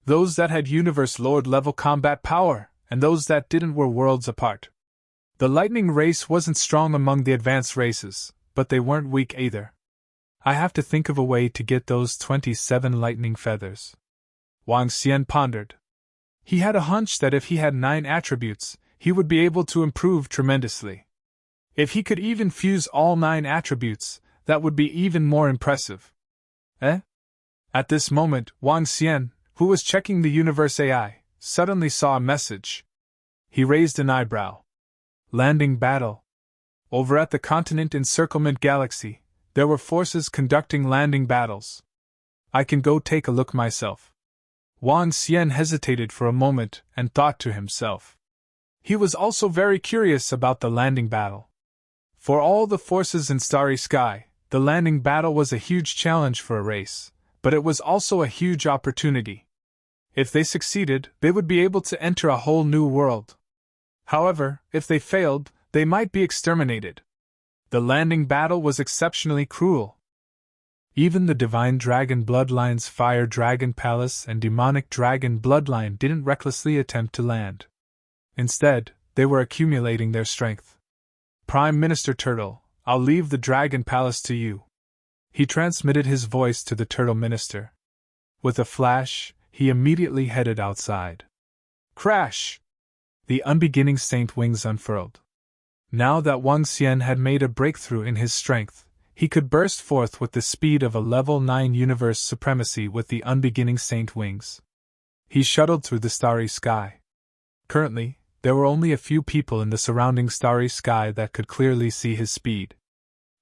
Those that had universe lord level combat power, and those that didn't were worlds apart. The lightning race wasn't strong among the advanced races, but they weren't weak either. I have to think of a way to get those 27 lightning feathers. Wang Xian pondered. He had a hunch that if he had 9 attributes, he would be able to improve tremendously. If he could even fuse all 9 attributes, that would be even more impressive. At this moment, Wang Xian, who was checking the universe AI, suddenly saw a message. He raised an eyebrow. Landing battle. Over at the continent encirclement galaxy, there were forces conducting landing battles. I can go take a look myself. Wang Xian hesitated for a moment and thought to himself. He was also very curious about the landing battle. For all the forces in Starry Sky, the landing battle was a huge challenge for a race, but it was also a huge opportunity. If they succeeded, they would be able to enter a whole new world. However, if they failed, they might be exterminated. The landing battle was exceptionally cruel. Even the Divine Dragon Bloodline's Fire Dragon Palace and Demonic Dragon Bloodline didn't recklessly attempt to land. Instead, they were accumulating their strength. Prime Minister Turtle, I'll leave the Dragon Palace to you. He transmitted his voice to the Turtle Minister. With a flash, he immediately headed outside. Crash! The unbeginning saint wings unfurled. Now that Wang Xian had made a breakthrough in his strength, he could burst forth with the speed of a level 9 universe supremacy with the unbeginning saint wings. He shuttled through the starry sky. Currently, there were only a few people in the surrounding starry sky that could clearly see his speed.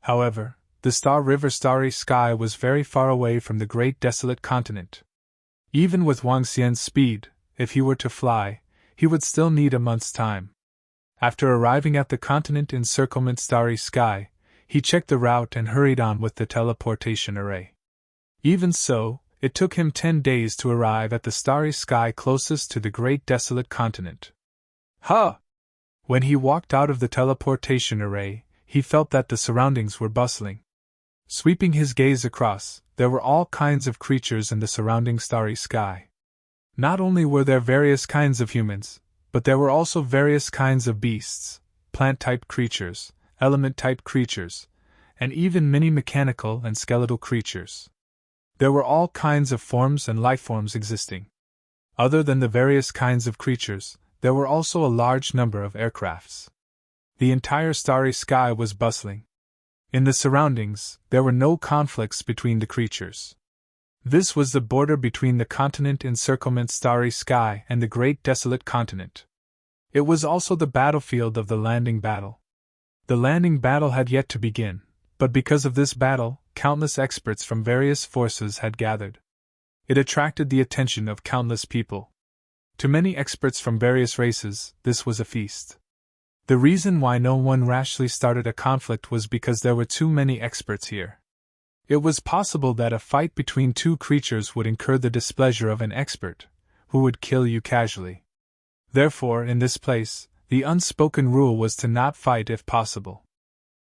However, the Star River starry sky was very far away from the great desolate continent. Even with Wang Xian's speed, if he were to fly, he would still need a month's time. After arriving at the continent encirclement starry sky, he checked the route and hurried on with the teleportation array. Even so, it took him 10 days to arrive at the starry sky closest to the great desolate continent. When he walked out of the teleportation array, he felt that the surroundings were bustling. Sweeping his gaze across, there were all kinds of creatures in the surrounding starry sky. Not only were there various kinds of humans, but there were also various kinds of beasts, plant-type creatures, element-type creatures, and even many mechanical and skeletal creatures. There were all kinds of forms and lifeforms existing. Other than the various kinds of creatures, there were also a large number of aircrafts. The entire starry sky was bustling. In the surroundings, there were no conflicts between the creatures. This was the border between the continent encirclement starry sky and the great desolate continent. It was also the battlefield of the landing battle. The landing battle had yet to begin, but because of this battle, countless experts from various forces had gathered. It attracted the attention of countless people. To many experts from various races, this was a feast. The reason why no one rashly started a conflict was because there were too many experts here. It was possible that a fight between 2 creatures would incur the displeasure of an expert, who would kill you casually. Therefore, in this place, the unspoken rule was to not fight if possible.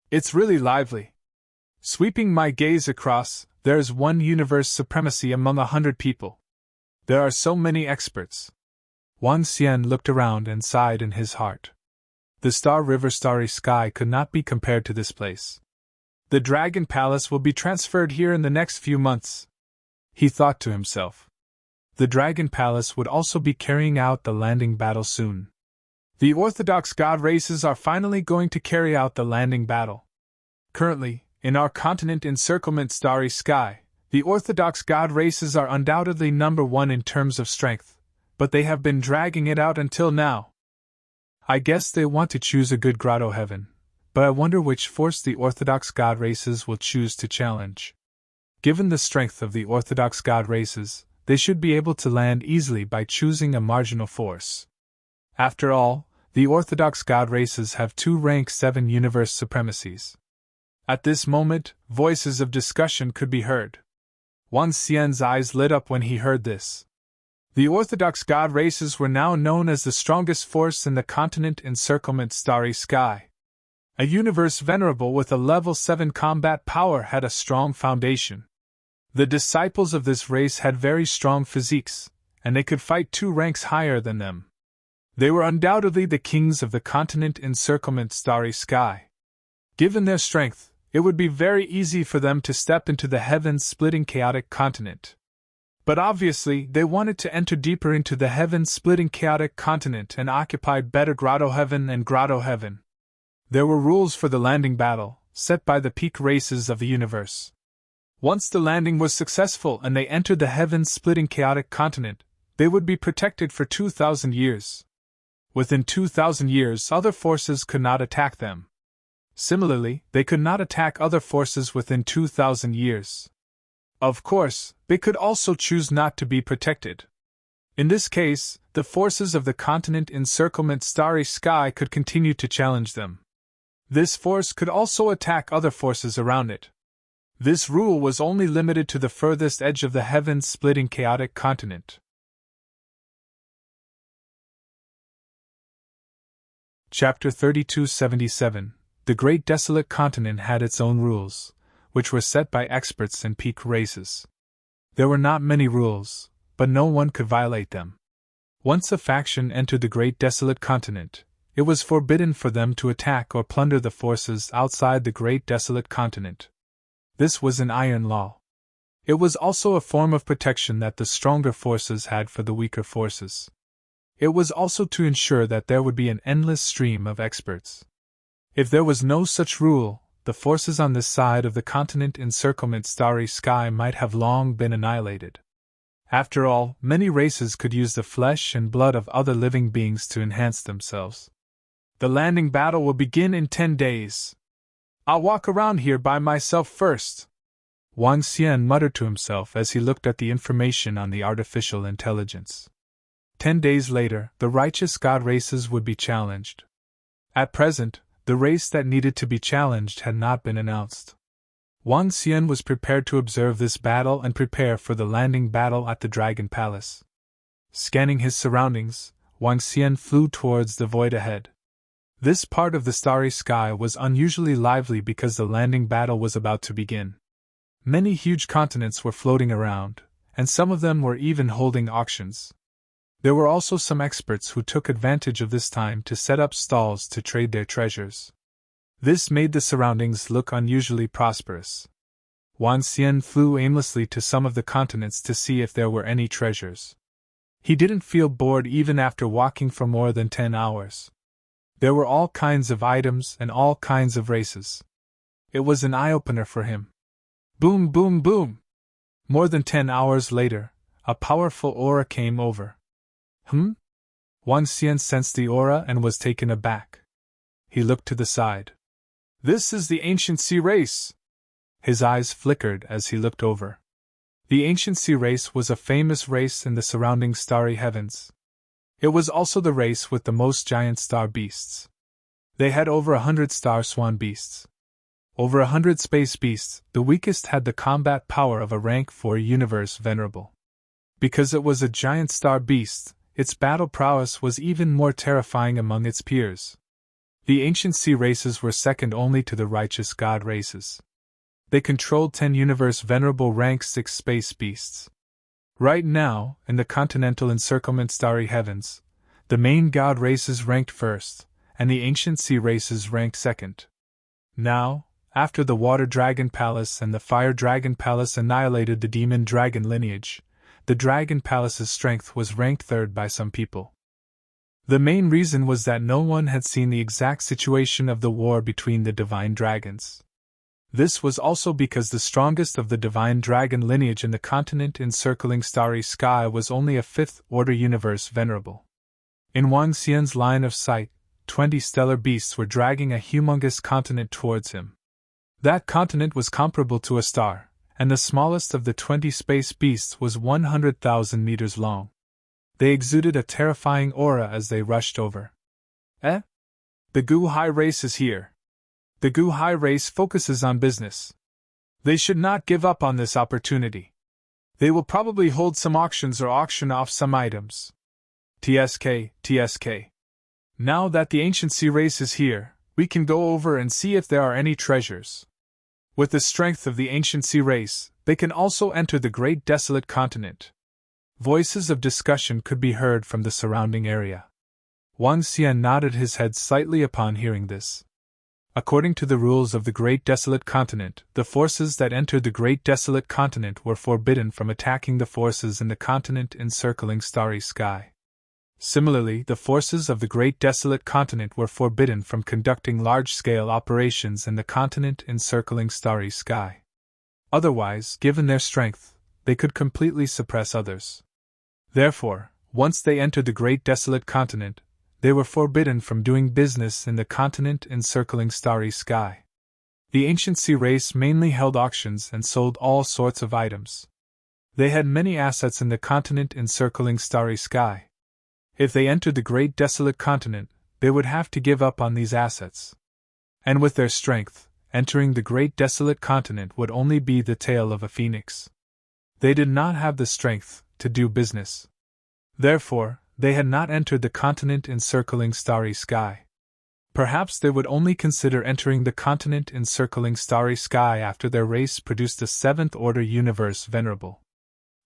It's really lively. Sweeping my gaze across, there is one universe supremacy among 100 people. There are so many experts. Wang Xian looked around and sighed in his heart. The Star River starry sky could not be compared to this place. The Dragon Palace will be transferred here in the next few months, he thought to himself. The Dragon Palace would also be carrying out the landing battle soon. The Orthodox God races are finally going to carry out the landing battle. Currently, in our continent encirclement starry sky, the Orthodox God races are undoubtedly number 1 in terms of strength, but they have been dragging it out until now. I guess they want to choose a good grotto heaven, but I wonder which force the Orthodox God races will choose to challenge. Given the strength of the Orthodox God races, they should be able to land easily by choosing a marginal force. After all, the orthodox god races have 2 rank 7 universe supremacies. At this moment, voices of discussion could be heard. Wang Xian's eyes lit up when he heard this. The orthodox god races were now known as the strongest force in the continent encirclement starry sky. A universe venerable with a level 7 combat power had a strong foundation. The disciples of this race had very strong physiques, and they could fight 2 ranks higher than them. They were undoubtedly the kings of the continent encirclement starry sky. Given their strength, it would be very easy for them to step into the heaven-splitting chaotic continent. But obviously, they wanted to enter deeper into the heaven-splitting chaotic continent and occupied better Grotto Heaven and Grotto Heaven. There were rules for the landing battle, set by the peak races of the universe. Once the landing was successful and they entered the heaven-splitting chaotic continent, they would be protected for 2,000 years. Within 2,000 years, other forces could not attack them. Similarly, they could not attack other forces within 2,000 years. Of course, they could also choose not to be protected. In this case, the forces of the continent encirclement starry sky could continue to challenge them. This force could also attack other forces around it. This rule was only limited to the furthest edge of the heaven-splitting chaotic continent. Chapter 3277. The Great Desolate Continent had its own rules, which were set by experts in peak races. There were not many rules, but no one could violate them. Once a faction entered the Great Desolate Continent, it was forbidden for them to attack or plunder the forces outside the Great Desolate Continent. This was an iron law. It was also a form of protection that the stronger forces had for the weaker forces. It was also to ensure that there would be an endless stream of experts. If there was no such rule, the forces on this side of the continent encirclement starry sky might have long been annihilated. After all, many races could use the flesh and blood of other living beings to enhance themselves. The landing battle will begin in 10 days. I'll walk around here by myself first. Wang Xian muttered to himself as he looked at the information on the artificial intelligence. 10 days later, the righteous god races would be challenged. At present, the race that needed to be challenged had not been announced. Wang Xian was prepared to observe this battle and prepare for the landing battle at the Dragon Palace. Scanning his surroundings, Wang Xian flew towards the void ahead. This part of the starry sky was unusually lively because the landing battle was about to begin. Many huge continents were floating around, and some of them were even holding auctions. There were also some experts who took advantage of this time to set up stalls to trade their treasures. This made the surroundings look unusually prosperous. Wang Xian flew aimlessly to some of the continents to see if there were any treasures. He didn't feel bored even after walking for more than 10 hours. There were all kinds of items and all kinds of races. It was an eye-opener for him. Boom, boom, boom! More than 10 hours later, a powerful aura came over. Wang Xian sensed the aura and was taken aback. He looked to the side. This is the Ancient Sea Race! His eyes flickered as he looked over. The Ancient Sea Race was a famous race in the surrounding starry heavens. It was also the race with the most giant star beasts. They had over 100 star swan beasts. Over 100 space beasts, the weakest had the combat power of a rank 4 universe venerable. Because it was a giant star beast, its battle prowess was even more terrifying among its peers. The ancient sea races were second only to the righteous god races. They controlled 10 universe venerable rank 6 space beasts. Right now, in the continental encirclement starry heavens, the main god races ranked first, and the ancient sea races ranked second. Now, after the Water Dragon Palace and the Fire Dragon Palace annihilated the Demon Dragon lineage, the Dragon Palace's strength was ranked third by some people. The main reason was that no one had seen the exact situation of the war between the divine dragons. This was also because the strongest of the divine dragon lineage in the continent encircling starry sky was only a 5th-order universe venerable. In Wang Xian's line of sight, 20 stellar beasts were dragging a humongous continent towards him. That continent was comparable to a star, and the smallest of the 20 space beasts was 100,000 meters long. They exuded a terrifying aura as they rushed over. Eh? The Gu Hai race is here. The Gu Hai race focuses on business. They should not give up on this opportunity. They will probably hold some auctions or auction off some items. TSK. Now that the ancient sea race is here, we can go over and see if there are any treasures. With the strength of the ancient sea race, they can also enter the great desolate continent. Voices of discussion could be heard from the surrounding area. Wang Xian nodded his head slightly upon hearing this. According to the rules of the Great Desolate Continent, the forces that entered the Great Desolate Continent were forbidden from attacking the forces in the continent encircling Starry Sky. Similarly, the forces of the Great Desolate Continent were forbidden from conducting large-scale operations in the continent encircling Starry Sky. Otherwise, given their strength, they could completely suppress others. Therefore, once they entered the Great Desolate Continent, they were forbidden from doing business in the continent encircling Starry Sky. The ancient sea race mainly held auctions and sold all sorts of items. They had many assets in the continent encircling Starry Sky. If they entered the Great Desolate Continent, they would have to give up on these assets. And with their strength, entering the Great Desolate Continent would only be the tail of a phoenix. They did not have the strength to do business. Therefore, they had not entered the continent encircling Starry Sky. Perhaps they would only consider entering the continent encircling Starry Sky after their race produced a seventh-order universe venerable.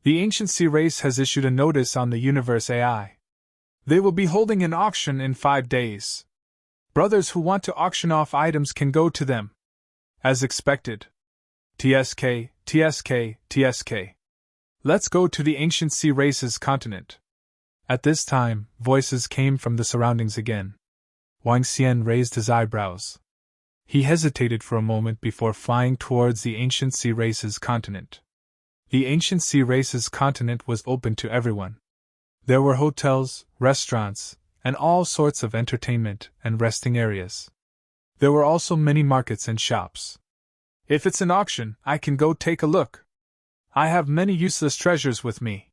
The ancient sea race has issued a notice on the universe AI. They will be holding an auction in 5 days. Brothers who want to auction off items can go to them. As expected. TSK. Let's go to the ancient sea race's continent. At this time, voices came from the surroundings again. Wang Xian raised his eyebrows. He hesitated for a moment before flying towards the ancient sea race's continent. The ancient sea race's continent was open to everyone. There were hotels, restaurants, and all sorts of entertainment and resting areas. There were also many markets and shops. If it's an auction, I can go take a look. I have many useless treasures with me.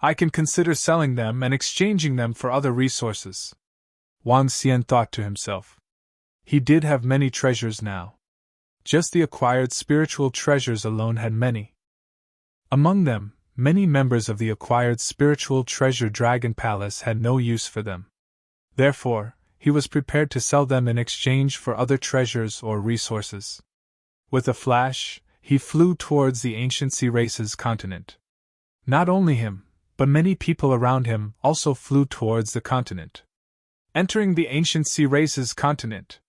I can consider selling them and exchanging them for other resources. Wang Xian thought to himself. He did have many treasures now. Just the acquired spiritual treasures alone had many. Among them, many members of the acquired spiritual treasure Dragon Palace had no use for them. Therefore, he was prepared to sell them in exchange for other treasures or resources. With a flash, he flew towards the ancient sea race's continent. Not only him, but many people around him also flew towards the continent. Entering the ancient sea race's continent.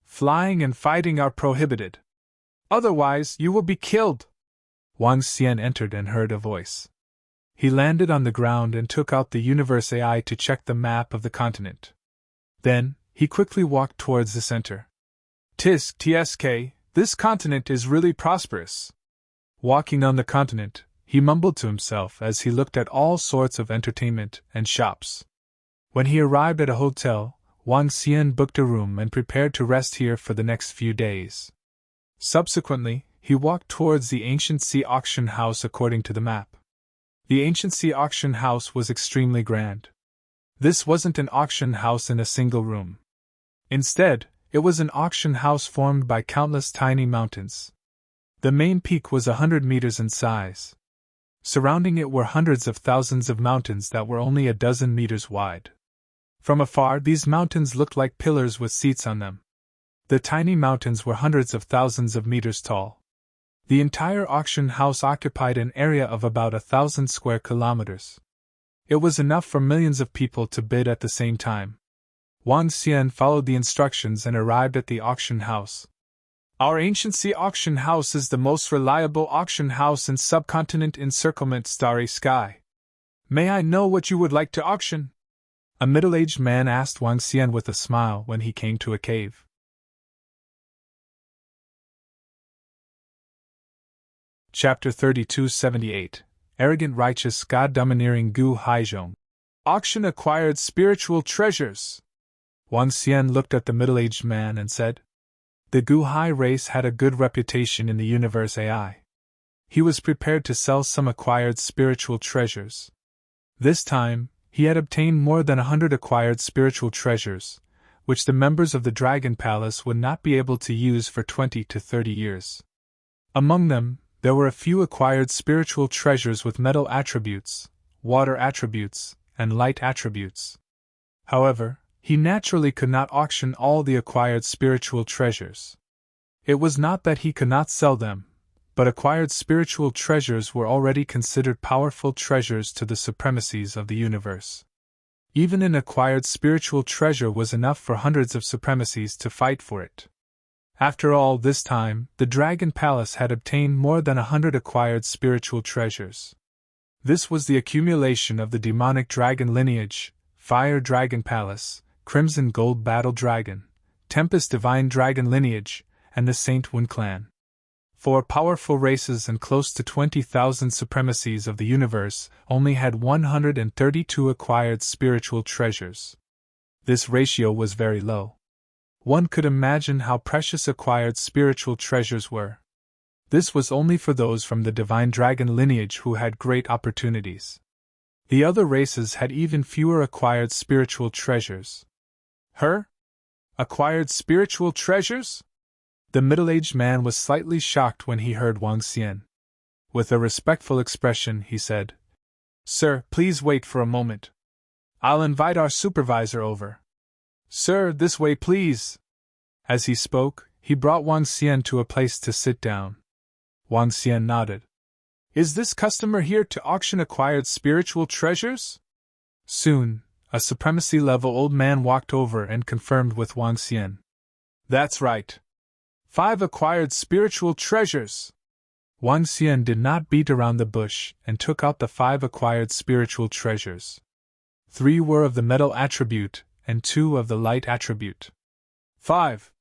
Flying and fighting are prohibited. Otherwise, you will be killed. Wang Xian entered and heard a voice. He landed on the ground and took out the universe AI to check the map of the continent. Then, he quickly walked towards the center. TSK, this continent is really prosperous. Walking on the continent, he mumbled to himself as he looked at all sorts of entertainment and shops. When he arrived at a hotel, Wang Xian booked a room and prepared to rest here for the next few days. Subsequently, he walked towards the ancient sea auction house according to the map. The ancient sea auction house was extremely grand. This wasn't an auction house in a single room. Instead, it was an auction house formed by countless tiny mountains. The main peak was 100 meters in size. Surrounding it were hundreds of thousands of mountains that were only a dozen meters wide. From afar, these mountains looked like pillars with seats on them. The tiny mountains were hundreds of thousands of meters tall. The entire auction house occupied an area of about 1,000 square kilometers. It was enough for millions of people to bid at the same time. Wang Xian followed the instructions and arrived at the auction house. Our ancient sea auction house is the most reliable auction house in subcontinent encirclement Starry Sky. May I know what you would like to auction? A middle-aged man asked Wang Xian with a smile when he came to a cave. Chapter 3278 Arrogant Righteous God Domineering Gu Haizhong. Auction acquired spiritual treasures. Wang Xian looked at the middle-aged man and said, The Gu Hai race had a good reputation in the universe AI. He was prepared to sell some acquired spiritual treasures. This time, he had obtained more than 100 acquired spiritual treasures, which the members of the Dragon Palace would not be able to use for 20 to 30 years. Among them, there were a few acquired spiritual treasures with metal attributes, water attributes, and light attributes. However, he naturally could not auction all the acquired spiritual treasures. It was not that he could not sell them, but acquired spiritual treasures were already considered powerful treasures to the supremacies of the universe. Even an acquired spiritual treasure was enough for hundreds of supremacies to fight for it. After all this time, the Dragon Palace had obtained more than 100 acquired spiritual treasures. This was the accumulation of the demonic dragon lineage, Fire Dragon Palace, Crimson Gold Battle Dragon, Tempest Divine Dragon lineage, and the Saint Wind clan. 4 powerful races and close to 20,000 supremacies of the universe only had 132 acquired spiritual treasures. This ratio was very low. One could imagine how precious acquired spiritual treasures were. This was only for those from the divine dragon lineage who had great opportunities. The other races had even fewer acquired spiritual treasures. Acquired spiritual treasures? The middle-aged man was slightly shocked when he heard Wang Xian. With a respectful expression, he said, "Sir, please wait for a moment. I'll invite our supervisor over. Sir, this way please." As he spoke, he brought Wang Xian to a place to sit down. Wang Xian nodded. "Is this customer here to auction acquired spiritual treasures?" Soon, a supremacy-level old man walked over and confirmed with Wang Xian. "That's right. 5 acquired spiritual treasures." Wang Xian did not beat around the bush and took out the 5 acquired spiritual treasures. 3 were of the metal attribute and 2 of the light attribute. 5.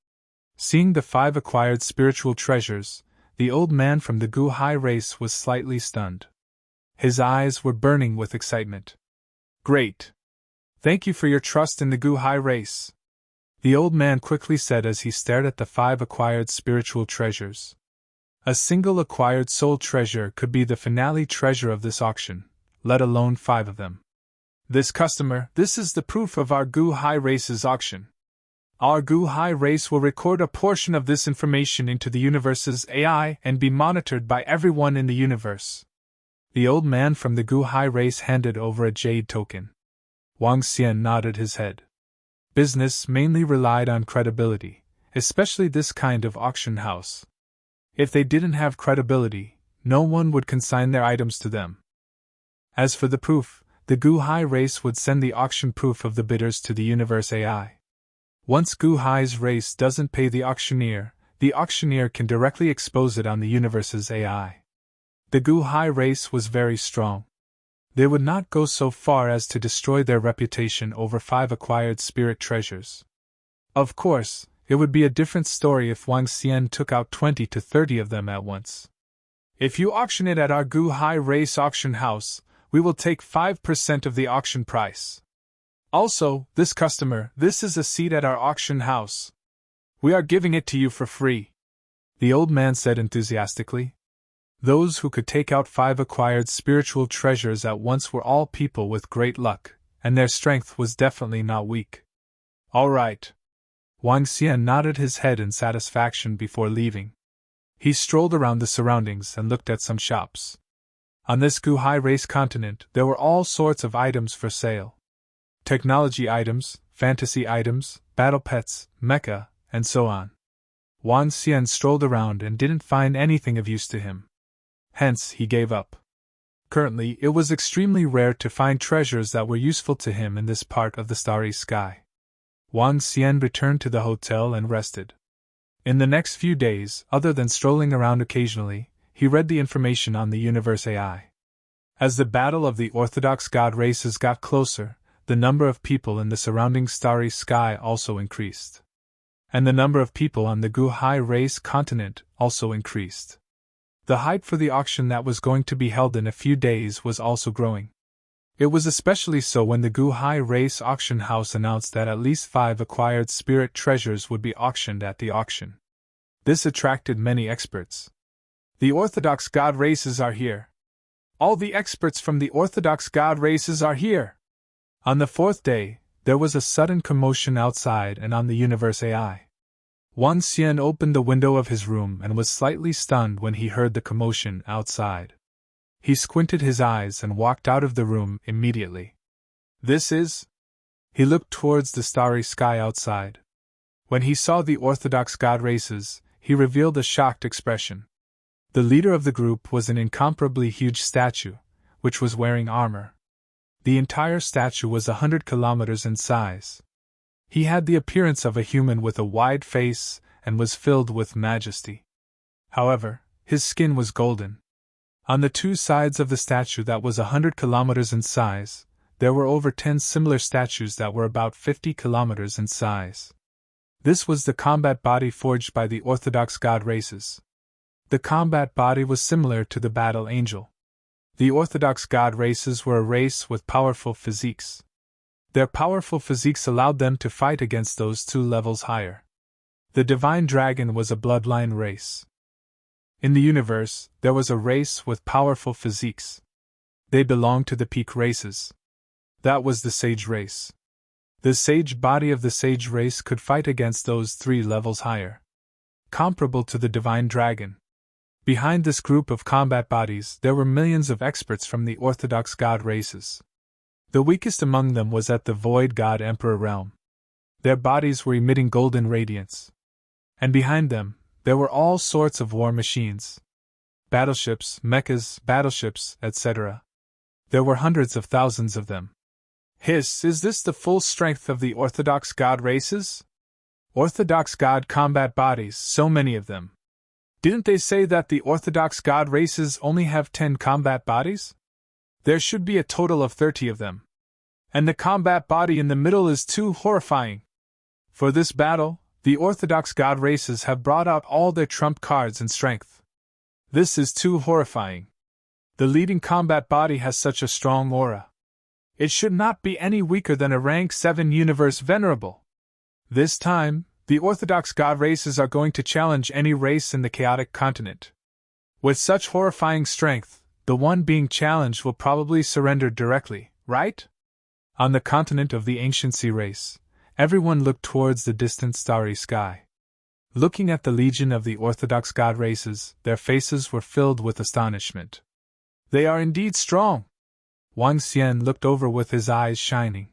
Seeing the 5 acquired spiritual treasures, the old man from the Gu Hai race was slightly stunned. His eyes were burning with excitement. "Great! Thank you for your trust in the Gu Hai race," the old man quickly said as he stared at the 5 acquired spiritual treasures. A single acquired soul treasure could be the finale treasure of this auction, let alone 5 of them. "This customer, this is the proof of our Gu Hai race's auction. Our Gu Hai race will record a portion of this information into the universe's AI and be monitored by everyone in the universe." The old man from the Gu Hai race handed over a jade token. Wang Xian nodded his head. Business mainly relied on credibility, especially this kind of auction house. If they didn't have credibility, no one would consign their items to them. As for the proof, the Gu Hai race would send the auction proof of the bidders to the universe AI. Once Gu Hai's race doesn't pay the auctioneer can directly expose it on the universe's AI. The Gu Hai race was very strong. They would not go so far as to destroy their reputation over 5 acquired spirit treasures. Of course, it would be a different story if Wang Xian took out 20 to 30 of them at once. "If you auction it at our Gu Hai race auction house, we will take 5% of the auction price. Also, this customer, this is a seat at our auction house. We are giving it to you for free," the old man said enthusiastically. Those who could take out 5 acquired spiritual treasures at once were all people with great luck, and their strength was definitely not weak. "All right." Wang Xian nodded his head in satisfaction before leaving. He strolled around the surroundings and looked at some shops. On this Gu Hai race continent, there were all sorts of items for sale. Technology items, fantasy items, battle pets, mecha, and so on. Wang Xian strolled around and didn't find anything of use to him. Hence, he gave up. Currently, it was extremely rare to find treasures that were useful to him in this part of the starry sky. Wang Xian returned to the hotel and rested. In the next few days, other than strolling around occasionally, he read the information on the Universe AI. As the battle of the Orthodox God races got closer, the number of people in the surrounding starry sky also increased. And the number of people on the Gu Hai race continent also increased. The hype for the auction that was going to be held in a few days was also growing. It was especially so when the Gu Hai race auction house announced that at least 5 acquired spirit treasures would be auctioned at the auction. This attracted many experts. The Orthodox God races are here. All the experts from the Orthodox God races are here. On the fourth day, there was a sudden commotion outside and on the Universe AI. Wang Xian opened the window of his room and was slightly stunned when he heard the commotion outside. He squinted his eyes and walked out of the room immediately. This is... He looked towards the starry sky outside. When he saw the Orthodox God races, he revealed a shocked expression. The leader of the group was an incomparably huge statue, which was wearing armor. The entire statue was 100 kilometers in size. He had the appearance of a human with a wide face and was filled with majesty. However, his skin was golden. On the two sides of the statue that was 100 kilometers in size, there were over 10 similar statues that were about 50 kilometers in size. This was the combat body forged by the Orthodox God races. The combat body was similar to the battle angel. The Orthodox God races were a race with powerful physiques. Their powerful physiques allowed them to fight against those 2 levels higher. The Divine Dragon was a bloodline race. In the universe, there was a race with powerful physiques. They belonged to the peak races. That was the Sage race. The Sage body of the Sage race could fight against those 3 levels higher, comparable to the Divine Dragon. Behind this group of combat bodies, there were millions of experts from the Orthodox God races. The weakest among them was at the Void God Emperor realm. Their bodies were emitting golden radiance. And behind them, there were all sorts of war machines. Battleships, mechas, battleships, etc. There were hundreds of thousands of them. Is this the full strength of the Orthodox God races? Orthodox God combat bodies, so many of them. Didn't they say that the Orthodox God races only have 10 combat bodies? There should be a total of 30 of them. And the combat body in the middle is too horrifying. For this battle, the Orthodox God races have brought out all their trump cards in strength. This is too horrifying. The leading combat body has such a strong aura. It should not be any weaker than a rank 7 universe venerable. This time, the Orthodox God races are going to challenge any race in the chaotic continent. With such horrifying strength, the one being challenged will probably surrender directly, right? On the continent of the ancient sea race, everyone looked towards the distant starry sky. Looking at the legion of the Orthodox God races, their faces were filled with astonishment. They are indeed strong. Wang Xian looked over with his eyes shining.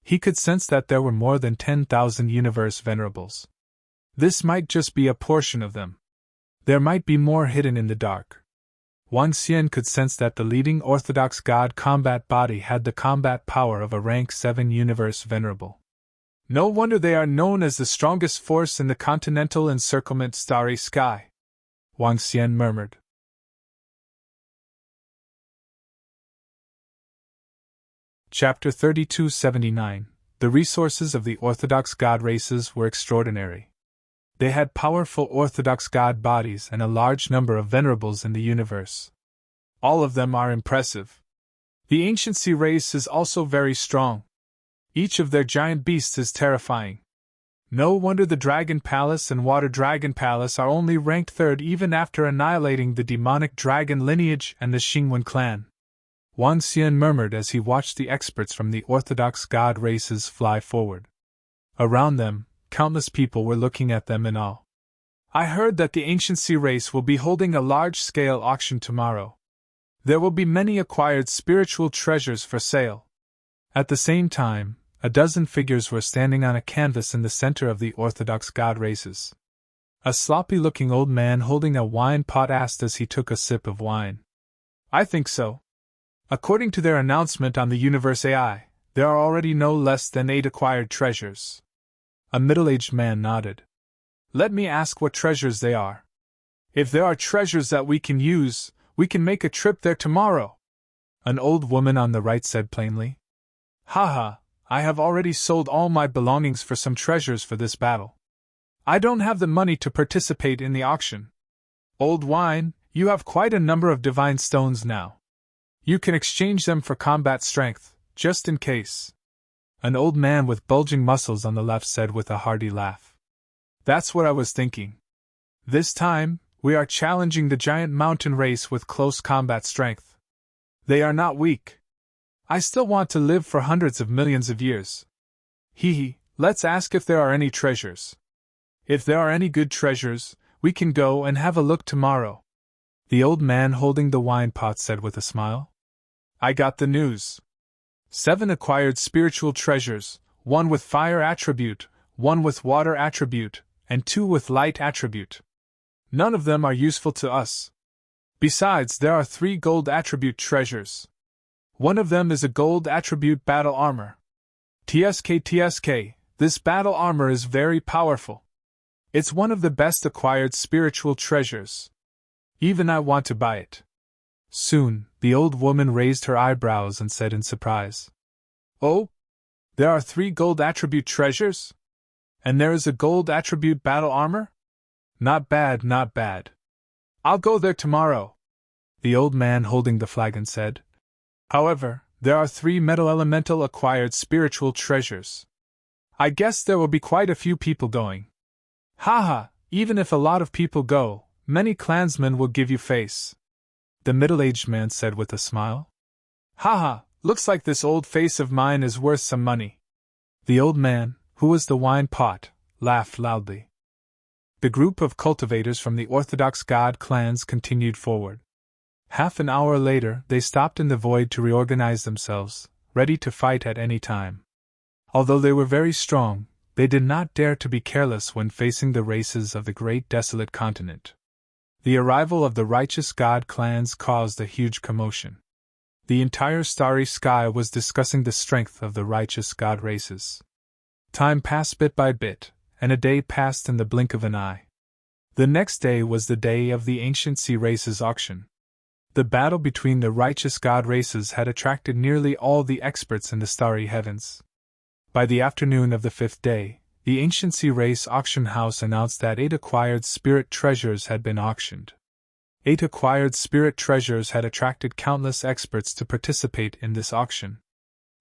He could sense that there were more than 10,000 universe venerables. This might just be a portion of them. There might be more hidden in the dark. Wang Xian could sense that the leading Orthodox God combat body had the combat power of a rank 7 universe venerable. No wonder they are known as the strongest force in the continental encirclement starry sky, Wang Xian murmured. Chapter 3279. The resources of the Orthodox God races were extraordinary. They had powerful Orthodox God bodies and a large number of venerables in the universe. All of them are impressive. The ancient sea race is also very strong. Each of their giant beasts is terrifying. No wonder the Dragon Palace and Water Dragon Palace are only ranked 3rd even after annihilating the demonic dragon lineage and the Xingwen clan. Wang Xian murmured as he watched the experts from the Orthodox God races fly forward. Around them, countless people were looking at them in awe. I heard that the ancient sea race will be holding a large-scale auction tomorrow. There will be many acquired spiritual treasures for sale. At the same time, a dozen figures were standing on a canvas in the center of the Orthodox God races. A sloppy-looking old man holding a wine pot asked as he took a sip of wine. I think so. According to their announcement on the Universe AI, there are already no less than 8 acquired treasures. A middle-aged man nodded. Let me ask what treasures they are. If there are treasures that we can use, we can make a trip there tomorrow. An old woman on the right said plainly. Haha, I have already sold all my belongings for some treasures for this battle. I don't have the money to participate in the auction. Old wine, you have quite a number of divine stones now. You can exchange them for combat strength, just in case. An old man with bulging muscles on the left said with a hearty laugh. That's what I was thinking. This time, We are challenging the giant mountain race with close combat strength. They are not weak. I still want to live for hundreds of millions of years. Let's ask if there are any treasures. If there are any good treasures, we can go and have a look tomorrow. The old man holding the wine pot said with a smile. I got the news. 7 acquired spiritual treasures, 1 with fire attribute, 1 with water attribute, and 2 with light attribute. None of them are useful to us. Besides, there are 3 gold attribute treasures. One of them is a gold attribute battle armor. TSK, this battle armor is very powerful. It's one of the best acquired spiritual treasures. Even I want to buy it. Soon, the old woman raised her eyebrows and said in surprise, Oh? There are 3 gold attribute treasures? And there is a gold attribute battle armor? Not bad, not bad. I'll go there tomorrow, the old man holding the flagon said. However, there are 3 metal elemental acquired spiritual treasures. I guess there will be quite a few people going. Haha, even if a lot of people go, many clansmen will give you face, the middle-aged man said with a smile. Haha, looks like this old face of mine is worth some money. The old man, who was the wine pot, laughed loudly. The group of cultivators from the Orthodox God clans continued forward. Half an hour later, they stopped in the void to reorganize themselves, ready to fight at any time. Although they were very strong, they did not dare to be careless when facing the races of the great desolate continent. The arrival of the righteous God clans caused a huge commotion. The entire starry sky was discussing the strength of the righteous God races. Time passed bit by bit, and a day passed in the blink of an eye. The next day was the day of the ancient sea races auction. The battle between the righteous God races had attracted nearly all the experts in the starry heavens. By the afternoon of the 5th day, the ancient sea race auction house announced that 8 acquired spirit treasures had been auctioned. 8 acquired spirit treasures had attracted countless experts to participate in this auction.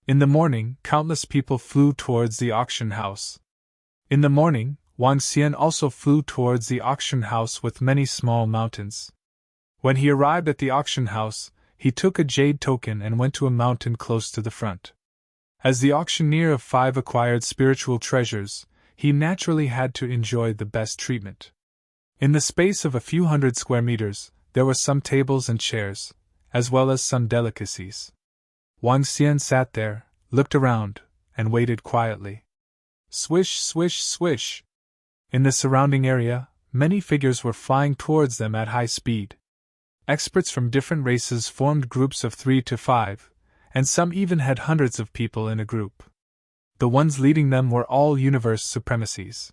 In the morning, countless people flew towards the auction house. In the morning, Wang Xian also flew towards the auction house with many small mountains. When he arrived at the auction house, he took a jade token and went to a mountain close to the front. As the auctioneer of 5 acquired spiritual treasures, he naturally had to enjoy the best treatment. In the space of a few hundred square meters, there were some tables and chairs, as well as some delicacies. Wang Xian sat there, looked around, and waited quietly. Swish, swish, swish. In the surrounding area, many figures were flying towards them at high speed. Experts from different races formed groups of 3 to 5, and some even had hundreds of people in a group. The ones leading them were all universe supremacies.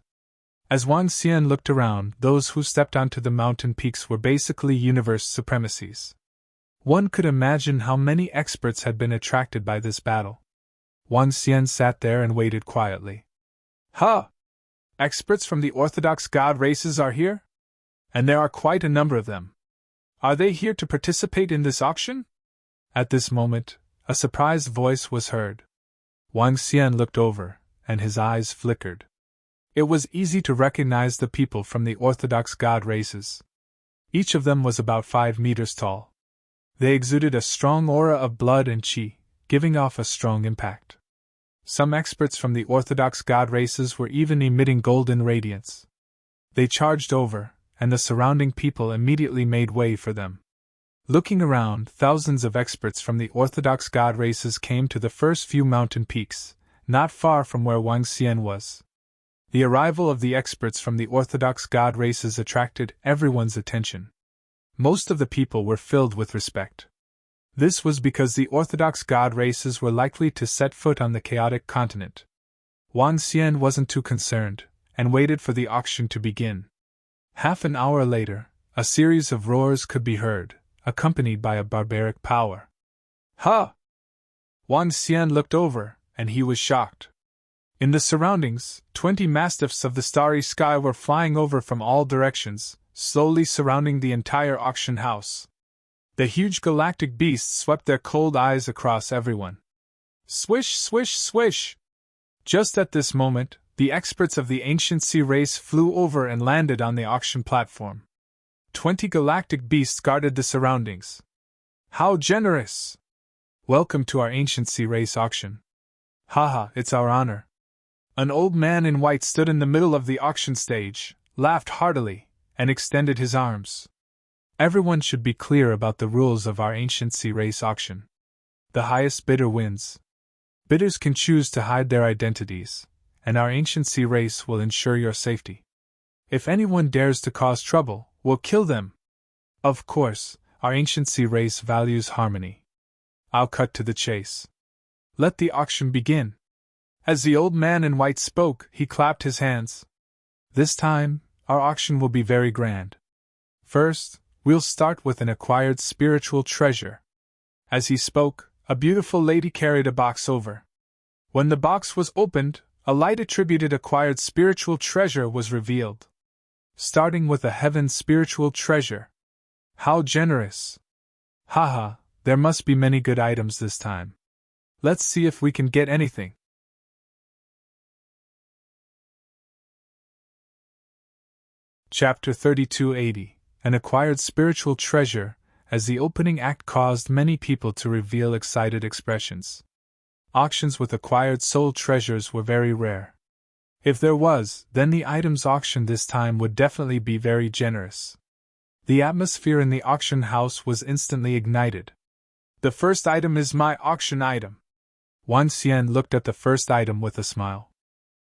As Wang Xian looked around, those who stepped onto the mountain peaks were basically universe supremacies. One could imagine how many experts had been attracted by this battle. Wang Xian sat there and waited quietly. Huh! Experts from the Orthodox God races are here? And there are quite a number of them. Are they here to participate in this auction? At this moment, a surprised voice was heard. Wang Xian looked over, and his eyes flickered. It was easy to recognize the people from the Orthodox God races. Each of them was about 5 meters tall. They exuded a strong aura of blood and qi, giving off a strong impact. Some experts from the Orthodox God races were even emitting golden radiance. They charged over, and the surrounding people immediately made way for them. Looking around, thousands of experts from the Orthodox God races came to the first few mountain peaks, not far from where Wang Xian was. The arrival of the experts from the Orthodox God races attracted everyone's attention. Most of the people were filled with respect. This was because the Orthodox God races were likely to set foot on the chaotic continent. Wang Xian wasn't too concerned, and waited for the auction to begin. Half an hour later, a series of roars could be heard, accompanied by a barbaric power. Ha! Wang Xian looked over, and he was shocked. In the surroundings, 20 mastiffs of the starry sky were flying over from all directions, slowly surrounding the entire auction house. The huge galactic beasts swept their cold eyes across everyone. Swish, swish, swish! Just at this moment, the experts of the ancient sea race flew over and landed on the auction platform. 20 galactic beasts guarded the surroundings. How generous! Welcome to our ancient sea race auction. Haha, it's our honor. An old man in white stood in the middle of the auction stage, laughed heartily, and extended his arms. Everyone should be clear about the rules of our ancient sea race auction. The highest bidder wins. Bidders can choose to hide their identities, and our ancient sea race will ensure your safety. If anyone dares to cause trouble, we'll kill them. Of course, our ancient sea race values harmony. I'll cut to the chase. Let the auction begin. As the old man in white spoke, he clapped his hands. This time, our auction will be very grand. First, we'll start with an acquired spiritual treasure. As he spoke, a beautiful lady carried a box over. When the box was opened, a light-attributed acquired spiritual treasure was revealed. Starting with a heaven spiritual treasure. How generous! Haha, there must be many good items this time. Let's see if we can get anything. Chapter 3280, An Acquired Spiritual Treasure. As the opening act caused many people to reveal excited expressions. Auctions with acquired soul treasures were very rare. If there was, then the items auctioned this time would definitely be very generous. The atmosphere in the auction house was instantly ignited. The first item is my auction item. Wang Xian looked at the first item with a smile.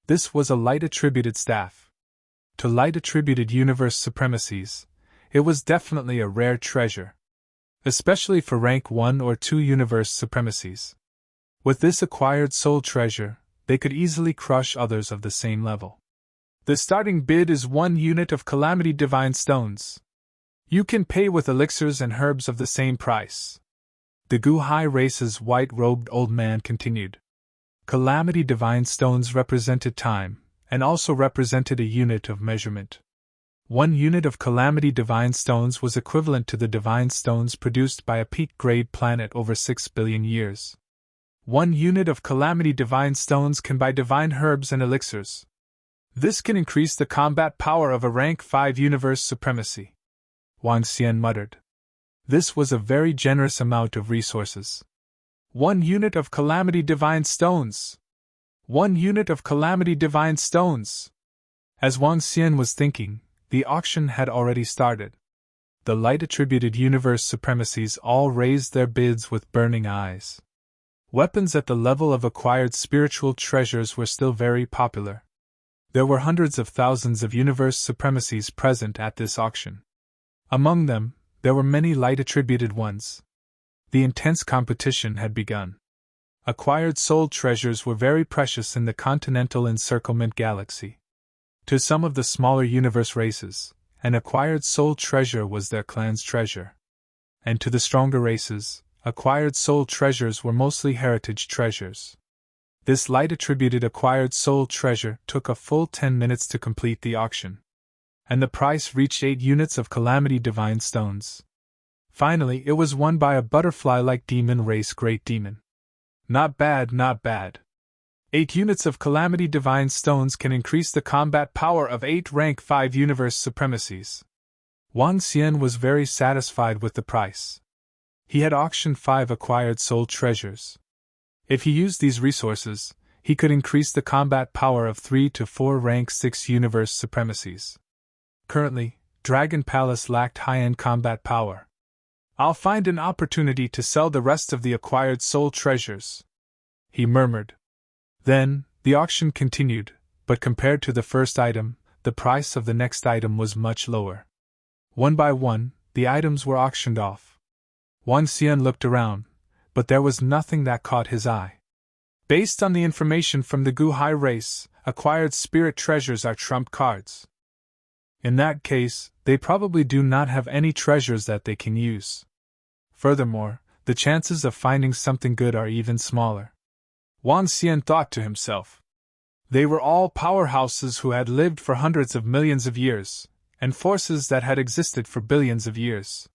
This was a light-attributed staff. To light-attributed universe supremacies, it was definitely a rare treasure. Especially for rank 1 or 2 universe supremacies. With this acquired soul treasure, they could easily crush others of the same level. The starting bid is 1 unit of Calamity Divine Stones. You can pay with elixirs and herbs of the same price. The Gu-Hai race's white-robed old man continued. Calamity Divine Stones represented time, and also represented a unit of measurement. 1 unit of Calamity Divine Stones was equivalent to the Divine Stones produced by a peak-grade planet over 6 billion years. 1 unit of Calamity Divine Stones can buy divine herbs and elixirs. This can increase the combat power of a rank 5 universe supremacy. Wang Xian muttered. This was a very generous amount of resources. 1 unit of Calamity Divine Stones! 1 unit of Calamity Divine Stones! As Wang Xian was thinking, the auction had already started. The light-attributed universe supremacies all raised their bids with burning eyes. Weapons at the level of acquired spiritual treasures were still very popular. There were hundreds of thousands of universe supremacies present at this auction. Among them, there were many light-attributed ones. The intense competition had begun. Acquired soul treasures were very precious in the continental encirclement galaxy. To some of the smaller universe races, an acquired soul treasure was their clan's treasure. And to the stronger races, acquired soul treasures were mostly heritage treasures. This light-attributed acquired soul treasure took a full 10 minutes to complete the auction. And the price reached 8 units of Calamity Divine Stones. Finally, it was won by a butterfly-like demon race Great Demon. Not bad, not bad. 8 units of Calamity Divine Stones can increase the combat power of 8 rank 5 universe supremacies. Wang Xian was very satisfied with the price. He had auctioned 5 acquired soul treasures. If he used these resources, he could increase the combat power of 3 to 4 rank 6 universe supremacies. Currently, Dragon Palace lacked high-end combat power. I'll find an opportunity to sell the rest of the acquired soul treasures, he murmured. Then, the auction continued, but compared to the first item, the price of the next item was much lower. One by one, the items were auctioned off. Wang Xian looked around, but there was nothing that caught his eye. Based on the information from the Gu-Hai race, acquired spirit treasures are trump cards. In that case, they probably do not have any treasures that they can use. Furthermore, the chances of finding something good are even smaller. Wang Xian thought to himself. They were all powerhouses who had lived for hundreds of millions of years, and forces that had existed for billions of years.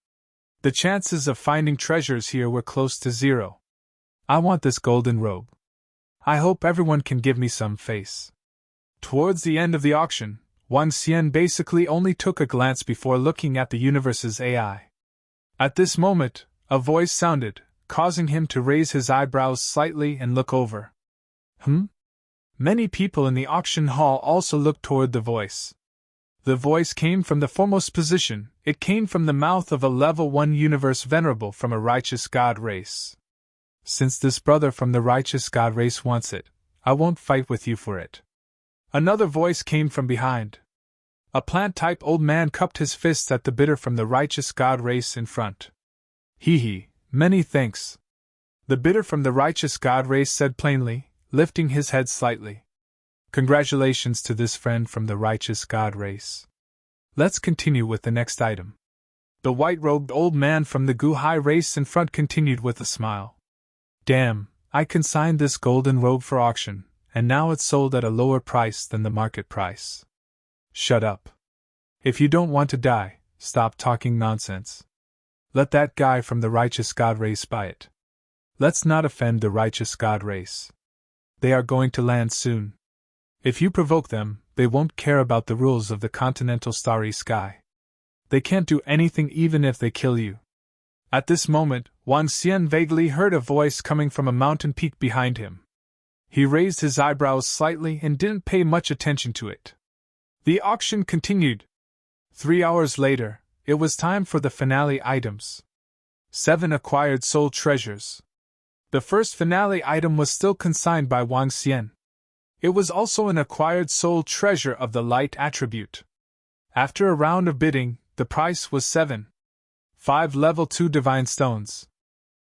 The chances of finding treasures here were close to 0. I want this golden robe. I hope everyone can give me some face. Towards the end of the auction, Wang Xian basically only took a glance before looking at the universe's AI. At this moment, a voice sounded, causing him to raise his eyebrows slightly and look over. Many people in the auction hall also looked toward the voice. The voice came from the foremost position. It came from the mouth of a level 1 universe venerable from a righteous god race. Since this brother from the righteous god race wants it, I won't fight with you for it. Another voice came from behind. A plant-type old man cupped his fists at the bidder from the righteous god race in front. Many thanks. The bidder from the righteous god race said plainly, lifting his head slightly. Congratulations to this friend from the righteous god race. Let's continue with the next item. The white-robed old man from the Guhai race in front continued with a smile. Damn, I consigned this golden robe for auction, and now it's sold at a lower price than the market price. Shut up. If you don't want to die, stop talking nonsense. Let that guy from the righteous god race buy it. Let's not offend the righteous god race. They are going to land soon. If you provoke them, they won't care about the rules of the continental starry sky. They can't do anything even if they kill you. At this moment, Wang Xian vaguely heard a voice coming from a mountain peak behind him. He raised his eyebrows slightly and didn't pay much attention to it. The auction continued. 3 hours later, it was time for the finale items. 7 acquired soul treasures. The first finale item was still consigned by Wang Xian. It was also an acquired soul treasure of the light attribute. After a round of bidding, the price was 5 level 2 divine stones.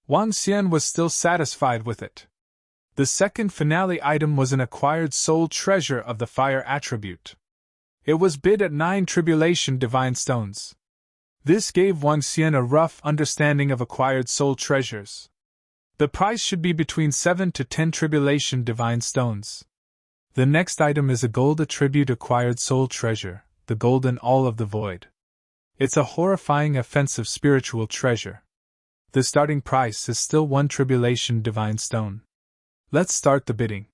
Wang Xian was still satisfied with it. The second finale item was an acquired soul treasure of the fire attribute. It was bid at 9 tribulation divine stones. This gave Wang Xian a rough understanding of acquired soul treasures. The price should be between 7 to 10 tribulation divine stones. The next item is a gold attribute acquired soul treasure, the golden all of the void. It's a horrifying offensive spiritual treasure. The starting price is still 1 tribulation divine stone. Let's start the bidding.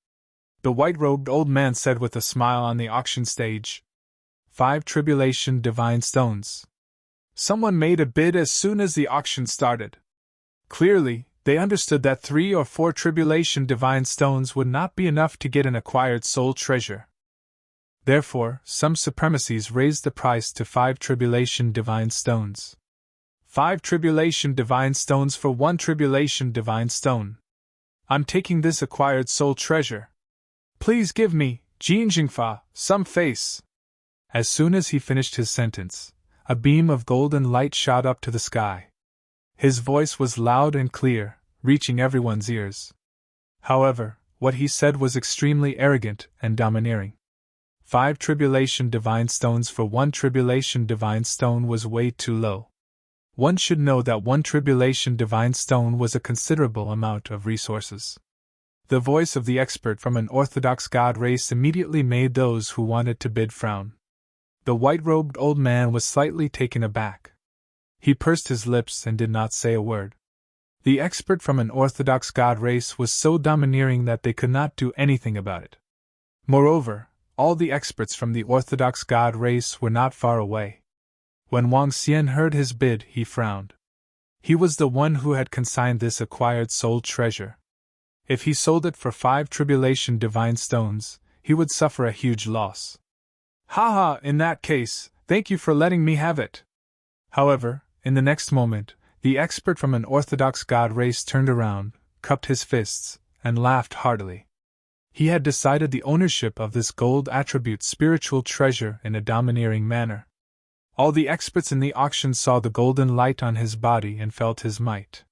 The white-robed old man said with a smile on the auction stage. 5 tribulation divine stones. Someone made a bid as soon as the auction started. Clearly, they understood that 3 or 4 tribulation divine stones would not be enough to get an acquired soul treasure. Therefore, some supremacies raised the price to 5 tribulation divine stones. 5 tribulation divine stones for 1 tribulation divine stone. I'm taking this acquired soul treasure. Please give me, Jin Jingfa, some face. As soon as he finished his sentence, a beam of golden light shot up to the sky. His voice was loud and clear, reaching everyone's ears. However, what he said was extremely arrogant and domineering. 5 tribulation divine stones for 1 tribulation divine stone was way too low. One should know that 1 tribulation divine stone was a considerable amount of resources. The voice of the expert from an orthodox god race immediately made those who wanted to bid frown. The white-robed old man was slightly taken aback. He pursed his lips and did not say a word. The expert from an orthodox god race was so domineering that they could not do anything about it. Moreover, all the experts from the orthodox god race were not far away. When Wang Xian heard his bid, he frowned. He was the one who had consigned this acquired soul treasure. If he sold it for 5 tribulation divine stones, he would suffer a huge loss. Haha, in that case, thank you for letting me have it. However, in the next moment, the expert from an orthodox god race turned around, cupped his fists, and laughed heartily. He had decided the ownership of this gold attribute spiritual treasure in a domineering manner. All the experts in the auction saw the golden light on his body and felt his might.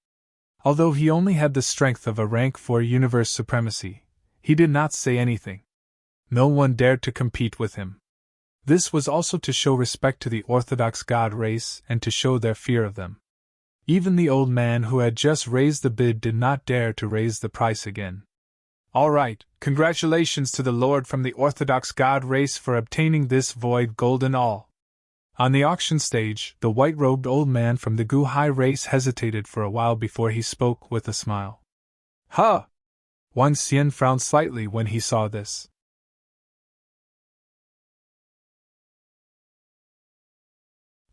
Although he only had the strength of a rank 4 universe supremacy, he did not say anything. No one dared to compete with him. This was also to show respect to the orthodox god race and to show their fear of them. Even the old man who had just raised the bid did not dare to raise the price again. All right, congratulations to the lord from the orthodox god race for obtaining this void golden all. On the auction stage, the white-robed old man from the Guhai race hesitated for a while before he spoke with a smile. Huh! Wang Xian frowned slightly when he saw this.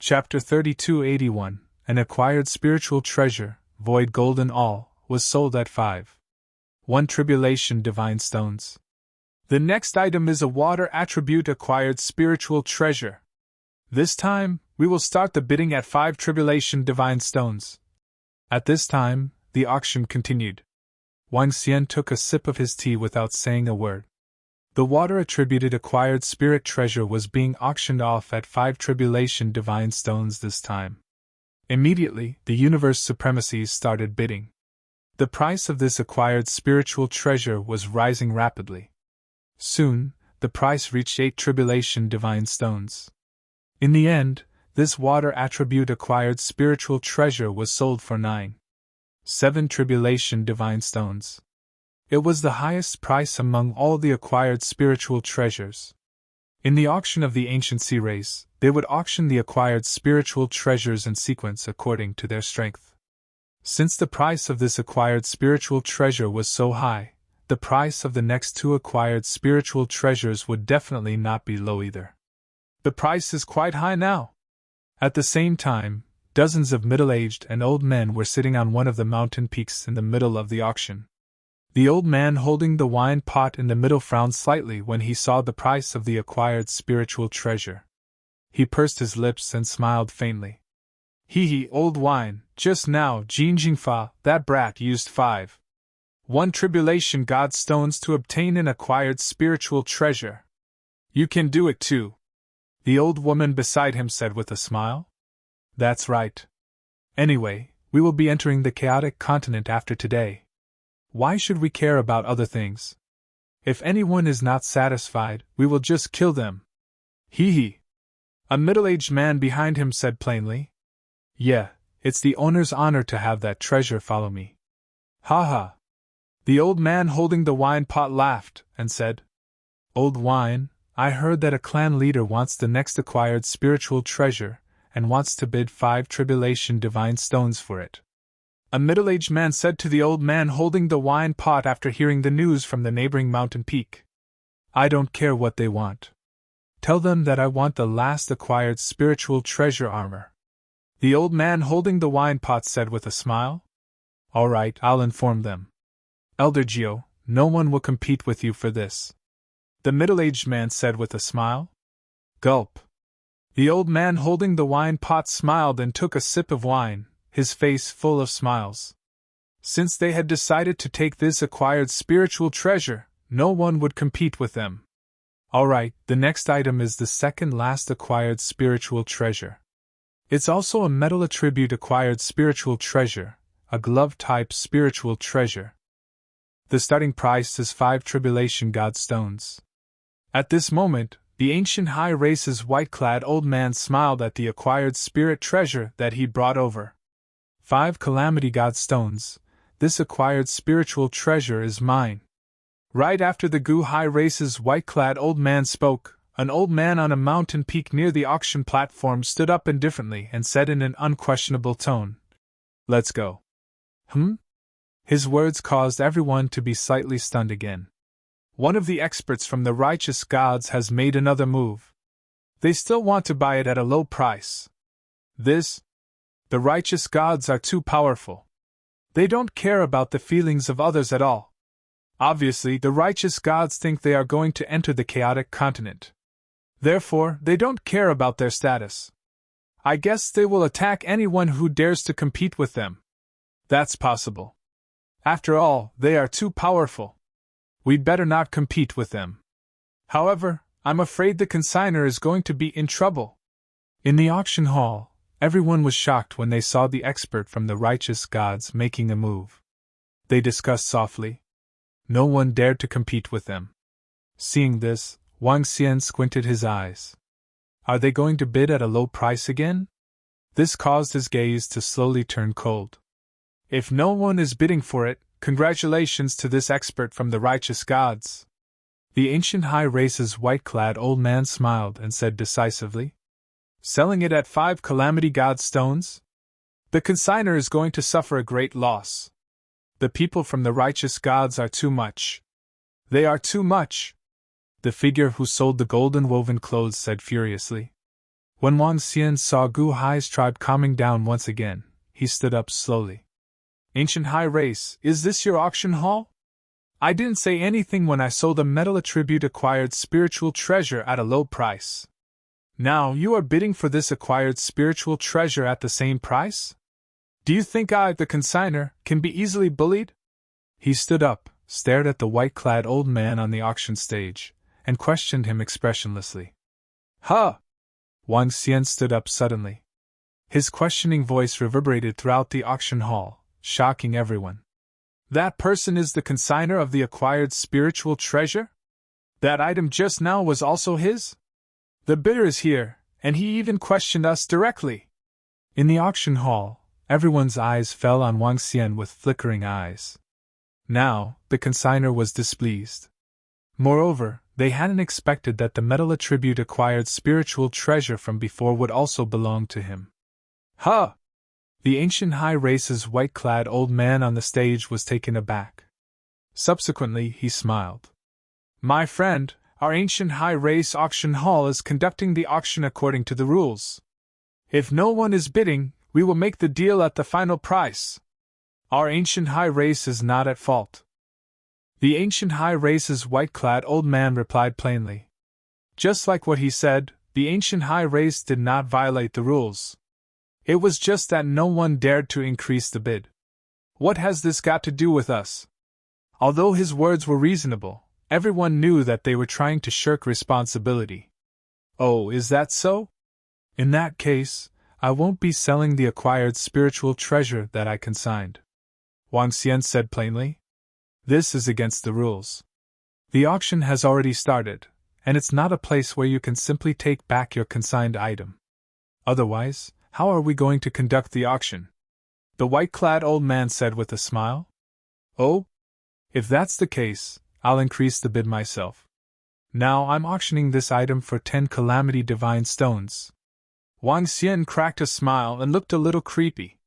Chapter 3281, An acquired spiritual treasure, void golden all, was sold at 5.1 tribulation divine stones. The next item is a water attribute acquired spiritual treasure. This time, we will start the bidding at 5 tribulation divine stones. At this time, the auction continued. Wang Xian took a sip of his tea without saying a word. The water attributed acquired spirit treasure was being auctioned off at 5 tribulation divine stones this time. Immediately, the universe supremacies started bidding. The price of this acquired spiritual treasure was rising rapidly. Soon, the price reached 8 tribulation divine stones. In the end, this water attribute acquired spiritual treasure was sold for 9.7 tribulation divine stones. It was the highest price among all the acquired spiritual treasures. In the auction of the ancient sea race, they would auction the acquired spiritual treasures in sequence according to their strength. Since the price of this acquired spiritual treasure was so high, the price of the next 2 acquired spiritual treasures would definitely not be low either. The price is quite high now. At the same time, dozens of middle-aged and old men were sitting on one of the mountain peaks in the middle of the auction. The old man holding the wine pot in the middle frowned slightly when he saw the price of the acquired spiritual treasure. He pursed his lips and smiled faintly. Hee, old wine, just now Jin Jingfa, that brat, used 5.1 tribulation god stones to obtain an acquired spiritual treasure. You can do it too, the old woman beside him said with a smile. That's right. Anyway, we will be entering the chaotic continent after today. Why should we care about other things? If anyone is not satisfied, we will just kill them. Hee. A middle-aged man behind him said plainly. Yeah, it's the owner's honor to have that treasure follow me. Ha ha. The old man holding the wine pot laughed and said, Old wine, I heard that a clan leader wants the next acquired spiritual treasure and wants to bid 5 tribulation divine stones for it. A middle-aged man said to the old man holding the wine pot after hearing the news from the neighboring mountain peak. I don't care what they want. Tell them that I want the last acquired spiritual treasure armor. The old man holding the wine pot said with a smile. All right, I'll inform them. Elder Gio, no one will compete with you for this. The middle-aged man said with a smile. Gulp. The old man holding the wine pot smiled and took a sip of wine, his face full of smiles. Since they had decided to take this acquired spiritual treasure, no one would compete with them. Alright, the next item is the second last acquired spiritual treasure. It's also a metal attribute acquired spiritual treasure, a glove-type spiritual treasure. The starting price is 5 tribulation god stones. At this moment, the ancient high race's white-clad old man smiled at the acquired spirit treasure that he'd brought over. 5 calamity god stones, this acquired spiritual treasure is mine. Right after the Gu high race's white-clad old man spoke, an old man on a mountain peak near the auction platform stood up indifferently and said in an unquestionable tone, Let's go. His words caused everyone to be slightly stunned again. One of the experts from the righteous gods has made another move. They still want to buy it at a low price. The righteous gods are too powerful. They don't care about the feelings of others at all. Obviously, the righteous gods think they are going to enter the chaotic continent. Therefore, they don't care about their status. I guess they will attack anyone who dares to compete with them. That's possible. After all, they are too powerful. We'd better not compete with them. However, I'm afraid the consignor is going to be in trouble. In the auction hall, everyone was shocked when they saw the expert from the righteous gods making a move. They discussed softly. No one dared to compete with them. Seeing this, Wang Xian squinted his eyes. Are they going to bid at a low price again? This caused his gaze to slowly turn cold. If no one is bidding for it, congratulations to this expert from the righteous gods. The ancient high race's white-clad old man smiled and said decisively. Selling it at 5 calamity god stones? The consignor is going to suffer a great loss. The people from the righteous gods are too much. They are too much. The figure who sold the golden woven clothes said furiously. When Wang Xian saw Gu Hai's tribe calming down once again, he stood up slowly. Ancient High Race, is this your auction hall? I didn't say anything when I sold a metal attribute acquired spiritual treasure at a low price. Now you are bidding for this acquired spiritual treasure at the same price? Do you think I, the consignor, can be easily bullied? He stood up, stared at the white-clad old man on the auction stage, and questioned him expressionlessly. Huh! Wang Xian stood up suddenly. His questioning voice reverberated throughout the auction hall, shocking everyone. That person is the consignor of the acquired spiritual treasure? That item just now was also his? The bidder is here, and he even questioned us directly. In the auction hall, everyone's eyes fell on Wang Xian with flickering eyes. Now, the consignor was displeased. Moreover, they hadn't expected that the metal attribute acquired spiritual treasure from before would also belong to him. Huh! The ancient high race's white-clad old man on the stage was taken aback. Subsequently, he smiled. My friend, our ancient high race auction hall is conducting the auction according to the rules. If no one is bidding, we will make the deal at the final price. Our ancient high race is not at fault. The ancient high race's white-clad old man replied plainly. Just like what he said, the ancient high race did not violate the rules. It was just that no one dared to increase the bid. What has this got to do with us? Although his words were reasonable, everyone knew that they were trying to shirk responsibility. Oh, is that so? In that case, I won't be selling the acquired spiritual treasure that I consigned. Wang Xian said plainly. This is against the rules. The auction has already started, and it's not a place where you can simply take back your consigned item. Otherwise, how are we going to conduct the auction? The white-clad old man said with a smile. Oh? If that's the case, I'll increase the bid myself. Now I'm auctioning this item for 10 Calamity Divine Stones. Wang Xian cracked a smile and looked a little creepy.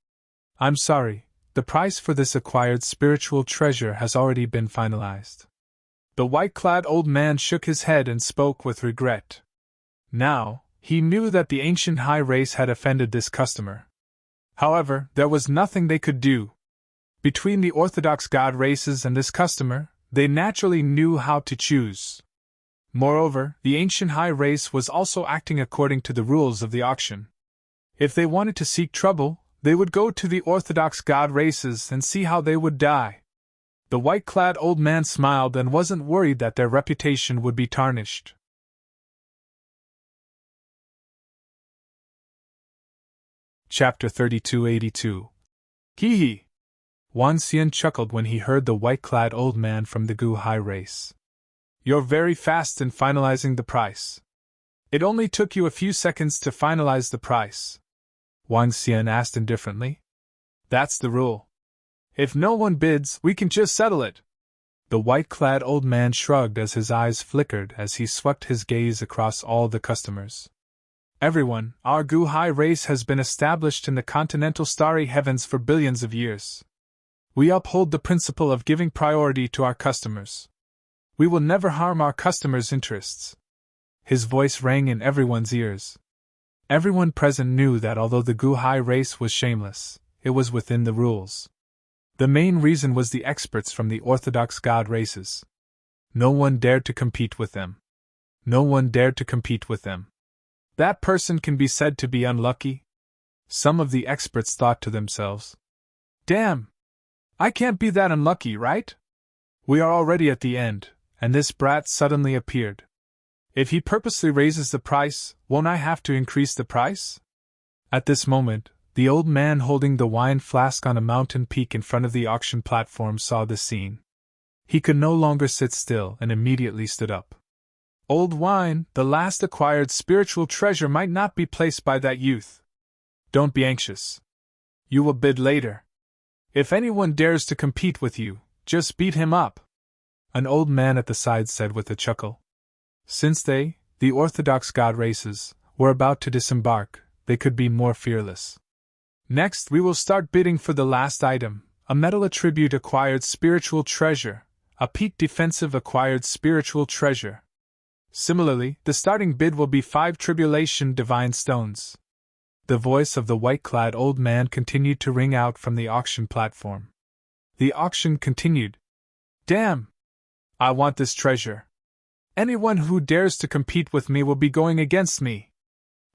I'm sorry. The price for this acquired spiritual treasure has already been finalized. The white-clad old man shook his head and spoke with regret. Now, he knew that the ancient high race had offended this customer. However, there was nothing they could do. Between the orthodox god races and this customer, they naturally knew how to choose. Moreover, the ancient high race was also acting according to the rules of the auction. If they wanted to seek trouble, they would go to the orthodox god races and see how they would die. The white-clad old man smiled and wasn't worried that their reputation would be tarnished. Chapter 3282. Hee hee! Wang Xian chuckled when he heard the white-clad old man from the Gu High race. You're very fast in finalizing the price. It only took you a few seconds to finalize the price. Wang Xian asked indifferently. That's the rule. If no one bids, we can just settle it. The white-clad old man shrugged as his eyes flickered as he swept his gaze across all the customers. Everyone, our Gu High race has been established in the continental starry heavens for billions of years. We uphold the principle of giving priority to our customers. We will never harm our customers' interests. His voice rang in everyone's ears. Everyone present knew that although the Gu High race was shameless, it was within the rules. The main reason was the experts from the orthodox god races. No one dared to compete with them. No one dared to compete with them. That person can be said to be unlucky. Some of the experts thought to themselves. Damn! I can't be that unlucky, right? We are already at the end, and this brat suddenly appeared. If he purposely raises the price, won't I have to increase the price? At this moment, the old man holding the wine flask on a mountain peak in front of the auction platform saw the scene. He could no longer sit still and immediately stood up. Old wine, the last acquired spiritual treasure might not be placed by that youth. Don't be anxious. You will bid later. If anyone dares to compete with you, just beat him up. An old man at the side said with a chuckle. Since they, the orthodox god races, were about to disembark, they could be more fearless. Next, we will start bidding for the last item, a metal attribute acquired spiritual treasure, a peak defensive acquired spiritual treasure. Similarly, the starting bid will be 5 tribulation divine stones. The voice of the white-clad old man continued to ring out from the auction platform. The auction continued. Damn! I want this treasure. Anyone who dares to compete with me will be going against me.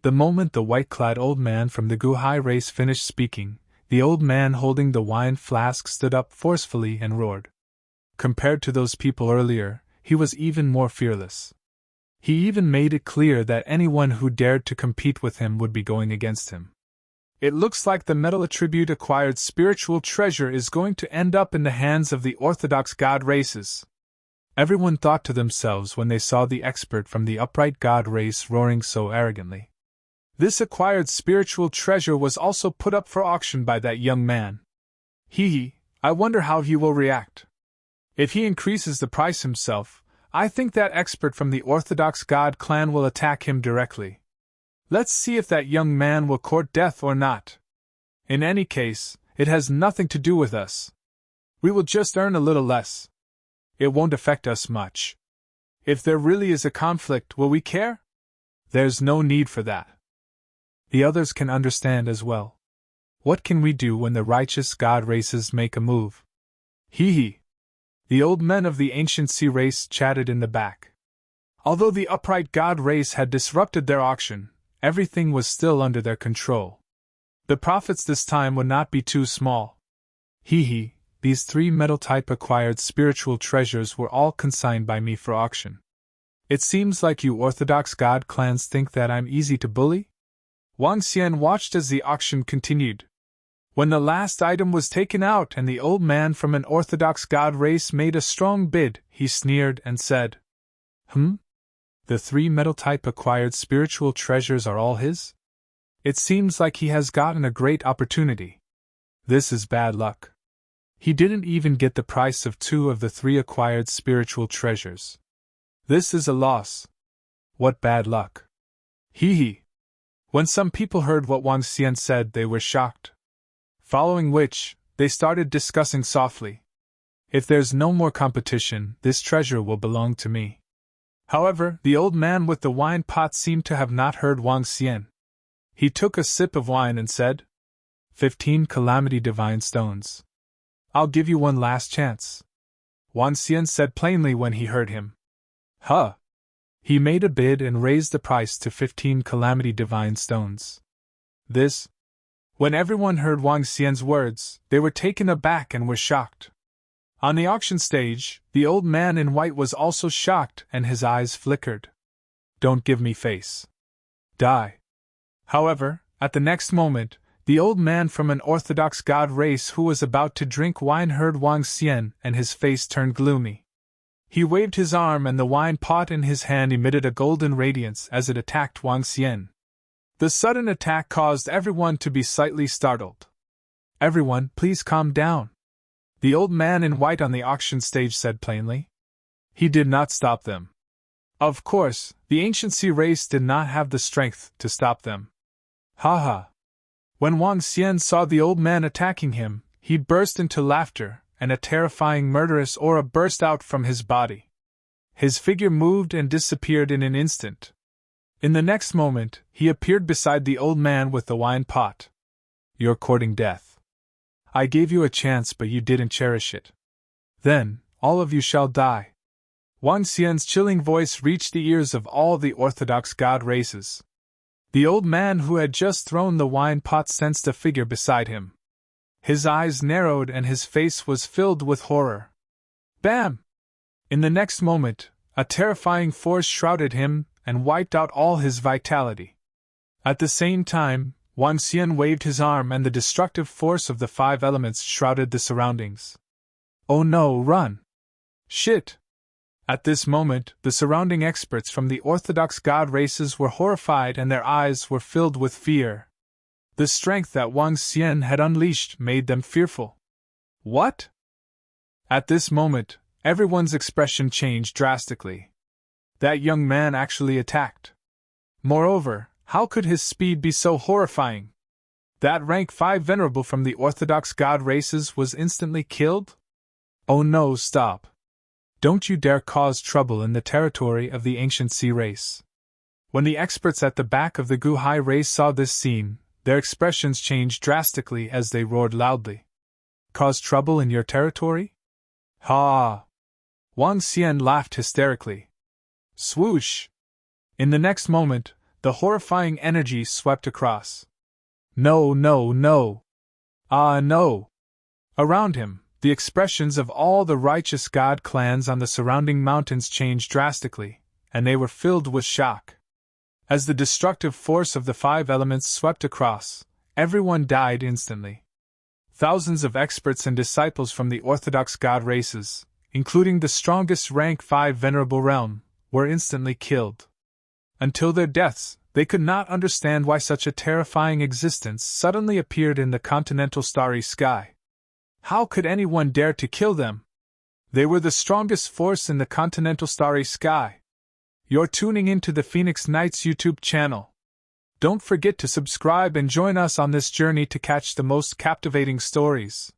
The moment the white-clad old man from the Guhai race finished speaking, the old man holding the wine flask stood up forcefully and roared. Compared to those people earlier, he was even more fearless. He even made it clear that anyone who dared to compete with him would be going against him. It looks like the metal attribute acquired spiritual treasure is going to end up in the hands of the Orthodox God races. Everyone thought to themselves when they saw the expert from the upright God race roaring so arrogantly. This acquired spiritual treasure was also put up for auction by that young man. I wonder how he will react. If he increases the price himself, I think that expert from the Orthodox God clan will attack him directly. Let's see if that young man will court death or not. In any case, it has nothing to do with us. We will just earn a little less. It won't affect us much. If there really is a conflict, will we care? There's no need for that. The others can understand as well. What can we do when the righteous God races make a move? The old men of the ancient sea race chatted in the back. Although the upright God race had disrupted their auction, everything was still under their control. The profits this time would not be too small. These 3 metal-type acquired spiritual treasures were all consigned by me for auction. It seems like you Orthodox God clans think that I'm easy to bully? Wang Xian watched as the auction continued. When the last item was taken out and the old man from an Orthodox God race made a strong bid, he sneered and said, The 3 metal-type acquired spiritual treasures are all his? It seems like he has gotten a great opportunity. This is bad luck. He didn't even get the price of 2 of the 3 acquired spiritual treasures. This is a loss. What bad luck. When some people heard what Wang Xian said, they were shocked. Following which, they started discussing softly. If there's no more competition, this treasure will belong to me. However, the old man with the wine pot seemed to have not heard Wang Xian. He took a sip of wine and said, 15 calamity divine stones. I'll give you one last chance. Wang Xian said plainly when he heard him. He made a bid and raised the price to 15 calamity divine stones. When everyone heard Wang Xian's words, they were taken aback and were shocked. On the auction stage, the old man in white was also shocked and his eyes flickered. Don't give me face. Die. However, at the next moment, the old man from an Orthodox God race who was about to drink wine heard Wang Xian and his face turned gloomy. He waved his arm and the wine pot in his hand emitted a golden radiance as it attacked Wang Xian. The sudden attack caused everyone to be slightly startled. Everyone, please calm down. The old man in white on the auction stage said plainly. He did not stop them. Of course, the ancient sea race did not have the strength to stop them. When Wang Xian saw the old man attacking him, he burst into laughter, and a terrifying murderous aura burst out from his body. His figure moved and disappeared in an instant. In the next moment, he appeared beside the old man with the wine pot. You're courting death. I gave you a chance, but you didn't cherish it. Then, all of you shall die. Wang Xian's chilling voice reached the ears of all the Orthodox God races. The old man who had just thrown the wine pot sensed a figure beside him. His eyes narrowed and his face was filled with horror. Bam! In the next moment, a terrifying force shrouded him and wiped out all his vitality. At the same time, Wang Xian waved his arm and the destructive force of the 5 elements shrouded the surroundings. Oh no, run! Shit! At this moment, the surrounding experts from the Orthodox God races were horrified and their eyes were filled with fear. The strength that Wang Xian had unleashed made them fearful. What? At this moment, everyone's expression changed drastically. That young man actually attacked. Moreover, how could his speed be so horrifying? That rank 5 venerable from the Orthodox God races was instantly killed? Oh no, stop. Don't you dare cause trouble in the territory of the ancient sea race. When the experts at the back of the Guhai race saw this scene, their expressions changed drastically as they roared loudly. Cause trouble in your territory? Ha! Wang Xian laughed hysterically. Swoosh! In the next moment, the horrifying energy swept across. No, no, no! Ah, no! Around him, the expressions of all the righteous god clans on the surrounding mountains changed drastically, and they were filled with shock. As the destructive force of the 5 elements swept across, everyone died instantly. Thousands of experts and disciples from the orthodox god races, including the strongest rank 5 venerable realm, were instantly killed. Until their deaths, they could not understand why such a terrifying existence suddenly appeared in the continental starry sky. How could anyone dare to kill them? They were the strongest force in the continental starry sky. You're tuning into the Phoenix Knights YouTube channel. Don't forget to subscribe and join us on this journey to catch the most captivating stories.